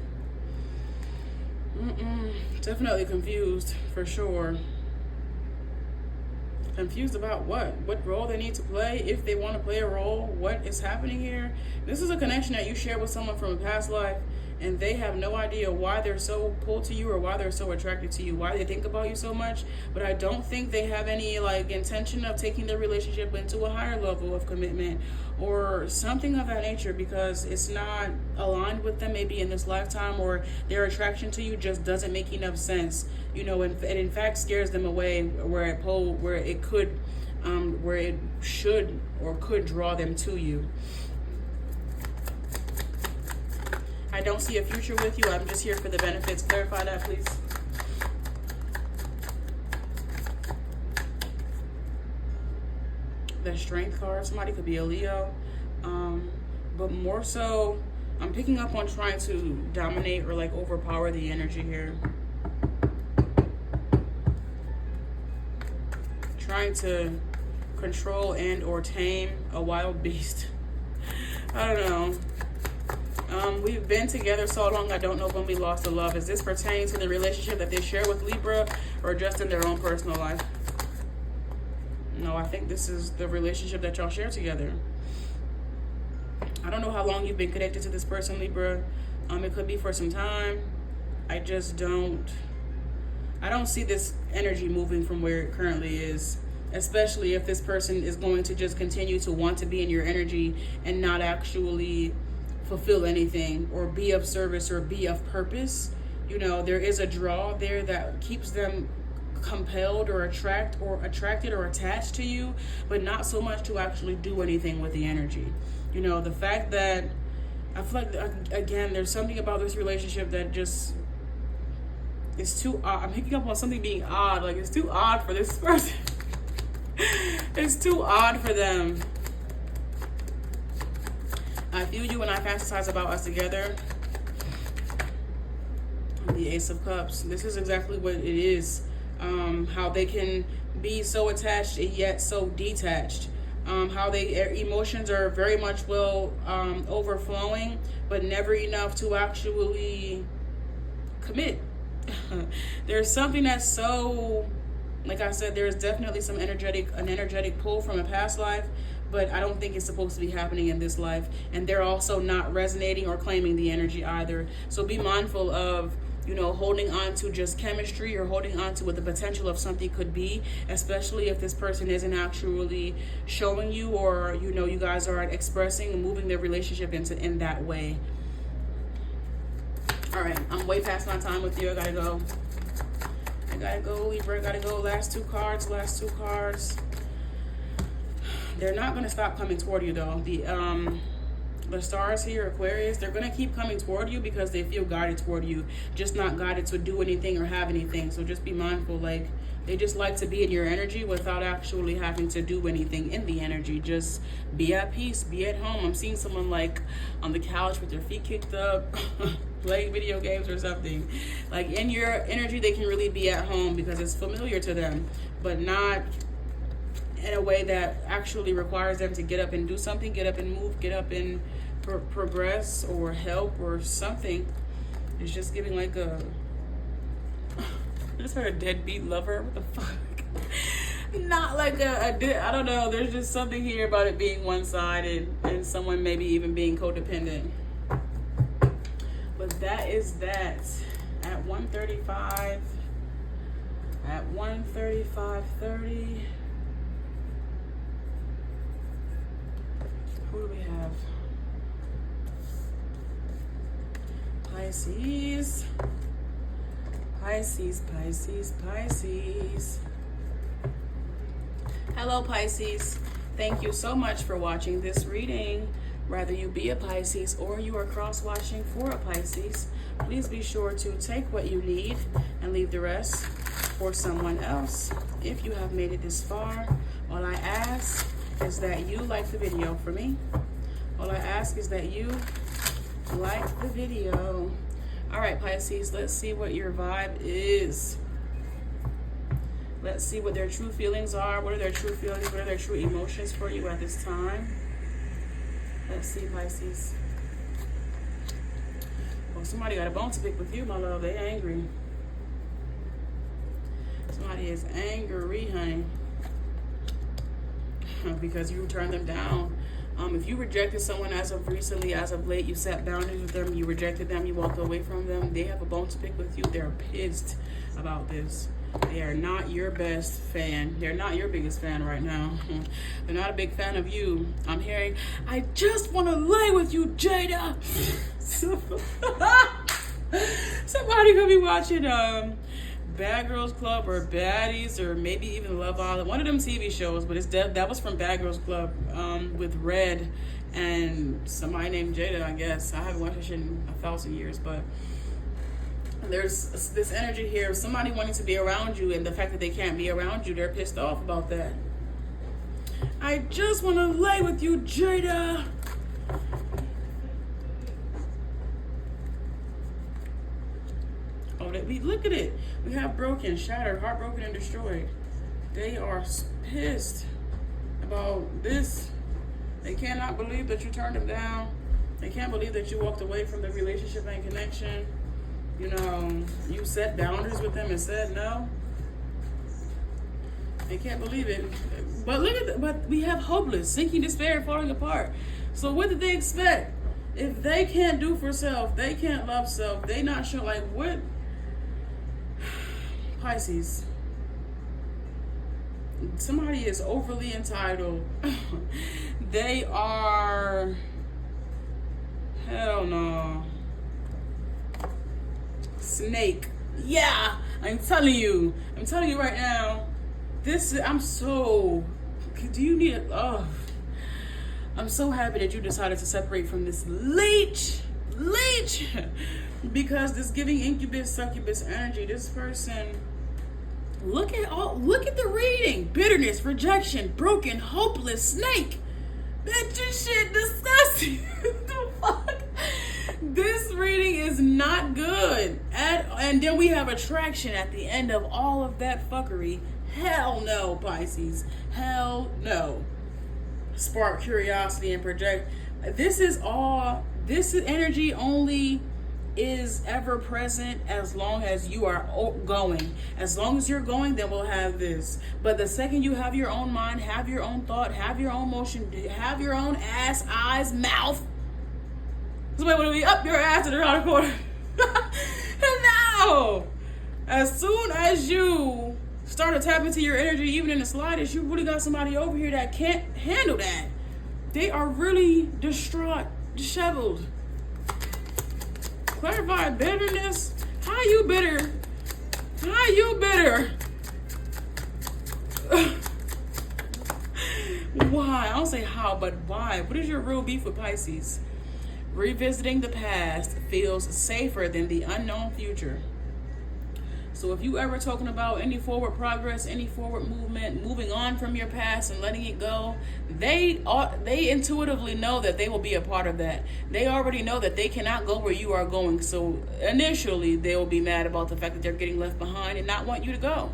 S1: Definitely confused, for sure. Confused about what role they need to play, if they want to play a role, what is happening here. This is a connection that you share with someone from a past life, and they have no idea why they're so pulled to you or why they're so attracted to you, why they think about you so much. But I don't think they have any like intention of taking their relationship into a higher level of commitment or something of that nature, because it's not aligned with them maybe in this lifetime, or their attraction to you just doesn't make enough sense, you know, and in fact scares them away where it should or could draw them to you. I don't see a future with you. I'm just here for the benefits. Clarify that, please. The Strength card. Somebody could be a Leo. But more so, I'm picking up on trying to dominate or like overpower the energy here. Trying to control and or tame a wild beast. I don't know. We've been together so long, I don't know when we lost the love. Is this pertaining to the relationship that they share with Libra or just in their own personal life? No, I think this is the relationship that y'all share together. I don't know how long you've been connected to this person, Libra. It could be for some time. I don't see this energy moving from where it currently is, especially if this person is going to just continue to want to be in your energy and not actually fulfill anything or be of service or be of purpose. You know, there is a draw there that keeps them compelled or attracted or attached to you, but not so much to actually do anything with the energy. You know, the fact that I feel like, again, there's something about this relationship that just is too odd. I'm picking up on something being odd. Like, it's too odd for this person. It's too odd for them. I feel you when I fantasize about us together. The Ace of Cups. This is exactly what it is. How they can be so attached and yet so detached. How their emotions are very much overflowing, but never enough to actually commit. There's something that's so, like I said, there's definitely an energetic pull from a past life, but I don't think it's supposed to be happening in this life. And they're also not resonating or claiming the energy either. So be mindful of, you know, holding on to just chemistry or holding on to what the potential of something could be, especially if this person isn't actually showing you, or, you know, you guys aren't expressing and moving their relationship in that way. All right, I'm way past my time with you. I gotta go, Libra. I gotta go. Last two cards. They're not going to stop coming toward you, though. The stars here, Aquarius, they're going to keep coming toward you because they feel guided toward you, just not guided to do anything or have anything. So just be mindful. Like, they just like to be in your energy without actually having to do anything in the energy. Just be at peace, be at home. I'm seeing someone like on the couch with their feet kicked up, playing video games or something. Like, in your energy, they can really be at home because it's familiar to them, but not in a way that actually requires them to get up and do something, get up and move, get up and progress or help or something. It's just giving like a, I just heard a deadbeat lover. What the fuck? Not like I don't know. There's just something here about it being one-sided and someone maybe even being codependent. But that is that. At 1:35, at 1:35:30. Who do we have? Pisces. Pisces, Pisces, Pisces. Hello, Pisces. Thank you so much for watching this reading. Whether you be a Pisces or you are cross-watching for a Pisces, please be sure to take what you need and leave the rest for someone else. If you have made it this far, all I ask is that you like the video for me. All I ask is that you like the video. All right, Pisces, let's see what your vibe is. Let's see what their true feelings are. What are their true feelings? What are their true emotions for you at this time? Let's see, Pisces. Well, somebody got a bone to pick with you, my love. They angry. Somebody is angry, honey. Because you turned them down. If you rejected someone as of recently, as of late, you set boundaries with them, you rejected them, you walked away from them, they have a bone to pick with you. They're pissed about this. They are not your best fan. They're not your biggest fan right now. They're not a big fan of you. I'm hearing, I just want to lay with you, Jada. Somebody could be watching Bad Girls Club or Baddies or maybe even Love Island, one of them TV shows, but that was from Bad Girls Club with Red and somebody named Jada, I guess. I haven't watched this shit in 1,000 years, but there's this energy here of somebody wanting to be around you, and the fact that they can't be around you, they're pissed off about that. I just want to lay with you, Jada. Oh, look at it. We have broken, shattered, heartbroken, and destroyed. They are pissed about this. They cannot believe that you turned them down. They can't believe that you walked away from the relationship and connection. You know, you set boundaries with them and said no. They can't believe it. But look at but we have hopeless, sinking despair, falling apart. So what did they expect? If they can't do for self, they can't love self, they not sure, like what? Pisces. Somebody is overly entitled. They are, hell no. Snake. Yeah, I'm telling you right now, I'm so happy that you decided to separate from this leech, because this giving incubus, succubus energy, this person, look at the reading: bitterness, rejection, broken, hopeless, snake. Bitch, this shit disgusting. The fuck? This reading is not good. And then we have attraction at the end of all of that fuckery. Hell no, Pisces. Hell no. Spark curiosity and project. This energy only is ever present as long as you are going. As long as you're going, then we'll have this. But the second you have your own mind, have your own thought, have your own motion, have your own ass, eyes, mouth, somebody want to be up your ass and around the corner. No! As soon as you start to tap into your energy, even in the slightest, you really got somebody over here that can't handle that. They are really distraught, disheveled. Clarify bitterness. How you bitter? How you bitter? Why? I don't say how, but why? What is your real beef with Pisces? Revisiting the past feels safer than the unknown future. So if you ever talking about any forward progress, any forward movement, moving on from your past and letting it go, they intuitively know that they will be a part of that. They already know that they cannot go where you are going. So initially, they will be mad about the fact that they're getting left behind and not want you to go.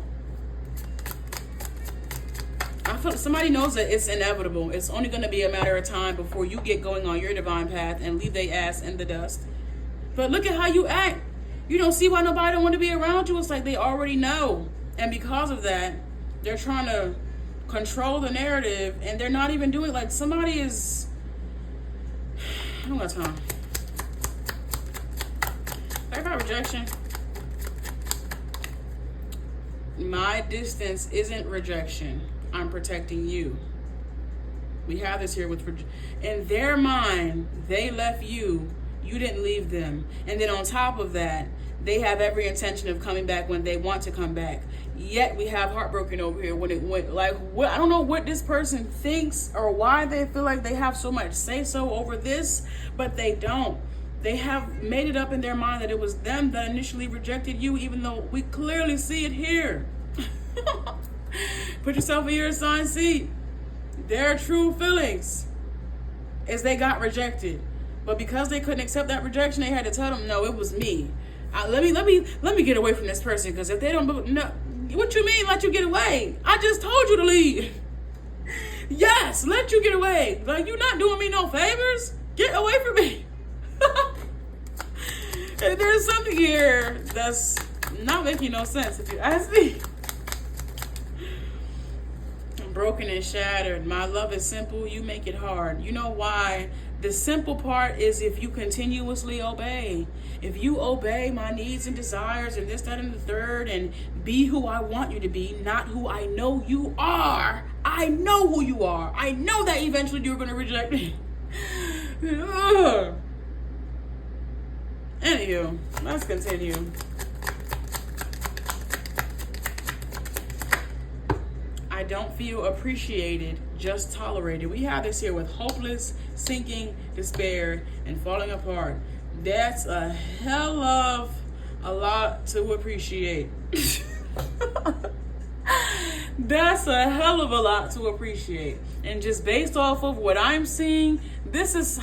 S1: I feel somebody knows that it's inevitable. It's only going to be a matter of time before you get going on your divine path and leave their ass in the dust. But look at how you act. You don't see why nobody don't want to be around you. It's like they already know. And because of that, they're trying to control the narrative. And they're not even doing it. Like somebody is... I don't got time. I got rejection. My distance isn't rejection. I'm protecting you. We have this here with... In their mind, they left you. You didn't leave them. And then on top of that, they have every intention of coming back when they want to come back. Yet we have heartbroken over here when it went like what I don't know what this person thinks or why they feel like they have so much say so over this, but they don't. They have made it up in their mind that it was them that initially rejected you, even though we clearly see it here. Put yourself in your assigned seat. Their true feelings is they got rejected. But because they couldn't accept that rejection, they had to tell them, no, it was me. Let me get away from this person, because if they don't, no, what you mean let you get away? I just told you to leave. Yes, let you get away. Like, you're not doing me no favors. Get away from me. And there's something here that's not making no sense if you ask me. I'm broken and shattered. My love is simple. You make it hard. You know why? The simple part is if you continuously obey. If you obey my needs and desires and this, that, and the third, and be who I want you to be, not who I know you are. I know who you are. I know that eventually you're going to reject me. Anywho, let's continue. I don't feel appreciated, just tolerated. We have this here with hopeless, sinking, despair, and falling apart. That's a hell of a lot to appreciate. That's a hell of a lot to appreciate. And just based off of what I'm seeing, this is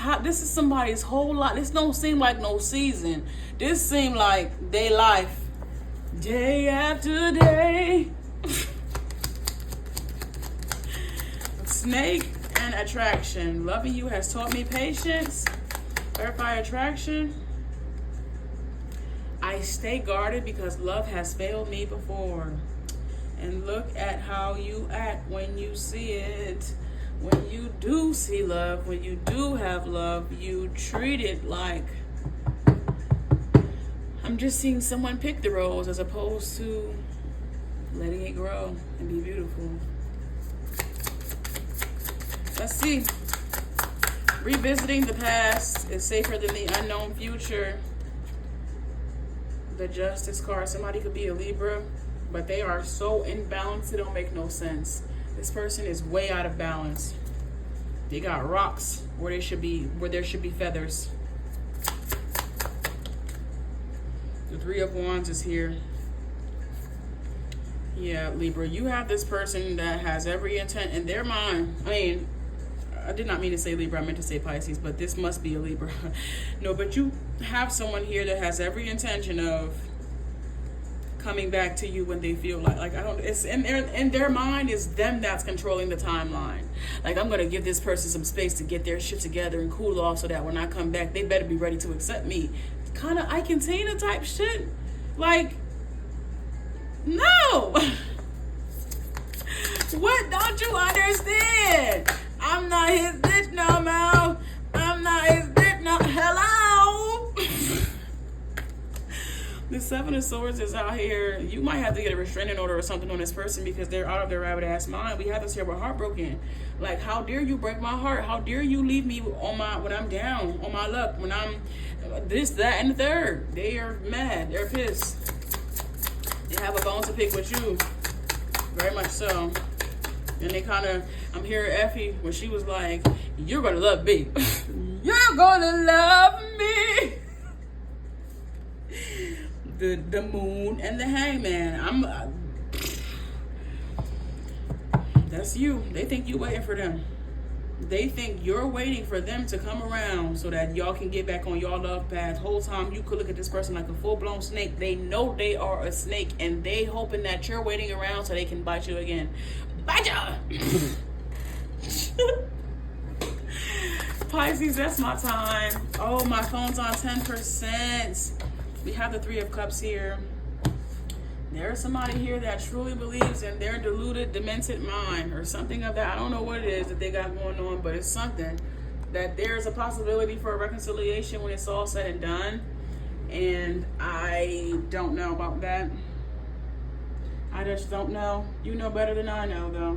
S1: somebody's whole life. This don't seem like no season. This seem like day life, day after day. Snake and attraction. Loving you has taught me patience. Verify attraction. I stay guarded because love has failed me before. And look at how you act when you see it. When you do see love, when you do have love, you treat it like... I'm just seeing someone pick the rose as opposed to letting it grow and be beautiful. Let's see. Revisiting the past is safer than the unknown future. The Justice card. Somebody could be a Libra, but they are so imbalanced it don't make no sense. This person is way out of balance. They got rocks where there should be feathers. The Three of Wands is here. Yeah, Libra, you have this person that has every intent in their mind. I mean, I did not mean to say Libra, I meant to say Pisces, but this must be a Libra. No, but you have someone here that has every intention of coming back to you when they feel like I don't, it's in their mind is them that's controlling the timeline. Like, I'm gonna give this person some space to get their shit together and cool off so that when I come back, they better be ready to accept me. Kind of I container type shit. Like, no. What don't you understand? I'm not his bitch no more. I'm not his bitch no. Hello. The Seven of Swords is out here. You might have to get a restraining order or something on this person because they're out of their rabbit ass mind. We have this here. We're heartbroken. Like, how dare you break my heart? How dare you leave me when I'm down, on my luck, when I'm this, that, and the third? They are mad. They're pissed. They have a bone to pick with you. Very much so. And they kind of I'm hearing Effie when she was like, you're gonna love me. You're gonna love me. The moon and the hangman. That's you. They think you waiting for them. They think you're waiting for them to come around so that y'all can get back on y'all love path. Whole time you could look at this person like a full-blown snake. They know they are a snake, and they hoping that you're waiting around so they can bite you again. Bite ya! Pisces, that's my time. Oh, my phone's on 10%. We have the Three of Cups here. There's somebody here that truly believes in their deluded, demented mind or something of that. I don't know what it is that they got going on, but it's something that there's a possibility for a reconciliation when it's all said and done. And I don't know about that. I just don't know. You know better than I know, though.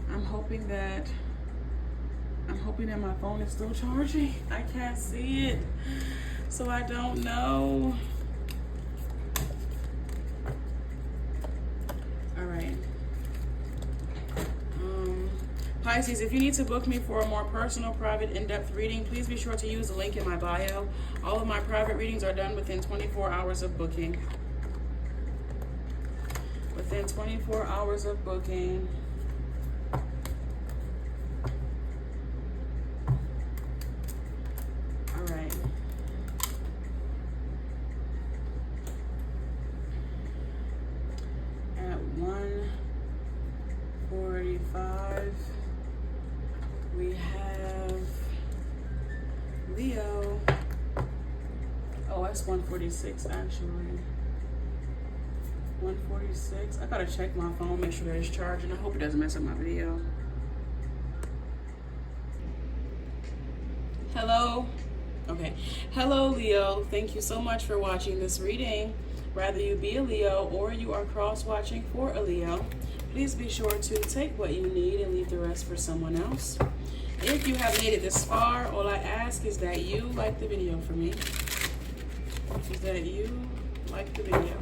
S1: I'm hoping that my phone is still charging. I can't see it, so I don't know. All right. Pisces, if you need to book me for a more personal, private, in-depth reading, please be sure to use the link in my bio. All of my private readings are done within 24 hours of booking. Within 24 hours of booking. All right. At 1:45, we have Leo. Oh, that's 1:46 actually. 1:46. I gotta check my phone, make sure that it's charging. I hope it doesn't mess up my video. Hello. Okay. Hello, Leo. Thank you so much for watching this reading. Whether you be a Leo or you are cross-watching for a Leo, please be sure to take what you need and leave the rest for someone else. If you have made it this far, all I ask is that you like the video for me. Is that you like the video.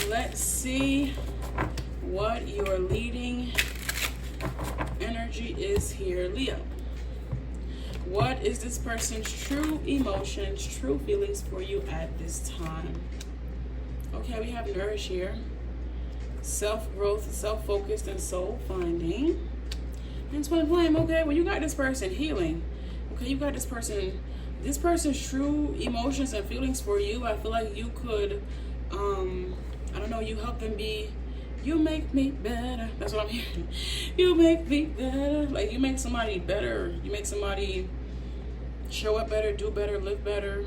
S1: Let's see what your leading energy is here, Leo. What is this person's true emotions, true feelings for you at this time? Okay, we have Nourish here. Self-growth, self-focused, and soul-finding. And Twin Flame, okay, well, you got this person healing. Okay, you got this person's true emotions and feelings for you. I feel like you could, I don't know, you help them be, you make me better. That's what I'm hearing. You make me better. Like, you make somebody better. You make somebody show up better, do better, live better.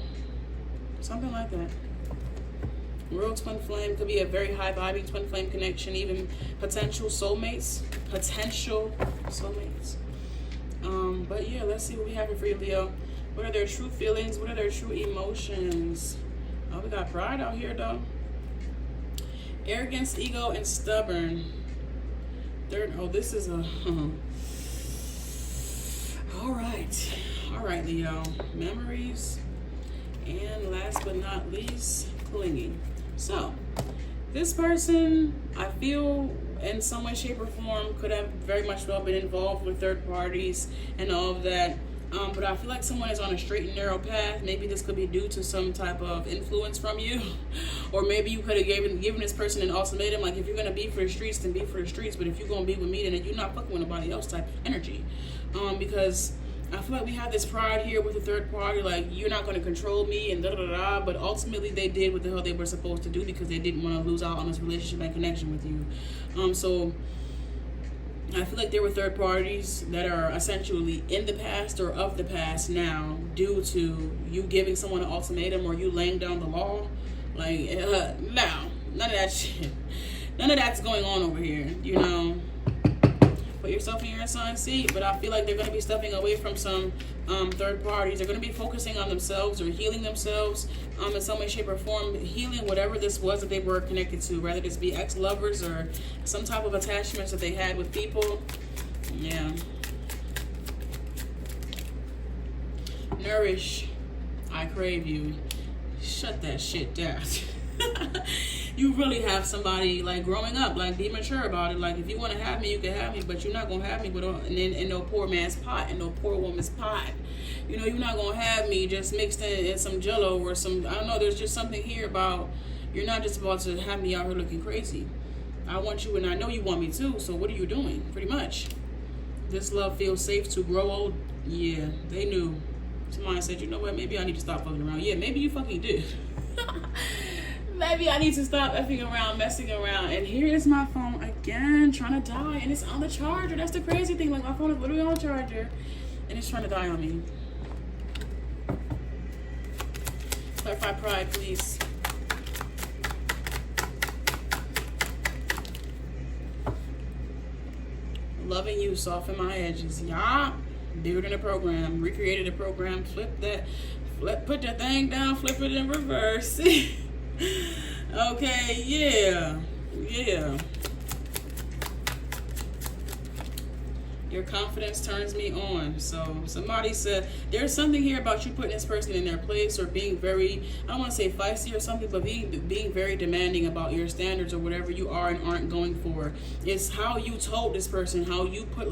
S1: Something like that. Real Twin Flame could be a very high vibing Twin Flame connection, even potential soulmates. But yeah, let's see what we have here for you, Leo. What are their true feelings? What are their true emotions? Oh, we got pride out here, though. Arrogance, ego, and stubborn. This is a... All right, Leo. Memories. And last but not least, clinging. So, this person, I feel, in some way, shape, or form, could have very much well been involved with third parties and all of that. But I feel like someone is on a straight and narrow path. Maybe this could be due to some type of influence from you. Or maybe you could have given this person an ultimatum, like, if you're going to be for the streets, then be for the streets. But if you're going to be with me, then you're not fucking with nobody else type of energy. Because I feel like we have this pride here with the third party, like, you're not going to control me and da-da-da-da. But ultimately, they did what the hell they were supposed to do because they didn't want to lose out on this relationship and connection with you. So I feel like there were third parties that are essentially in the past or of the past now due to you giving someone an ultimatum or you laying down the law. Like, no, none of that shit. None of that's going on over here, you know. Put yourself in your assigned seat, but I feel like they're going to be stepping away from some third parties. They're going to be focusing on themselves or healing themselves in some way, shape, or form, healing whatever this was that they were connected to, whether this be ex-lovers or some type of attachments that they had with people. Yeah. Nourish. I crave you. Shut that shit down. You really have somebody, like, growing up, like, be mature about it. Like, if you want to have me, you can have me, but you're not going to have me in no poor man's pot, in no poor woman's pot. You know, you're not going to have me just mixed in some Jell-O or some, I don't know, there's just something here about, you're not just about to have me out here looking crazy. I want you, and I know you want me too, so what are you doing? Pretty much. This love feels safe to grow old. Yeah, they knew. Somebody said, you know what, maybe I need to stop fucking around. Yeah, maybe you fucking did. Maybe I need to stop effing around, messing around. And here is my phone again, trying to die. And it's on the charger. That's the crazy thing. Like, my phone is literally on the charger. And it's trying to die on me. Clarify pride, please. Loving you, soften my edges. Yeah. Building a program. Recreated a program. Put that thing down, flip it in reverse. Okay, yeah. Your confidence turns me on. So somebody said there's something here about you putting this person in their place, or being very, I don't want to say feisty or something, but being very demanding about your standards or whatever you are and aren't going for. It's how you told this person, how you put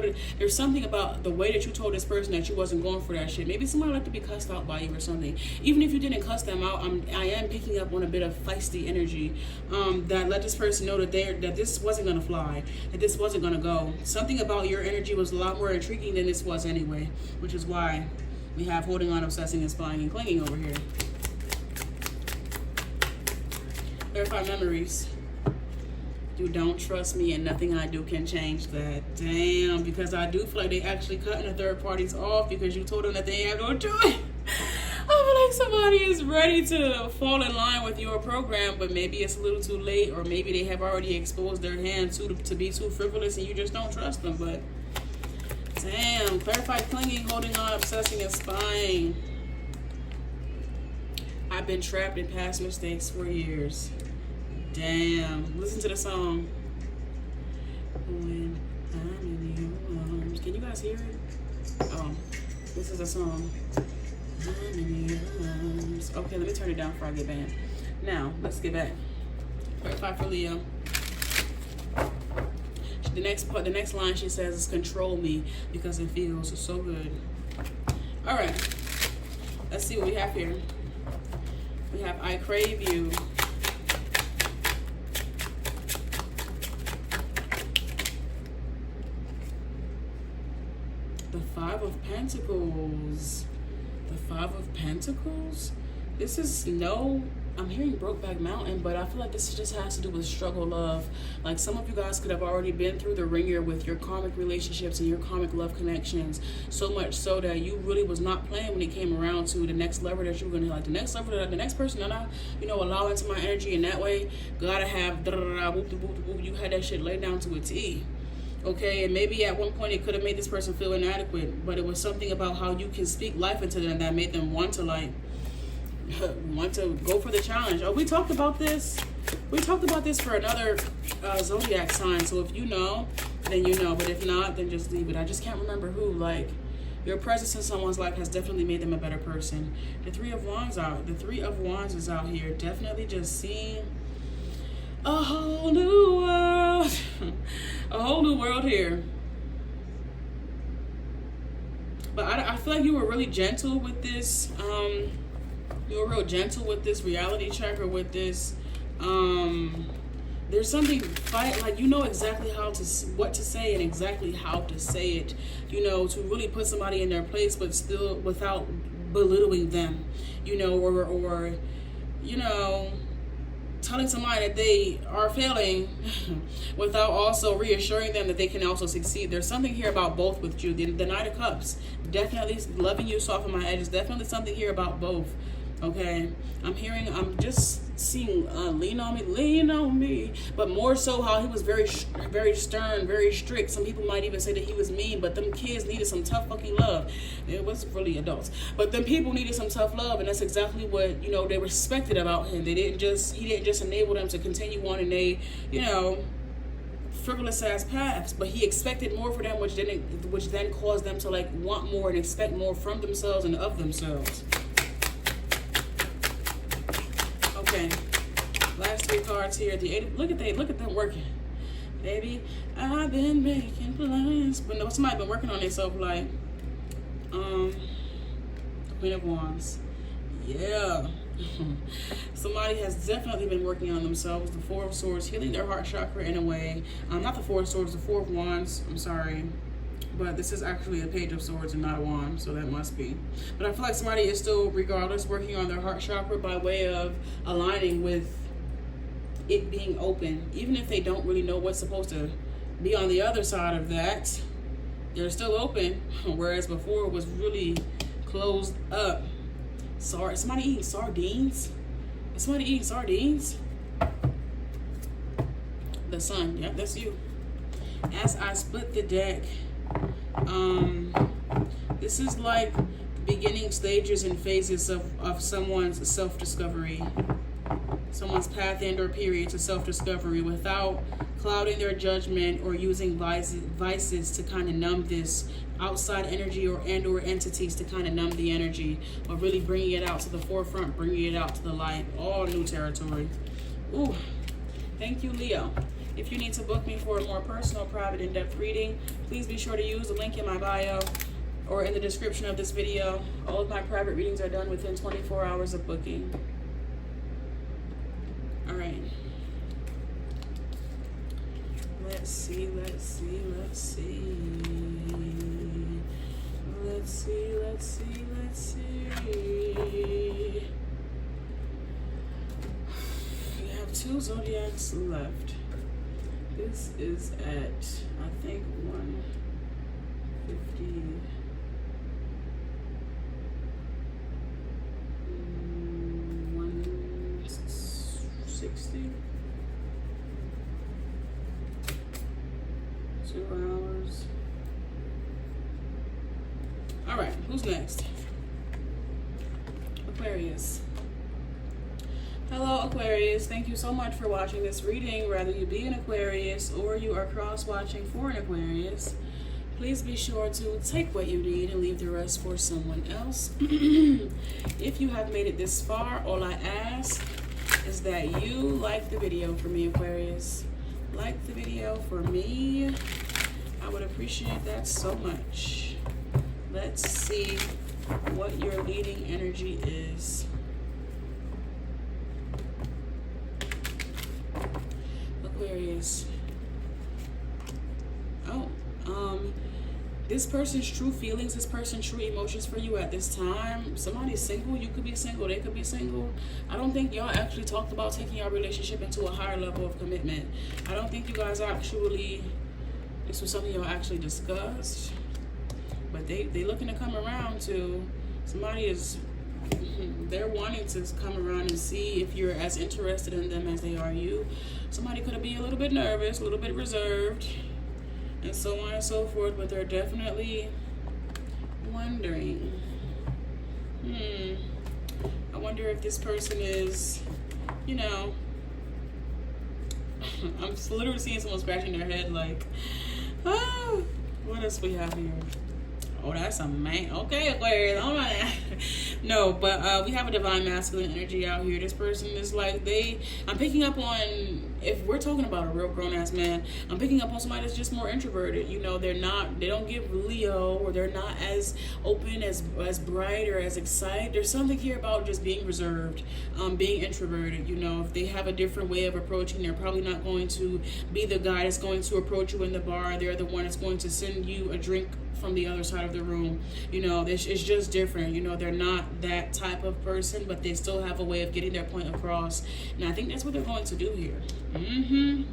S1: it. There's something about the way that you told this person that you wasn't going for that shit. Maybe somebody like to be cussed out by you or something. Even if you didn't cuss them out, I am picking up on a bit of feisty energy that let this person know that this wasn't gonna fly, that this wasn't gonna go. Something about your energy was a lot more intriguing than this was anyway, which is why we have holding on, obsessing, and spying, and clinging over here. Verify memories. You don't trust me, and nothing I do can change that. Damn, because I do feel like they actually cutting the third parties off because you told them that they have no choice. I feel like somebody is ready to fall in line with your program, but maybe it's a little too late, or maybe they have already exposed their hand to be too frivolous and you just don't trust them. But damn, clarified clinging, holding on, obsessing, and spying. I've been trapped in past mistakes for years. Damn. Listen to the song. When I'm in your arms. Can you guys hear it? Oh, this is a song. I'm in your arms. Okay, let me turn it down before I get banned. Now, let's get back. Clarify for Leo. The next line she says is control me because it feels so good. All right. Let's see what we have here. We have I crave you. The Five of Pentacles. The Five of Pentacles? This is I'm hearing Brokeback Mountain, but I feel like this just has to do with struggle love. Like, some of you guys could have already been through the ringer with your karmic relationships and your karmic love connections, so much so that you really was not playing when it came around to the next level that you were gonna, like, the next level that the next person that I, allow into my energy in that way, gotta have you had that shit laid down to a T. Okay, and maybe at one point it could have made this person feel inadequate, but it was something about how you can speak life into them that made them want to go for the challenge. Oh, we talked about this. We talked about this for another zodiac sign. So if you know, then you know. But if not, then just leave it. I just can't remember who. Like, your presence in someone's life has definitely made them a better person. The Three of Wands out. The Three of Wands is out here. Definitely just seeing a whole new world. A whole new world here. But I feel like you were really gentle with this. You were real gentle with this reality check, or with this. There's something like you know exactly what to say and exactly how to say it. To really put somebody in their place, but still without belittling them. Or telling somebody that they are failing without also reassuring them that they can also succeed. There's something here about both with you. The Knight of Cups, definitely loving you, soften my edges. Definitely something here about both. Okay, I'm just seeing lean on me, but more so how he was very, very stern, very strict. Some people might even say that he was mean, but them kids needed some tough fucking love. It was really adults, but them people needed some tough love, and that's exactly what they respected about him. He didn't just enable them to continue on in they, frivolous ass paths, but he expected more for them, which then caused them to want more and expect more from themselves and of themselves. Okay, Last 3 cards here. The 8. Look at them working. Baby, I've been making plans. But no, somebody been working on themselves, like the Queen of Wands. Yeah. Somebody has definitely been working on themselves. The 4 of Swords, healing their heart chakra in a way. Not the 4 of Swords, the 4 of Wands. I'm sorry. But this is actually a Page of Swords and not a wand, so that must be. But I feel like somebody is still, regardless, working on their heart chakra by way of aligning with it being open. Even if they don't really know what's supposed to be on the other side of that, they're still open. Whereas before it was really closed up. Sorry, somebody eating sardines? Is somebody eating sardines? The Sun, yep, that's you. As I split the deck, this is like the beginning stages and phases of someone's self-discovery, someone's path and or period to self-discovery, without clouding their judgment or using vices to kind of numb this outside energy or entities to kind of numb the energy, but really bringing it out to the forefront, bringing it out to the light. All new territory. Ooh, thank you, Leo. If you need to book me for a more personal, private, in-depth reading, please be sure to use the link in my bio or in the description of this video. All of my private readings are done within 24 hours of booking. All right. Let's see. We have 2 zodiacs left. This is at, I think, 150. 160. 2 hours. All right, who's next? Aquarius. Hello, Aquarius. Thank you so much for watching this reading. Whether you be an Aquarius or you are cross-watching for an Aquarius, please be sure to take what you need and leave the rest for someone else. If you have made it this far, all I ask is that you like the video for me, Aquarius. Like the video for me. I would appreciate that so much. Let's see what your leading energy is. Aquarius. This person's true feelings, this person's true emotions for you at this time. Somebody's single, you could be single, they could be single. I don't think y'all actually talked about taking your relationship into a higher level of commitment. I don't think you guys actually, this was something y'all actually discussed. But they looking to come around to, somebody is, they're wanting to come around and see if you're as interested in them as they are you. Somebody could be a little bit nervous, a little bit reserved, and so on and so forth, but they're definitely wondering. I wonder if this person is, you know, I'm literally seeing someone scratching their head like, oh, what else we have here? Oh, that's a man. Okay, Aquarius. Oh my. No, but we have a divine masculine energy out here. This person is like, I'm picking up on, if we're talking about a real grown-ass man, I'm picking up on somebody that's just more introverted. You know, they don't give Leo, or they're not as open, as bright, or as excited. There's something here about just being reserved, being introverted. You know, if they have a different way of approaching, they're probably not going to be the guy that's going to approach you in the bar. They're the one that's going to send you a drink from the other side of the room. You know, it's just different. You know, they're not that type of person, but they still have a way of getting their point across. And I think that's what they're going to do here.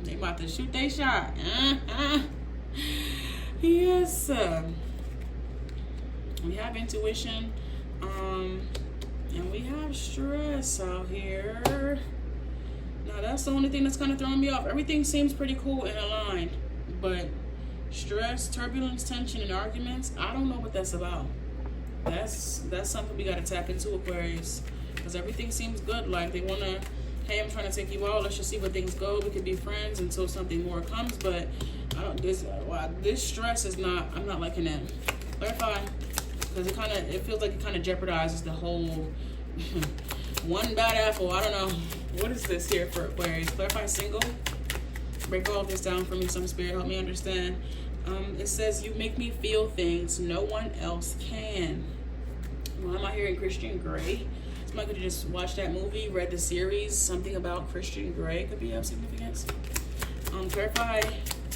S1: They about to shoot their shot. Yes. We have intuition. And we have stress out here. Now, that's the only thing that's kind of throwing me off. Everything seems pretty cool and aligned, but stress, turbulence, tension, and arguments, I don't know what that's about. That's something we got to tap into, Aquarius, because everything seems good. Like they want to, hey, I'm trying to take you out, let's just see where things go, we could be friends until something more comes. But I don't, this stress is not, I'm not liking that. Clarify, because it feels like it kind of jeopardizes the whole One bad apple. I don't know. What is this here for Aquarius? Clarify single. Break all this down for me, some spirit. Help me understand. It says, you make me feel things no one else can. Why am I hearing Christian Grey? Somebody could have just watched that movie, read the series. Something about Christian Grey could be of significance. Clarify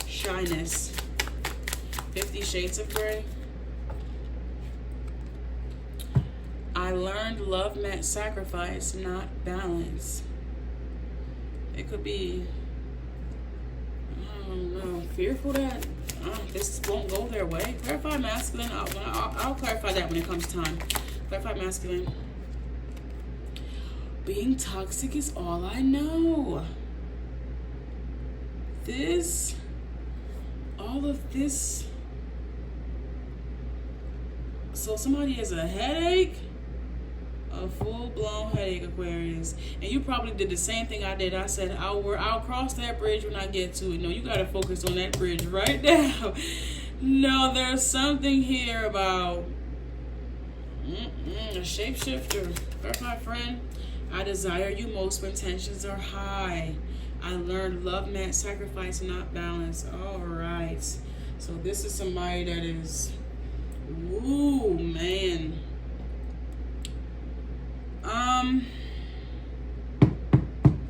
S1: shyness. 50 Shades of Grey. I learned love meant sacrifice, not balance. It could be, I don't know, fearful that this won't go their way. Clarify masculine. I'll clarify that when it comes time. Clarify masculine. Being toxic is all I know. All of this. So somebody has a headache. A full-blown headache, Aquarius. And you probably did the same thing I did. I said, I'll cross that bridge when I get to it. No, you got to focus on that bridge right now. No, there's something here about a shapeshifter. My friend, I desire you most when tensions are high. I learned love meant sacrifice, not balance. All right. So this is somebody that is, ooh, man.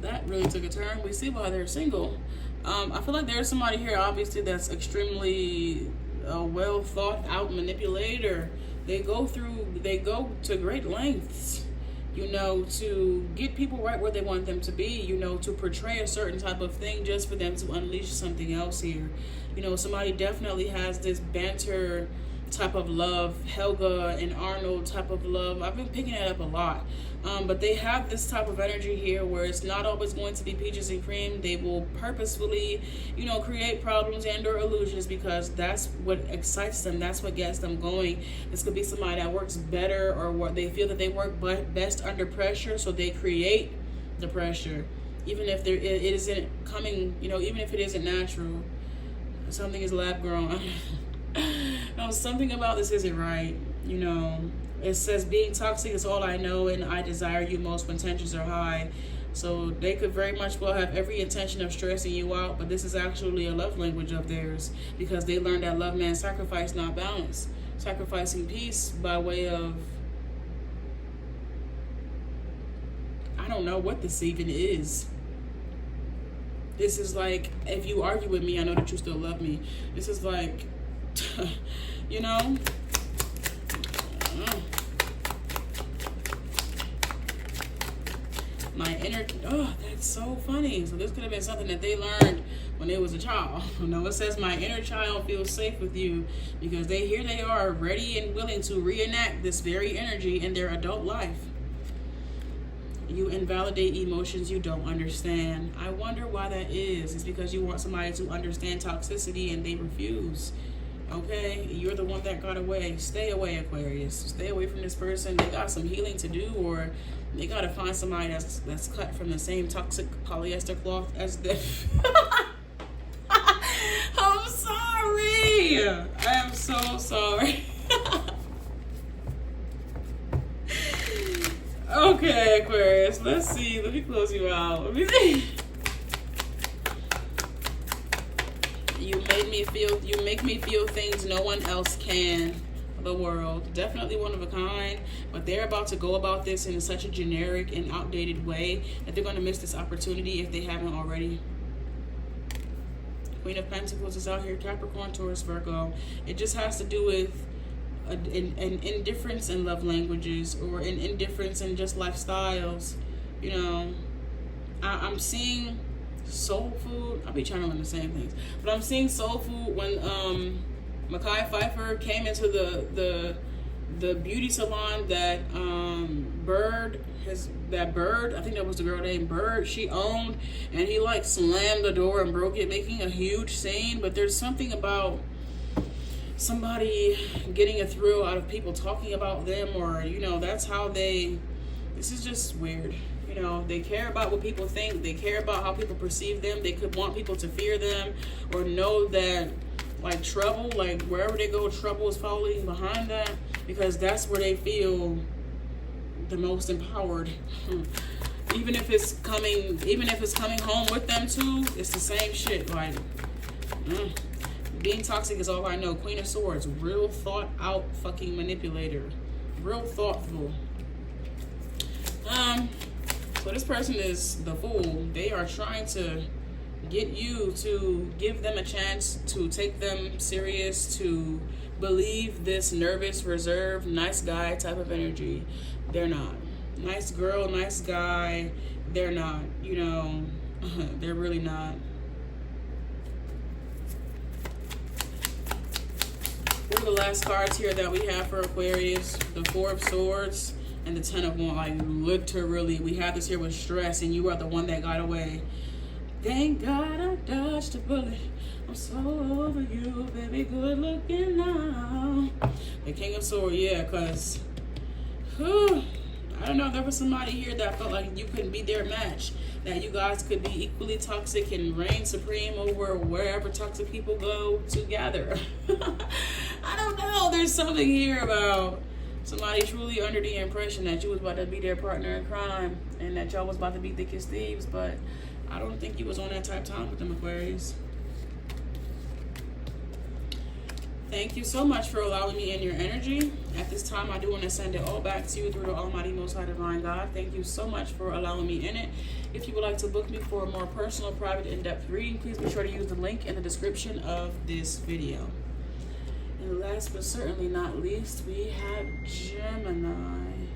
S1: That really took a turn. We see why they're single. I feel like there's somebody here, obviously, that's extremely well thought out manipulator. They go to great lengths, you know, to get people right where they want them to be, you know, to portray a certain type of thing just for them to unleash something else here. You know, somebody definitely has this banter type of love, Helga and Arnold type of love. I've been picking it up a lot. But they have this type of energy here where it's not always going to be peaches and cream. They will purposefully, you know, create problems and or illusions because that's what excites them. That's what gets them going. This could be somebody that works better or what they feel that they work best under pressure. So they create the pressure. Even if it isn't coming, you know, even if it isn't natural. Something is lab grown. No, something about this isn't right, you know. It says being toxic is all I know and I desire you most when tensions are high. So they could very much well have every intention of stressing you out, but this is actually a love language of theirs because they learned that love meant sacrifice, not balance. Sacrificing peace by way of, I don't know what this even is. This is like, if you argue with me, I know that you still love me. This is like, you know, my inner, oh, that's so funny. So this could have been something that they learned when they was a child. No, it says my inner child feels safe with you because here they are ready and willing to reenact this very energy in their adult life. You invalidate emotions you don't understand. I wonder why that is. It's because you want somebody to understand toxicity and they refuse. Okay, you're the one that got away. Stay away, Aquarius. Stay away from this person. They got some healing to do, or they gotta find somebody that's cut from the same toxic polyester cloth as them. I'm sorry. I am so sorry. Okay, Aquarius. Let's see. Let me close you out. Let me see. You make me feel things no one else can. The world. Definitely one of a kind, but they're about to go about this in such a generic and outdated way that they're going to miss this opportunity if they haven't already. Queen of Pentacles is out here. Capricorn, Taurus, Virgo. It just has to do with an indifference in love languages or an indifference in just lifestyles. You know, I'm seeing soul food. I'll be trying to learn the same things, but I'm seeing soul food when Mekhi Phifer came into the beauty salon that Bird, I think that was the girl named Bird, she owned, and he like slammed the door and broke it, making a huge scene. But there's something about somebody getting a thrill out of people talking about them, or you know, that's how this is just weird. You know, they care about what people think. They care about how people perceive them. They could want people to fear them or know that, like, trouble, like, wherever they go, trouble is following behind that because that's where they feel the most empowered. Even if it's coming home with them too, it's the same shit. Like, being toxic is all I know. Queen of Swords, real thought out fucking manipulator, real thoughtful. So this person is the Fool. They are trying to get you to give them a chance to take them serious, to believe this nervous, reserved, nice guy type of energy. They're not. Nice girl, nice guy, they're not. You know, they're really not. What are the last cards here that we have for Aquarius? The Four of Swords and the Ten of Wands. Like, literally, we have this here with stress, and you are the one that got away. Thank God I dodged a bullet. I'm so over you, baby. Good looking now. The King of Swords, yeah, because, I don't know, there was somebody here that felt like you couldn't be their match. That you guys could be equally toxic and reign supreme over wherever toxic people go together. I don't know. There's something here about somebody truly under the impression that you was about to be their partner in crime and that y'all was about to be thick as thieves, but I don't think you was on that type of time with them, Aquarius. Thank you so much for allowing me in your energy. At this time, I do want to send it all back to you through the Almighty Most High Divine God. Thank you so much for allowing me in it. If you would like to book me for a more personal, private, in-depth reading, please be sure to use the link in the description of this video. And last but certainly not least, we have Gemini.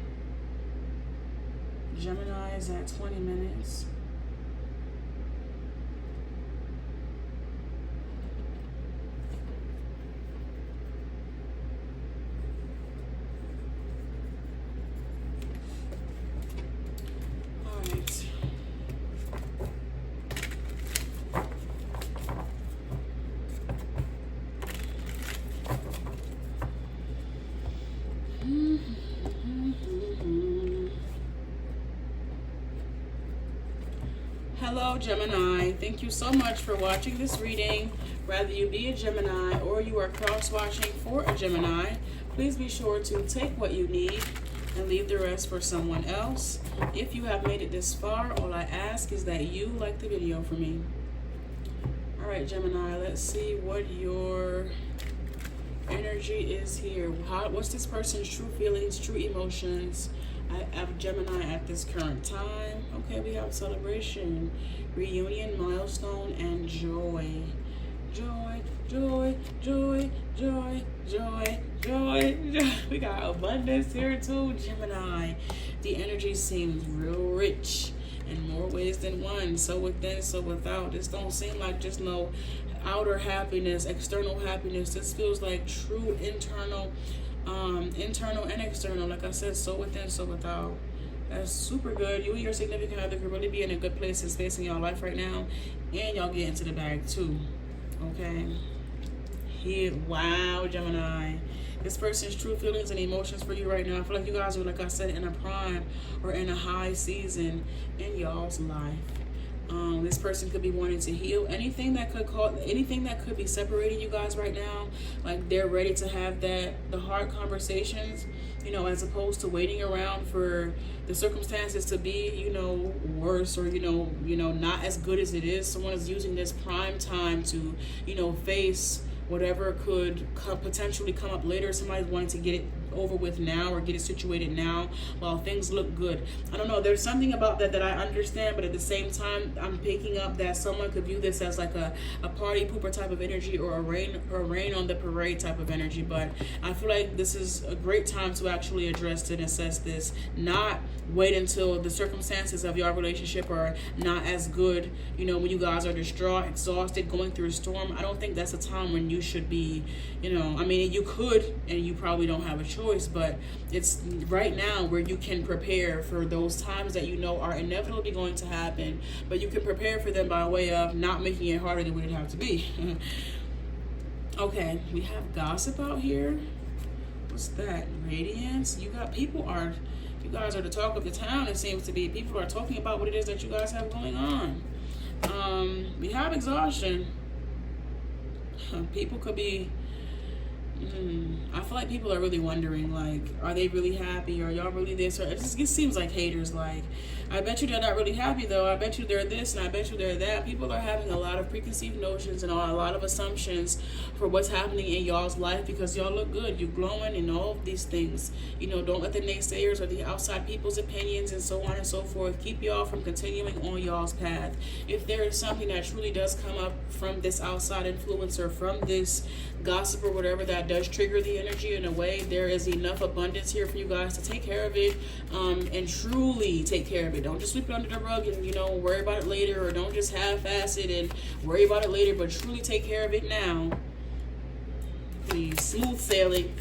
S1: Gemini is at 20 minutes. Hello Gemini, thank you so much for watching this reading. Whether you be a Gemini or you are cross-watching for a Gemini, please be sure to take what you need and leave the rest for someone else. If you have made it this far, all I ask is that you like the video for me. Alright Gemini, let's see what your energy is here. What's this person's true feelings, true emotions? I have Gemini at this current time. Okay, we have celebration, reunion, milestone, and joy. Joy, joy, joy, joy, joy, joy, joy. We got abundance here too, Gemini. The energy seems real rich in more ways than one. So within, so without. This don't seem like just no outer happiness, external happiness. This feels like true internal and external. Like I said, so within, so without. That's super good. You and your significant other could really be in a good place and space in your life right now, and y'all get into the bag too. Okay. Here, wow, Gemini. This person's true feelings and emotions for you right now. I feel like you guys are, like I said, in a prime or in a high season in y'all's life. This person could be wanting to heal anything that could be separating you guys right now. Like they're ready to have the hard conversations, you know, as opposed to waiting around for the circumstances to be, you know, worse or, you know, not as good as it is. Someone is using this prime time to, you know, face whatever could potentially come up later. Somebody's wanting to get it over with now or get it situated now while things look good. I don't know, there's something about that I understand, but at the same time I'm picking up that someone could view this as like a party pooper type of energy or a rain on the parade type of energy. But I feel like this is a great time to actually address and assess this, not wait until the circumstances of your relationship are not as good, you know, when you guys are distraught, exhausted, going through a storm. I don't think that's a time when you should be, you know, I mean, you could and you probably don't have a choice, but it's right now where you can prepare for those times that you know are inevitably going to happen, but you can prepare for them by way of not making it harder than it would have to be. Okay, we have gossip out here. What's that? Radiance. You guys are the talk of the town. It seems to be. People are talking about what it is that you guys have going on. We have exhaustion. People could be I feel like people are really wondering, like, are they really happy? Are y'all really this? Or it seems like haters, like, I bet you they're not really happy, though. I bet you they're this, and I bet you they're that. People are having a lot of preconceived notions and a lot of assumptions for what's happening in y'all's life because y'all look good. You're glowing and all of these things. You know, don't let the naysayers or the outside people's opinions and so on and so forth keep y'all from continuing on y'all's path. If there is something that truly does come up from this outside influencer, from this gossip or whatever that does trigger the energy in a way, there is enough abundance here for you guys to take care of it, and truly take care of it. Don't just sweep it under the rug and, you know, worry about it later, or don't just half-ass it and worry about it later, but truly take care of it now. Please. Smooth sailing.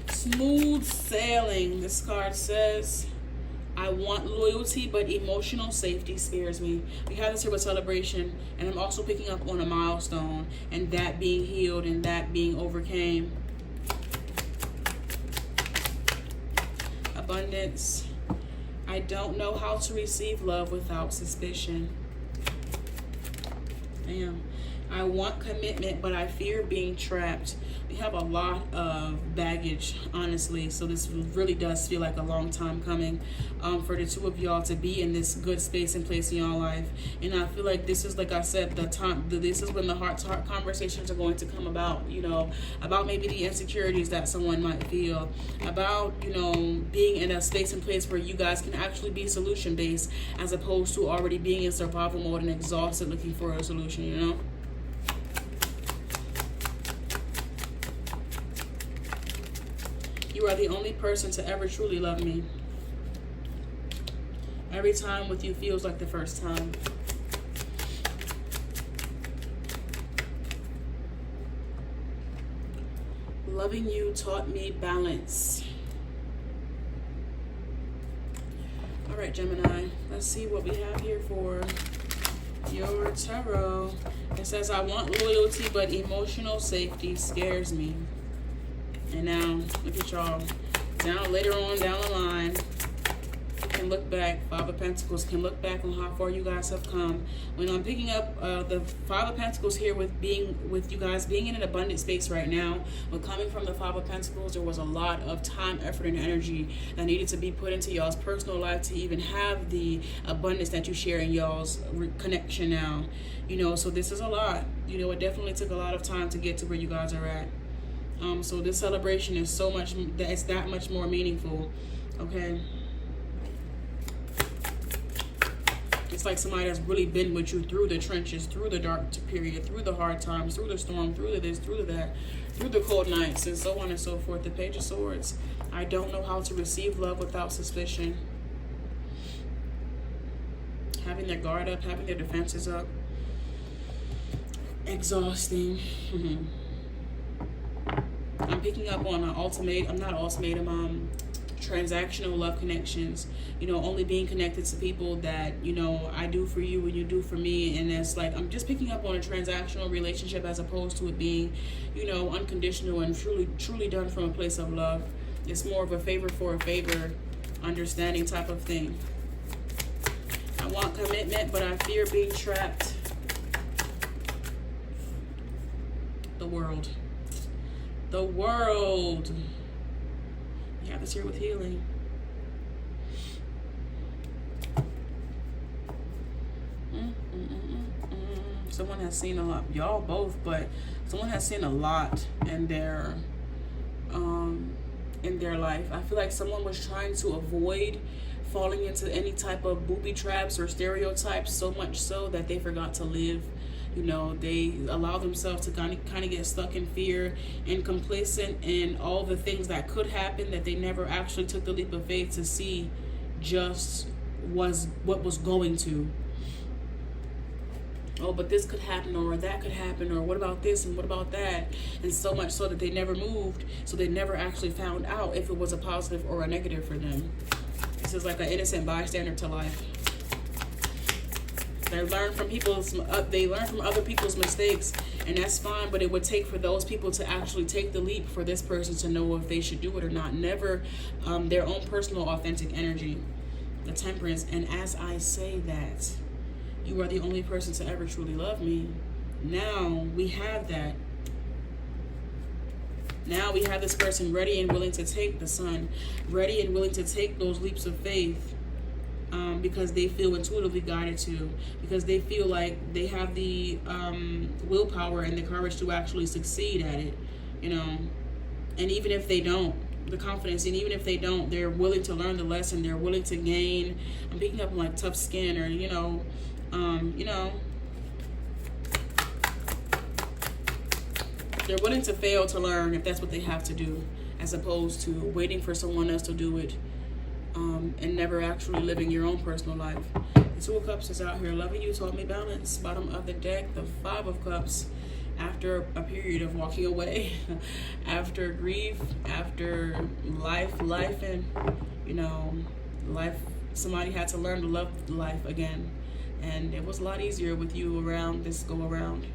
S1: Smooth sailing. This card says, I want loyalty, but emotional safety scares me. We have this here with celebration, and I'm also picking up on a milestone, and that being healed and that being overcame. Abundance. I don't know how to receive love without suspicion. Damn. I want commitment, but I fear being trapped. We have a lot of baggage, honestly, so this really does feel like a long time coming for the two of y'all to be in this good space and place in y'all life. And I feel like this is, like I said, this is when the heart-to-heart conversations are going to come about, you know, about maybe the insecurities that someone might feel, about, you know, being in a space and place where you guys can actually be solution-based as opposed to already being in survival mode and exhausted looking for a solution, you know? You are the only person to ever truly love me. Every time with you feels like the first time. Loving you taught me balance. All right, Gemini, let's see what we have here for your tarot. It says, I want loyalty, but emotional safety scares me. And now, look at y'all. Later on down the line, you can look back. Five of Pentacles can look back on how far you guys have come. When I'm picking up the Five of Pentacles here with you guys being in an abundant space right now, but coming from the Five of Pentacles, there was a lot of time, effort, and energy that needed to be put into y'all's personal life to even have the abundance that you share in y'all's connection now. You know, so this is a lot. You know, it definitely took a lot of time to get to where you guys are at. So this celebration is so much, it's that much more meaningful, okay? It's like somebody that's really been with you through the trenches, through the dark period, through the hard times, through the storm, through the this, through the that, through the cold nights, and so on and so forth. The Page of Swords. I don't know how to receive love without suspicion. Having their guard up, having their defenses up. Exhausting. I'm picking up on transactional love connections, you know, only being connected to people that, you know, I do for you and you do for me. And it's like, I'm just picking up on a transactional relationship as opposed to it being, you know, unconditional and truly done from a place of love. It's more of a favor for a favor, understanding type of thing. I want commitment, but I fear being trapped. The world. The world. You have this here with healing. Someone has seen a lot. Y'all both, but someone has seen a lot in their life. I feel like someone was trying to avoid falling into any type of booby traps or stereotypes, so much so that they forgot to live. You know, they allow themselves to kind of get stuck in fear and complacent in all the things that could happen, that they never actually took the leap of faith to see just what was going to. Oh, but this could happen, or that could happen, or what about this and what about that? And so much so that they never moved, so they never actually found out if it was a positive or a negative for them. This is like an innocent bystander to life. They learn from other people's mistakes, and that's fine, but it would take for those people to actually take the leap for this person to know if they should do it or not. Never their own personal authentic energy. The Temperance. And as I say that, you are the only person to ever truly love me. Now we have that. Now we have this person ready and willing to take the sun, ready and willing to take those leaps of faith, because they feel intuitively guided to, because they feel like they have the willpower and the courage to actually succeed at it, you know. And even if they don't, the confidence, and even if they don't, they're willing to learn the lesson. They're willing to gain. I'm picking up on like tough skin, or you know, they're willing to fail to learn if that's what they have to do, as opposed to waiting for someone else to do it, and never actually living your own personal life. The Two of Cups is out here loving you, taught me balance. Bottom of the deck, the Five of Cups. After a period of walking away, after grief, after life, and you know, life. Somebody had to learn to love life again, and it was a lot easier with you around this go around.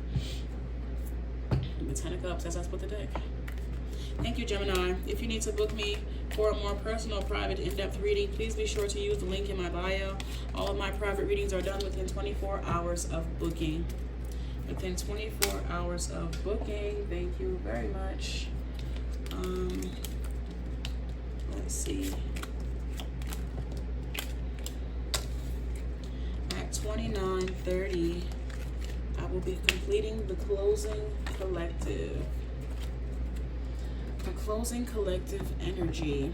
S1: The Ten of Cups, that's with the deck. Thank you, Gemini. If you need to book me for a more personal, private, in-depth reading, please be sure to use the link in my bio. All of my private readings are done within 24 hours of booking. Within 24 hours of booking. Thank you very much. Let's see. At 29:30, I will be completing the closing collective. The closing collective energy.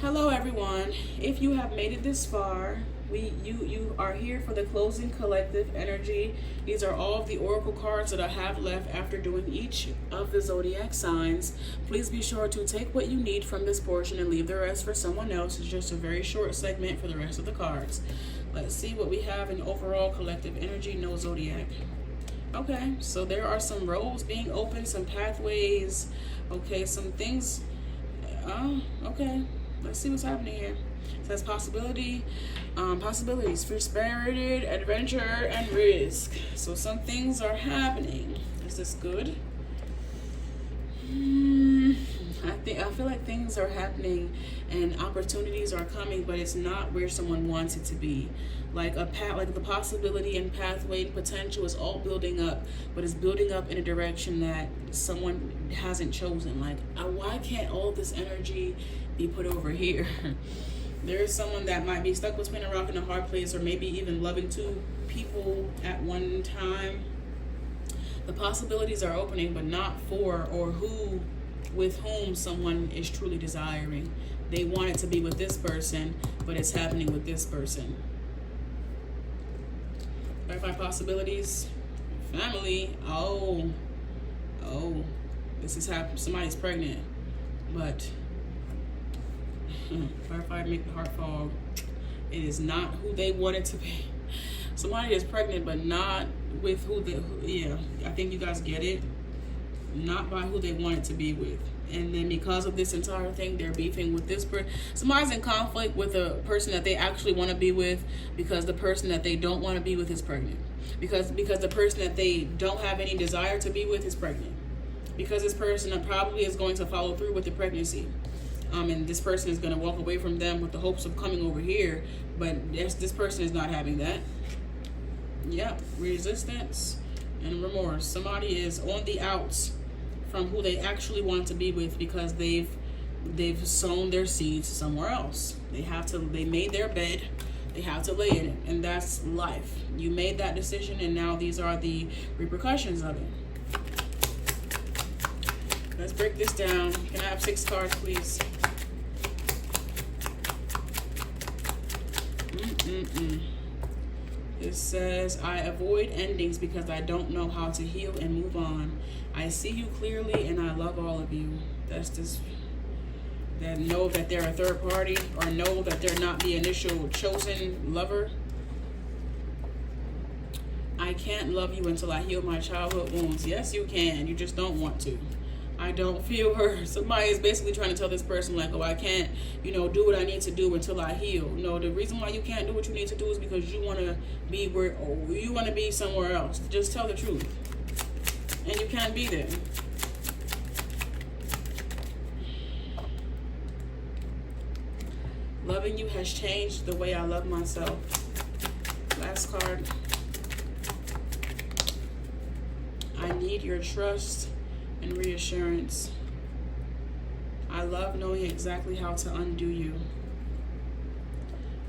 S1: Hello everyone. If you have made it this far, you are here for the closing collective energy. These are all of the oracle cards that I have left after doing each of the zodiac signs. Please be sure to take what you need from this portion and leave the rest for someone else. It's just a very short segment for the rest of the cards. Let's see what we have in overall collective energy. No zodiac. Okay, so there are some roads being opened, some pathways. Okay, some things. Okay. Let's see what's happening here. It says possibilities for spirited adventure and risk. So some things are happening. Is this good? I feel like things are happening and opportunities are coming, but it's not where someone wants it to be. Like like the possibility and pathway and potential is all building up, but it's building up in a direction that someone hasn't chosen. Like, why can't all this energy be put over here? There is someone that might be stuck between a rock and a hard place, or maybe even loving two people at one time. The possibilities are opening, but not for or with whom someone is truly desiring. They want it to be with this person, but it's happening with this person. Clarify possibilities. Family. Oh, this is happening. Somebody's pregnant, but clarify, make the heart fall. It is not who they want it to be. Somebody is pregnant, but not with yeah, I think you guys get it. Not by who they want it to be with. And then because of this entire thing, they're beefing with this person. Somebody's in conflict with a person that they actually want to be with, because the person that they don't want to be with is pregnant. Because the person that they don't have any desire to be with is pregnant. Because this person probably is going to follow through with the pregnancy. And this person is going to walk away from them with the hopes of coming over here. But this person is not having that. Yep, resistance and remorse. Somebody is on the outs from who they actually want to be with, because they've sown their seeds somewhere else. They made their bed, they have to lay in it, and that's life. You made that decision, and now these are the repercussions of it. Let's break this down. Can I have 6 cards, please? It says, I avoid endings because I don't know how to heal and move on. I see you clearly and I love all of you. That's just that know that they're a third party, or know that they're not the initial chosen lover. I can't love you until I heal my childhood wounds. Yes, you can. You just don't want to. I don't feel her. Somebody is basically trying to tell this person, like, oh, I can't, do what I need to do until I heal. No, the reason why you can't do what you need to do is because you want to be you want to be somewhere else. Just tell the truth. And you can't be there. Loving you has changed the way I love myself. Last card. I need your trust and reassurance. I love knowing exactly how to undo you.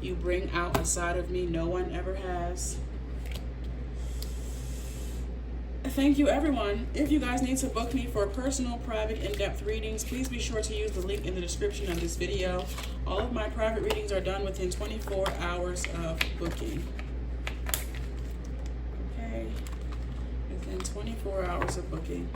S1: You bring out a side of me no one ever has. Thank you, everyone. If you guys need to book me for personal, private, in-depth readings, please be sure to use the link in the description of this video. All of my private readings are done within 24 hours of booking. Okay, within 24 hours of booking.